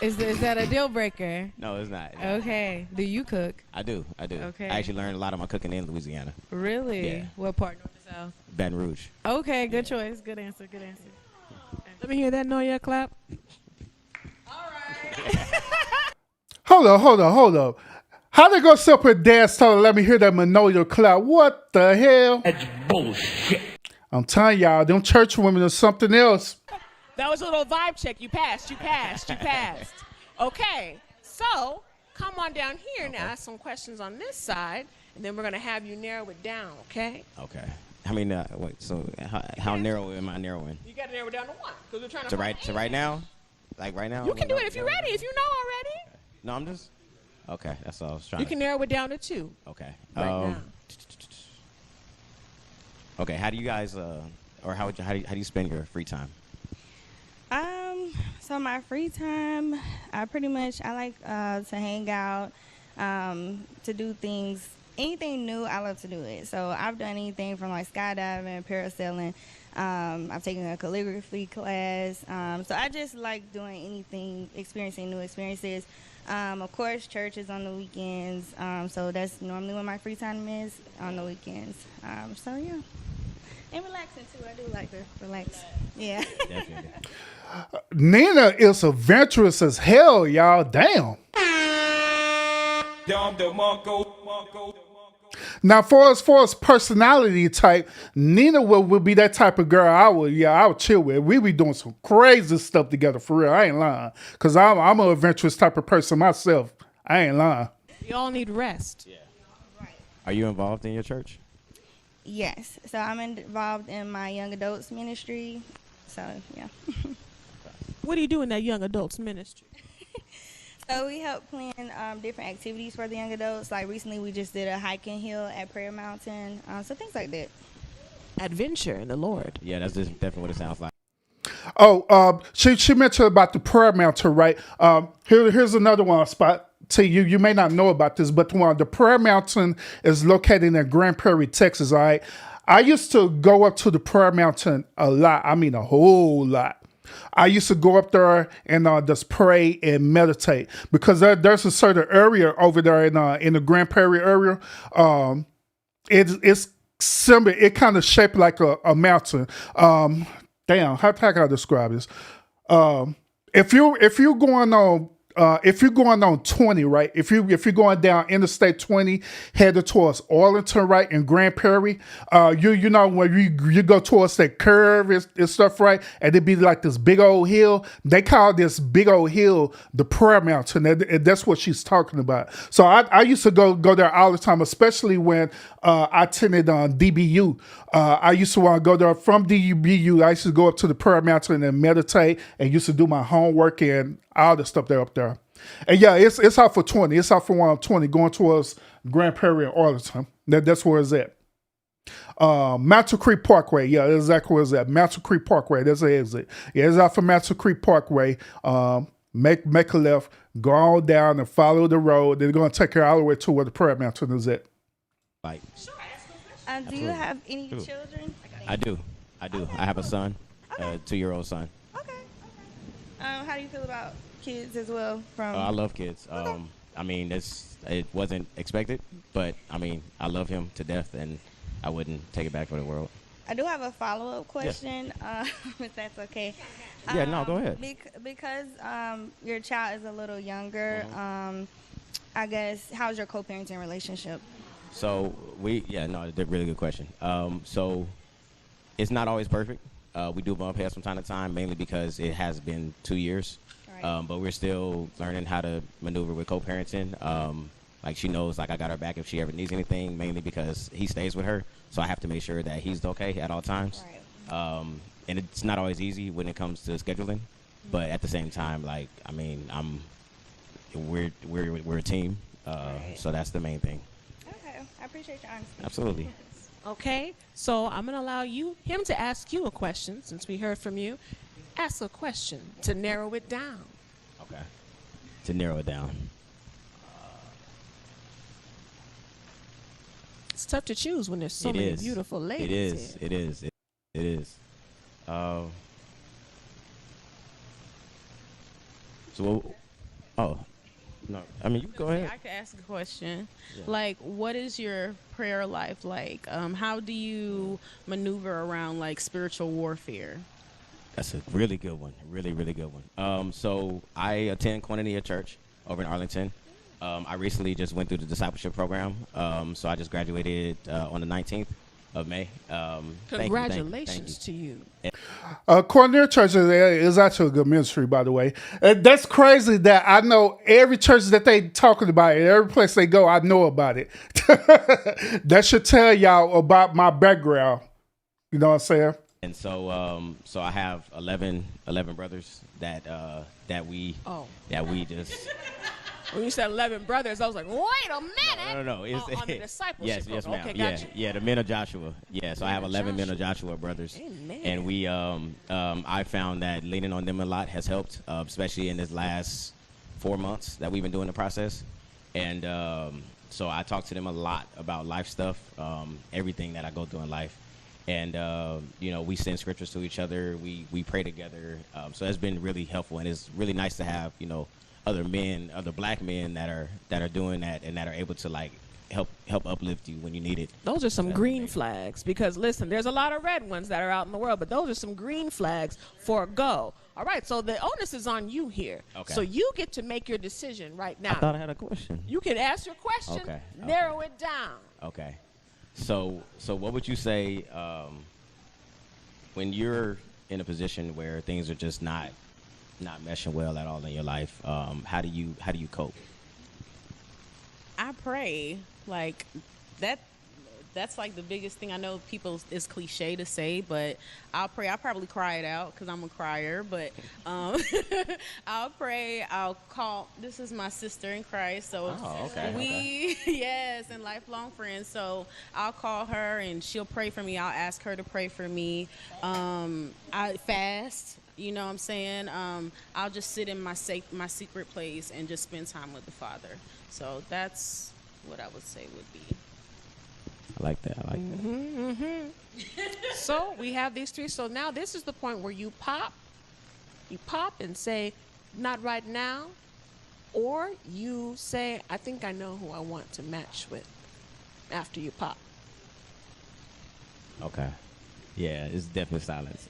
Is that a deal breaker? No, it's not. Okay. Do you cook? I do. Okay. I actually learned a lot of my cooking in Louisiana. Really? Yeah. What part, north or south? Baton Rouge. Okay, good choice. Good answer. Let me hear that Noya clap. Hold up. How they gonna sit up and dance to let me hear that Manoia clap? What the hell? That's bullshit. I'm telling y'all, them church women are something else. That was a little vibe check. You passed. Okay, so come on down here and ask some questions on this side, and then we're gonna have you narrow it down. Okay? Okay. I mean, wait. So how narrow am I narrowing? You gotta narrow it down to one, because we're trying To right now? Like right now? You can do it if you're ready. If you know already, No, I'm just. Okay, that's all I was trying. you can narrow it down to two. Okay. Right now. Okay. How do you guys or how do you spend your free time? So my free time, I like to hang out, to do things, anything new. I love to do it. So I've done anything from like skydiving, parasailing. I've taken a calligraphy class. So I just like doing anything, experiencing new experiences. Of course, church is on the weekends. So that's normally when my free time is, on the weekends. So yeah. And relaxing too. I do like to relax. Yeah. Definitely. Nina is adventurous as hell, y'all. Damn. Now, for as personality type, Nina would be that type of girl I would chill with. We be doing some crazy stuff together, for real. I ain't lying. Because I'm an adventurous type of person myself. I ain't lying. We all need rest. Yeah. Are you involved in your church? Yes. So I'm involved in my young adults ministry. So yeah. What do you do in that young adults ministry? So we help plan different activities for the young adults. Like recently we just did a hiking hill at Prayer Mountain. So things like that. Adventure in the Lord. Yeah, that's just definitely what it sounds like. Oh, she mentioned about the Prayer Mountain, right? Here's another one spot. To you may not know about this, but the Prayer Mountain is located in Grand Prairie, Texas. All right, I used to go up to the Prayer Mountain a lot. I mean, a whole lot. I used to go up there and just pray and meditate because there's a certain area over there in the Grand Prairie area. It's similar. It kind of shaped like a mountain. Damn, how can I describe this? If you're going on 20, right? If you're going down Interstate 20, headed towards Arlington, right, in Grand Prairie, you know when you go towards that curve and stuff, right, and it'd be like this big old hill. They call this big old hill the Prayer Mountain, and that's what she's talking about. So I used to go there all the time, especially when I attended DBU. I used to want to go there from DBU. I used to go up to the Prayer Mountain and meditate, and used to do my homework and all the stuff there up there. And yeah, it's out for 20. It's out for 120 going towards Grand Prairie and Arlington. That's where it's at. Mountain Creek Parkway. Yeah, that's exactly where it's at. Mountain Creek Parkway. That's the exit. Yeah, it's out for Mountain Creek Parkway. Make a left, go on down and follow the road. They're going to take you all the way to where the Prayer Mountain is at. Like, do you have any children? I do. I have a son, a 2-year-old son. Okay. How do you feel about kids as well? I love kids. I mean, it wasn't expected, but I mean, I love him to death, and I wouldn't take it back for the world. I do have a follow-up question, if that's okay. Yeah, no, go ahead. Because your child is a little younger, I guess, how's your co-parenting relationship? So really good question. So it's not always perfect. We do bump heads from time to time, mainly because it has been 2 years. Right. But we're still learning how to maneuver with co-parenting. Like she knows, like I got her back if she ever needs anything, mainly because he stays with her. So I have to make sure that he's okay at all times. Right. And it's not always easy when it comes to scheduling, but at the same time, like I mean, we're a team, right. So that's the main thing. Okay, I appreciate your honesty. Absolutely. Okay, so I'm going to allow him to ask you a question since we heard from you. Ask a question to narrow it down. Okay. To narrow it down. It's tough to choose when there's so many beautiful ladies. It is. No, I mean, you go ahead. I could ask a question. Yeah. Like, what is your prayer life like? How do you maneuver around, like, spiritual warfare? That's a really good one. Really, really good one. So I attend Koinonia Church over in Arlington. I recently just went through the discipleship program. So I just graduated on the 19th of May. Congratulations to you. Koinonia Church is actually a good ministry, by the way. That's crazy that I know every church that they talking about, every place they go, I know about it. That should tell y'all about my background. You know what I'm saying? And so, so I have 11 brothers that we just. When you said 11 brothers, I was like, wait a minute. No. It's on the discipleship. Yes, ma'am. Okay, gotcha. Yeah, the men of Joshua. Yeah, so I have 11 men of Joshua brothers. Amen. And we, I found that leaning on them a lot has helped, especially in this last 4 months that we've been doing the process. And so I talk to them a lot about life stuff, everything that I go through in life. And, we send scriptures to each other. We pray together. So that's been really helpful. And it's really nice to have, other black men that are doing that and that are able to like help uplift you when you need it. Those are some green flags because listen, there's a lot of red ones that are out in the world, but those are some green flags for go. All right, so the onus is on you here. Okay. So you get to make your decision right now. I thought I had a question. You can ask your question, narrow it down. Okay. So what would you say when you're in a position where things are just not meshing well at all in your life? How do you cope? I pray. Like that's like the biggest thing. I know it's cliche to say, but I'll pray. I'll probably cry it out because I'm a crier, but I'll pray. I'll call. This is my sister in Christ, so yes, and lifelong friends. So I'll call her and she'll pray for me. I'll ask her to pray for me. I fast. You know what I'm saying? I'll just sit in my secret place and just spend time with the Father. So that's what I would say would be. I like that. So we have these three. So now this is the point where you pop and say, not right now. Or you say, I think I know who I want to match with after you pop. Okay. Yeah, it's definitely silence.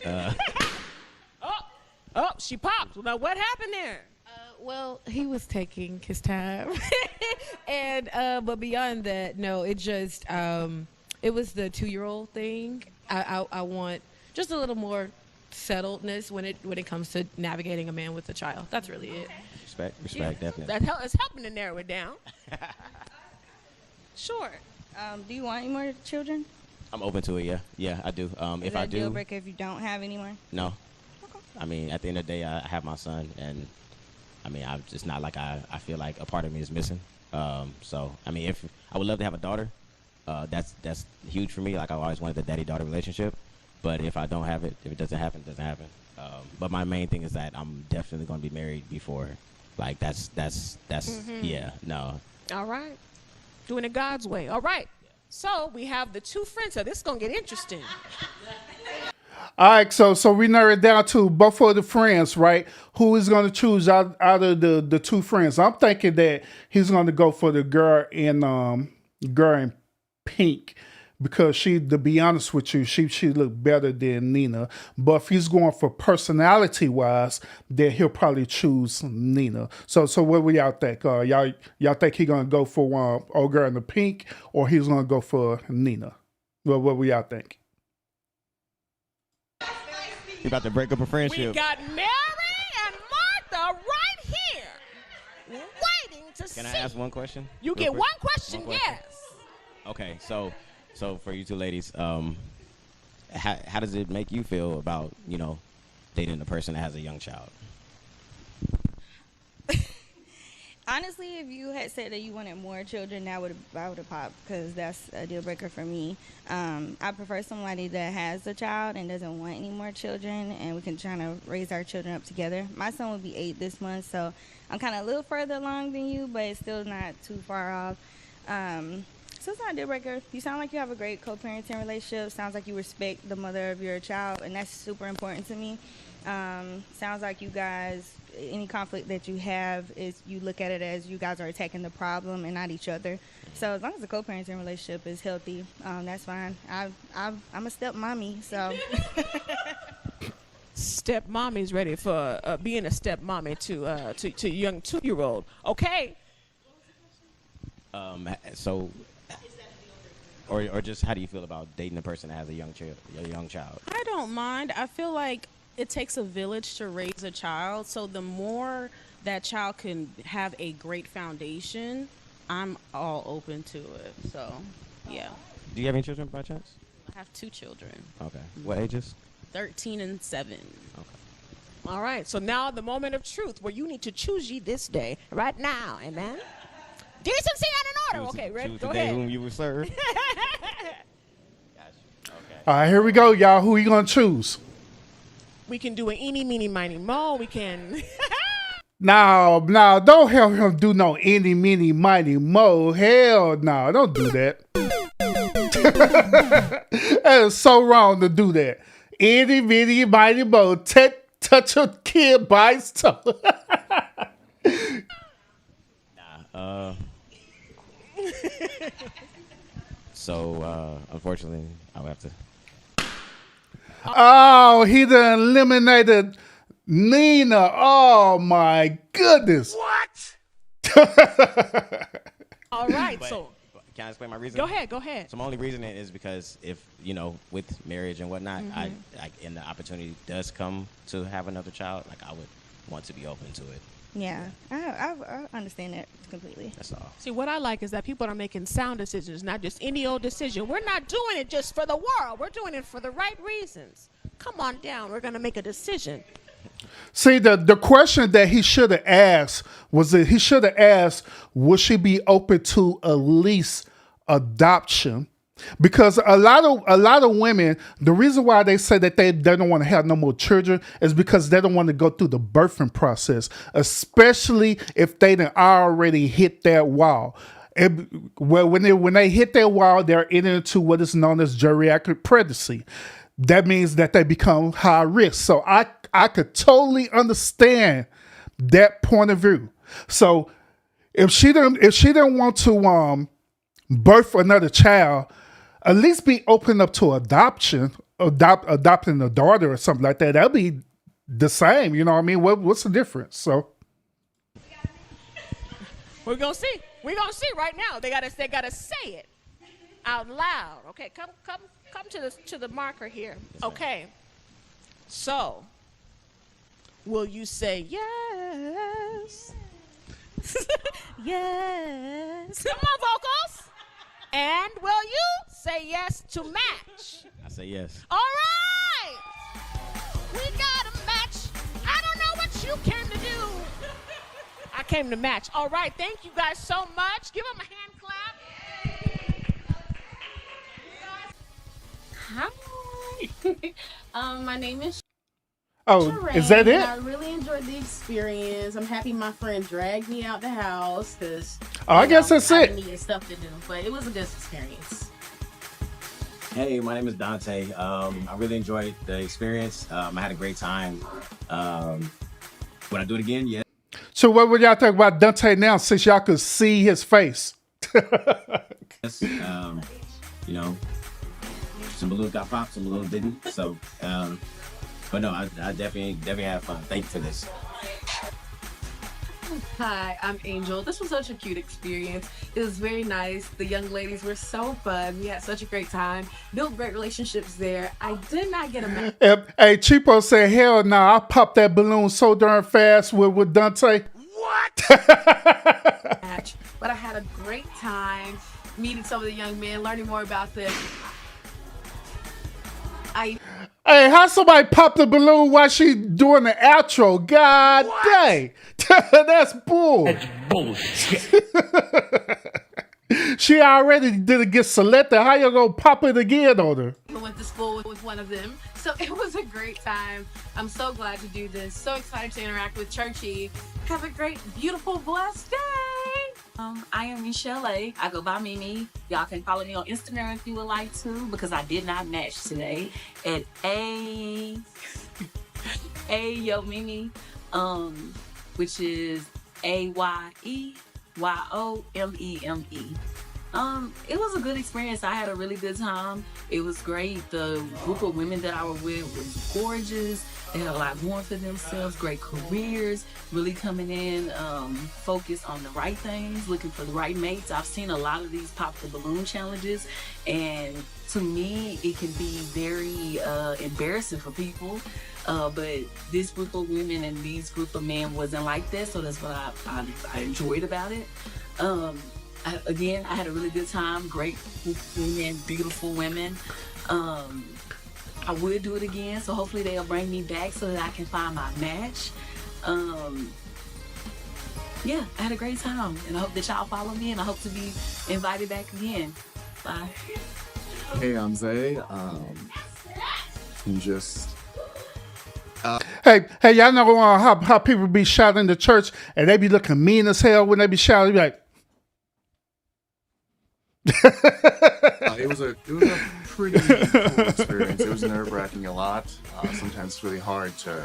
Oh, she popped. Now, what happened there? Well, he was taking his time. And, but beyond that, no, it just, it was the 2-year-old thing. I want just a little more settledness when it comes to navigating a man with a child. That's really it. Respect, definitely. It's helping to narrow it down. Sure. Do you want any more children? I'm open to it, yeah, I do. Is that a deal breaker if you don't have any more? No. I mean, at the end of the day, I have my son, and I mean, I'm just not like I feel like a part of me is missing. So, I mean, if I would love to have a daughter, that's huge for me. Like I've always wanted the daddy-daughter relationship, but if I don't have it, if it doesn't happen, it doesn't happen. But my main thing is that I'm definitely going to be married before. Like that's yeah, no. All right, doing it God's way. All right. So we have the two friends. So this is gonna get interesting. All right, so we narrow it down to both of the friends, right? Who is going to choose out of the two friends? I'm thinking that he's going to go for the girl in pink because to be honest with you, she looked better than Nina. But if he's going for personality wise, then he'll probably choose Nina. So what do y'all think? Y'all think he gonna go for old girl in the pink, or he's gonna go for Nina? Well, what do y'all think? You about to break up a We friendship. got Mary and Martha right here, waiting to see. Can I ask one question? You real get quick? one question, yes. Okay, so for you two ladies, how does it make you feel about, dating a person that has a young child? Honestly, if you had said that you wanted more children, I would have popped, because that's a deal breaker for me. I prefer somebody that has a child and doesn't want any more children, and we can try to raise our children up together. My son will be 8 this month, so I'm kind of a little further along than you, but it's still not too far off. So it's not a deal breaker. You sound like you have a great co-parenting relationship. Sounds like you respect the mother of your child, and that's super important to me. Sounds like you guys, any conflict that you have, is you look at it as you guys are attacking the problem and not each other. So as long as the co-parenting relationship is healthy, that's fine. I'm a step mommy, so. Step mommy's ready for being a step mommy to a young 2-year-old. Okay. So, or just how do you feel about dating a person that has a young child? I don't mind. I feel like it takes a village to raise a child. So the more that child can have a great foundation, I'm all open to it. So, yeah. Do you have any children by chance? I have 2 children. Okay. What ages? 13 and 7. Okay. All right. So now the moment of truth where you need to choose ye this day, right now. Amen. Decency and an order. Okay, ready? Go ahead. Whom you will serve. All right, here we go, y'all. Who you gonna choose? We can do an eeny, meeny, miny, mo. We can. Now, don't have him do no eeny, meeny, miny, mo. Hell no, don't do that. That is so wrong to do that. Eeny, meeny, miny, mo. Touch a kid by his toe. So, unfortunately, I'll have to. Oh, he done eliminated Nina. Oh my goodness. What? All right. So can I explain my reason? Go ahead. So my only reason is because if, with marriage and whatnot, and the opportunity does come to have another child, I would want to be open to it. Yeah, I understand that completely. That's all. See, what I like is that people are making sound decisions, not just any old decision. We're not doing it just for the world. We're doing it for the right reasons. Come on down. We're going to make a decision. See, the question that he should have asked was that he should have asked, would she be open to a lease adoption? Because a lot of women, the reason why they say that they don't want to have no more children is because they don't want to go through the birthing process, especially if they done already hit that wall. When they hit that wall, they're into what is known as geriatric pregnancy. That means that they become high risk. So I could totally understand that point of view. So if she didn't want to birth another child, at least be open up to adopting a daughter or something like that. That'd be the same, you know what I mean? What's the difference? So we're gonna see. We're gonna see right now. They gotta say it out loud. Okay, come to the marker here. Okay. So, will you say yes? Yes. Come on, vocals. And will you say yes to match? I say yes. All right. We got a match. I don't know what you came to do. I came to match. All right. Thank you guys so much. Give them a hand clap. Hi. My name is Sherraine, is that it? I really enjoyed the experience. I'm happy my friend dragged me out the house because I guess that's it. I needed stuff to do, but it was a good experience. Hey, my name is Dante. I really enjoyed the experience. I had a great time. Would I do it again? Yeah. So what would y'all think about Dante now, since y'all could see his face? Yes. some balloons got popped, some balloons didn't. So, but no, I definitely had fun. Thank you for this. Hi, I'm Angel. This was such a cute experience. It was very nice. The young ladies were so fun. We had such a great time. Built great relationships there. I did not get a match. Hey, Cheapo said, hell no, I popped that balloon so darn fast with Dante. But I had a great time meeting some of the young men, learning more about them. Hey, how somebody pop the balloon while she doing the outro? God dang. That's bull. That's bullshit. She already didn't get selected. How you gonna pop it again on her? I went to school with one of them. So it was a great time. I'm so glad to do this. So excited to interact with Churchy. Have a great, beautiful, blessed day. I am Michelle A. I go by Mimi. Y'all can follow me on Instagram if you would like to, because I did not match today at Yo Mimi, which is AYEYOMEME. It was a good experience. I had a really good time. It was great. The group of women that I was with was gorgeous. They had a lot going for themselves, great careers, really coming in, focused on the right things, looking for the right mates. I've seen a lot of these pop the balloon challenges, and to me, it can be very embarrassing for people. But this group of women and these group of men wasn't like this, so that's what I enjoyed about it. Again, I had a really good time. Great women, beautiful women. I would do it again, so hopefully they'll bring me back so that I can find my match. Yeah, I had a great time, and I hope that y'all follow me, and I hope to be invited back again. Bye. Hey, I'm Zay. Hey, y'all know how people be shouting in the church and they be looking mean as hell when they be shouting. They be like, it was a pretty cool experience. It was nerve-wracking a lot. Sometimes it's really hard to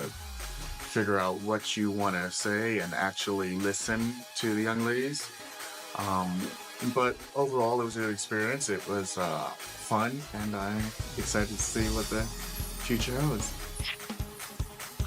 figure out what you want to say and actually listen to the young ladies. But overall, it was a good experience. It was fun, and I'm excited to see what the future holds.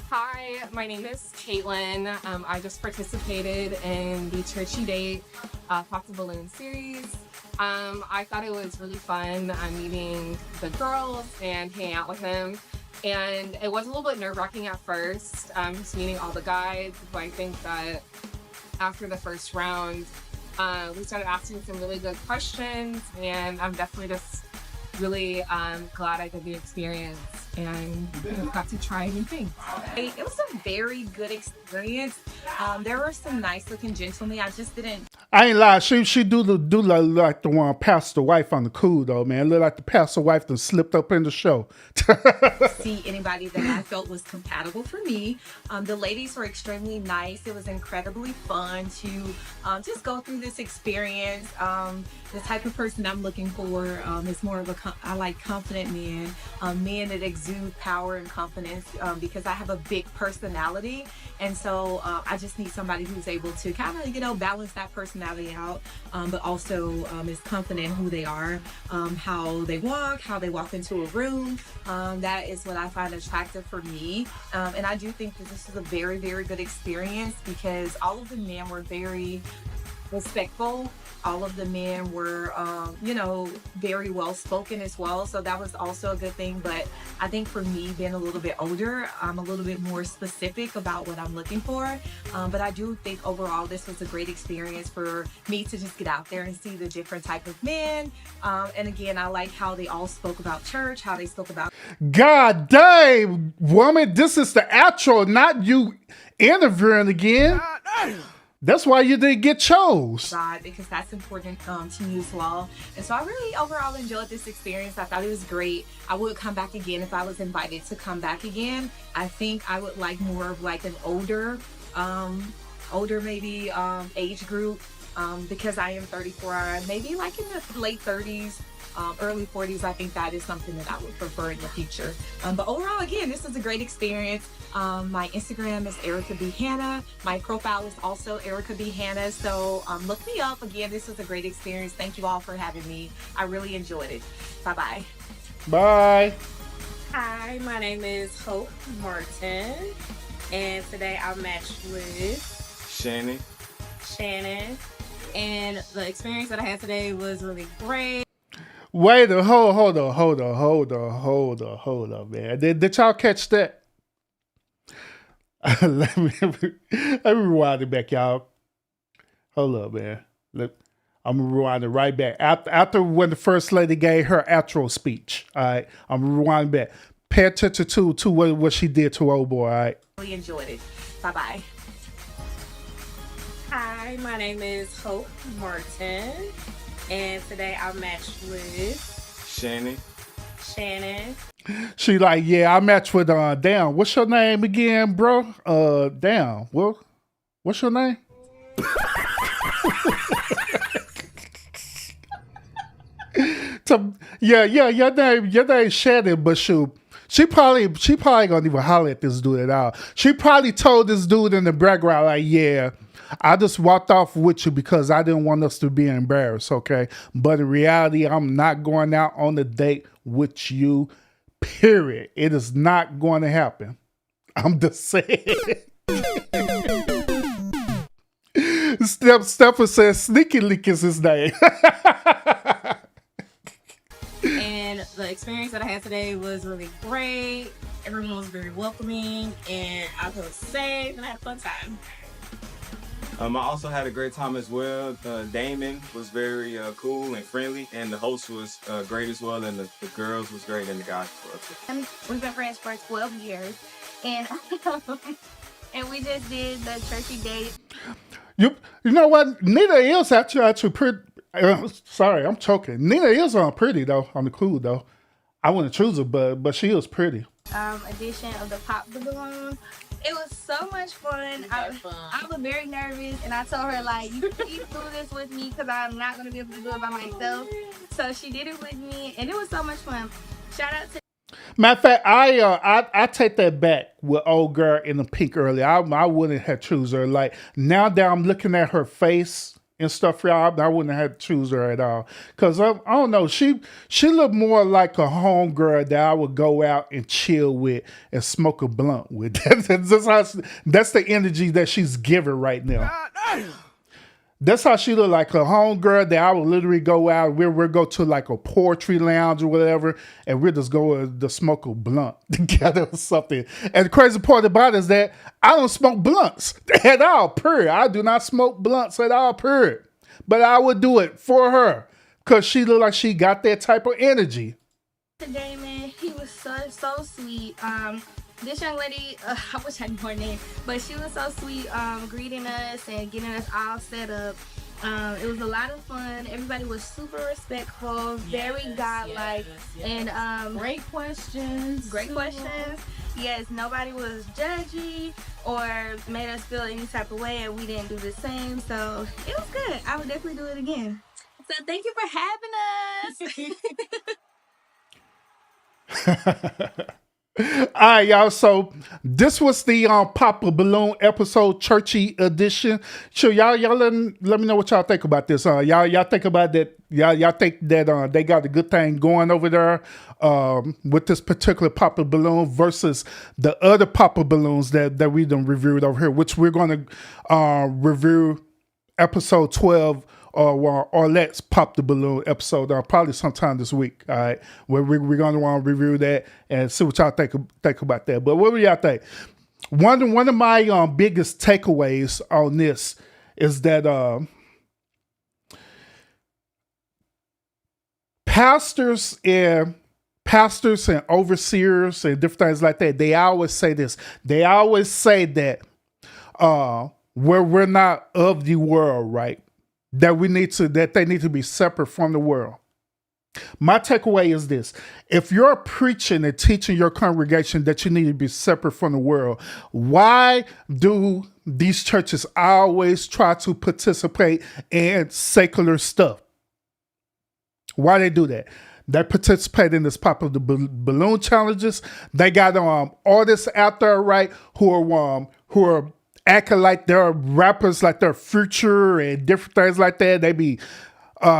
Hi, my name is Caitlin. I just participated in the Churchy Date Pop the Balloon series. I thought it was really fun meeting the girls and hanging out with them. And it was a little bit nerve-wracking at first, just meeting all the guys. But I think that after the first round, we started asking some really good questions, and I'm definitely just really glad I did the experience and got to try new things. It was a very good experience. There were some nice looking gentlemen. I just didn't. I ain't lie. She do like the one pastor wife on the cool though, man. Look like the pastor wife that slipped up in the show. See anybody that I felt was compatible for me. The ladies were extremely nice. It was incredibly fun to just go through this experience. The type of person I'm looking for is more of I like confident men, men that exude power and confidence because I have a big personality, and so I just need somebody who's able to kind of balance that personality out, but also is confident in who they are, how they walk into a room. That is what I find attractive for me, and I do think that this is a very, very good experience because all of the men were very respectful. All of the men were, very well spoken as well. So that was also a good thing. But I think for me, being a little bit older, I'm a little bit more specific about what I'm looking for. But I do think overall, this was a great experience for me to just get out there and see the different type of men. And again, I like how they all spoke about church, how they spoke about. God dang, woman, this is the outro, not you interviewing again. That's why you didn't get chose. God, because that's important to me as well. And so I really overall enjoyed this experience. I thought it was great. I would come back again if I was invited to come back again. I think I would like more of like an older maybe age group because I am 34, maybe like in the late 30s. Early 40s, I think that is something that I would prefer in the future. But overall, again, this is a great experience. My Instagram is Erica B. Hannah. My profile is also Erica B. Hannah. So look me up. Again, this was a great experience. Thank you all for having me. I really enjoyed it. Bye-bye. Bye. Hi, my name is Hope Martin, and today I matched with Shannon. Shannon, and the experience that I had today was really great. Wait a hold on, man. Did y'all catch that? let me rewind it back, y'all. Hold up, man. I'm gonna rewind it right back. After when the first lady gave her outro speech. All right, I'm gonna rewind back. Pay attention to what she did to old boy. All right. Really enjoyed it. Bye bye. Hi, my name is Hope Martin, and today I matched with Shannon. Shannon. She like, yeah, I matched with damn. What's your name again, bro? Damn. Well, what's your name? Your name Shannon, but shoot. She probably gonna even holler at this dude at all. She probably told this dude in the background, like, yeah, I just walked off with you because I didn't want us to be embarrassed, okay? But in reality, I'm not going out on a date with you, period. It is not going to happen. I'm just saying. Stephen says Sneaky Leak is his name. And the experience that I had today was really great. Everyone was very welcoming, and I felt safe, and I had a fun time. I also had a great time as well. Damon was very cool and friendly, and the host was great as well, and the girls was great, and the guys as well. We've been friends for 12 years, and and we just did the churchy date. You know what? Nina is actually pretty. Sorry, I'm choking. Nina is pretty though. On the cool though. I wouldn't choose her, but she is pretty. Edition of the Pop the Balloon. It was so much fun. I was very nervous, and I told her, like, you please do this with me because I'm not going to be able to do it by myself. So she did it with me, and it was so much fun. Shout out to... Matter of fact, I take that back with old girl in the pink earlier. I wouldn't have choose her. Like, now that I'm looking at her face and stuff, y'all, I wouldn't have to choose her at all. Because I don't know, she looked more like a homegirl that I would go out and chill with and smoke a blunt with. That's the energy that she's giving right now. That's how she looked, like a homegirl that I would literally go out. We'll go to like a poetry lounge or whatever, and we'll just go to smoke a blunt together or something. And the crazy part about it is that I don't smoke blunts at all, period. I do not smoke blunts at all, period. But I would do it for her because she looked like she got that type of energy. Damon, he was so sweet. This young lady, I wish I knew her name, but she was so sweet, greeting us and getting us all set up. It was a lot of fun. Everybody was super respectful, very godlike, and Great questions. Yes, nobody was judgy or made us feel any type of way, and we didn't do the same. So it was good. I would definitely do it again. So thank you for having us. All right, y'all. So this was the Pop a Balloon episode, churchy edition. Sure, y'all let me know what y'all think about this. Y'all think about that? Y'all think that they got a good thing going over there with this particular Pop a Balloon versus the other Pop a Balloons that we done reviewed over here, which we're going to review episode 12. Or let's pop the balloon episode probably sometime this week. All right, where we're going to want to review that and see what y'all think about that. But what do y'all think? One of my biggest takeaways on this is that pastors and overseers and different things like that, they always say this. They always say that we're not of the world, right? That they need to be separate from the world. My takeaway is this. If you're preaching and teaching your congregation that you need to be separate from the world, why do these churches always try to participate in secular stuff? Why they do that? They participate in this Pop of the Balloon challenges. They got artists out there, right, who are acting like they're rappers, like they're Future and different things like that. They be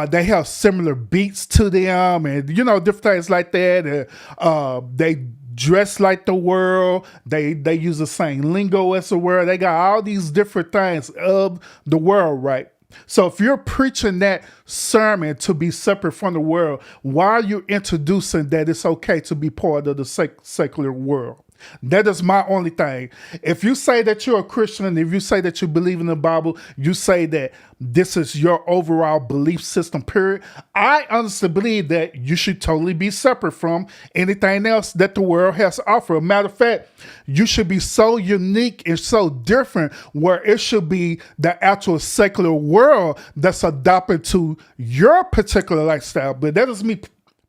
They have similar beats to them, and different things like that. And they dress like the world. They use the same lingo as the world. They got all these different things of the world, right? So if you're preaching that sermon to be separate from the world, why are you introducing that it's okay to be part of the secular world? That is my only thing. If you say that you're a Christian, and if you say that you believe in the Bible, you say that this is your overall belief system, period. I honestly believe that you should totally be separate from anything else that the world has to offer. Matter of fact, you should be so unique and so different where it should be the actual secular world that's adopted to your particular lifestyle. But that is me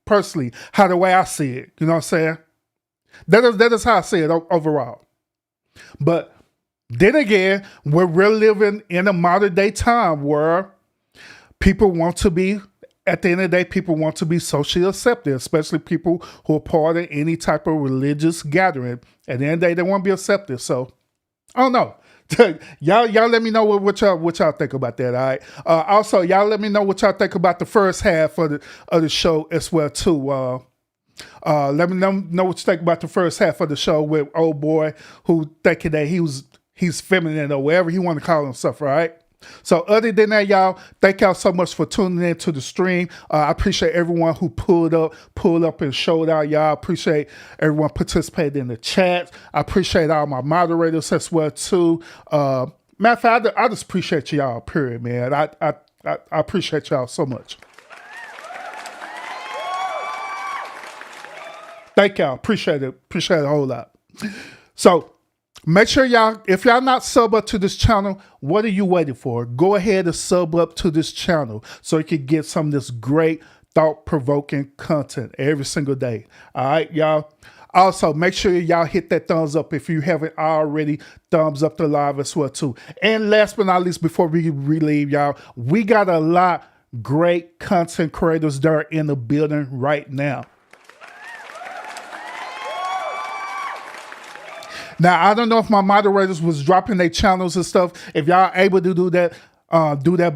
personally, how the way I see it. You know what I'm saying? That is how I see it overall. But then again, we're living in a modern day time where people want to be, at the end of the day, people want to be socially accepted, especially people who are part of any type of religious gathering. At the end of the day, they want to be accepted. So, I don't know. y'all let me know what y'all think about that, all right? Also, y'all let me know what y'all think about the first half of the show as well, too. Let me know what you think about the first half of the show with old boy who thinking that he's feminine or whatever he want to call himself, right? So other than that, y'all, thank y'all so much for tuning in to the stream. I appreciate everyone who pulled up and showed out, y'all. I appreciate everyone participating in the chat. I appreciate all my moderators as well too. Matter of fact, I just appreciate y'all, period, man. I appreciate y'all so much. Thank y'all. Appreciate it. Appreciate it a whole lot. So make sure y'all, if y'all not sub up to this channel, what are you waiting for? Go ahead and sub up to this channel so you can get some of this great thought-provoking content every single day. All right, y'all. Also, make sure y'all hit that thumbs up if you haven't already. Thumbs up the live as well too. And last but not least, before we leave, y'all, we got a lot great content creators that are in the building right now. Now, I don't know if my moderators was dropping their channels and stuff. If y'all able to do that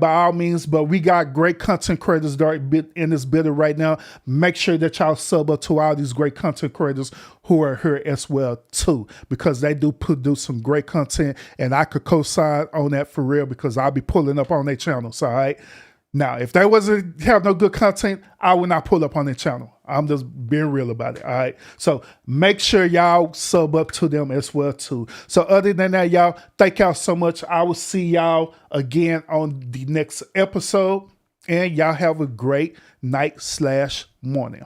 by all means. But we got great content creators that are in this building right now. Make sure that y'all sub up to all these great content creators who are here as well too, because they do produce some great content, and I could co-sign on that for real because I'll be pulling up on their channels. All right. Now, if they wasn't have no good content, I would not pull up on their channel. I'm just being real about it. All right. So make sure y'all sub up to them as well too. So other than that, y'all, thank y'all so much. I will see y'all again on the next episode, and y'all have a great night/morning.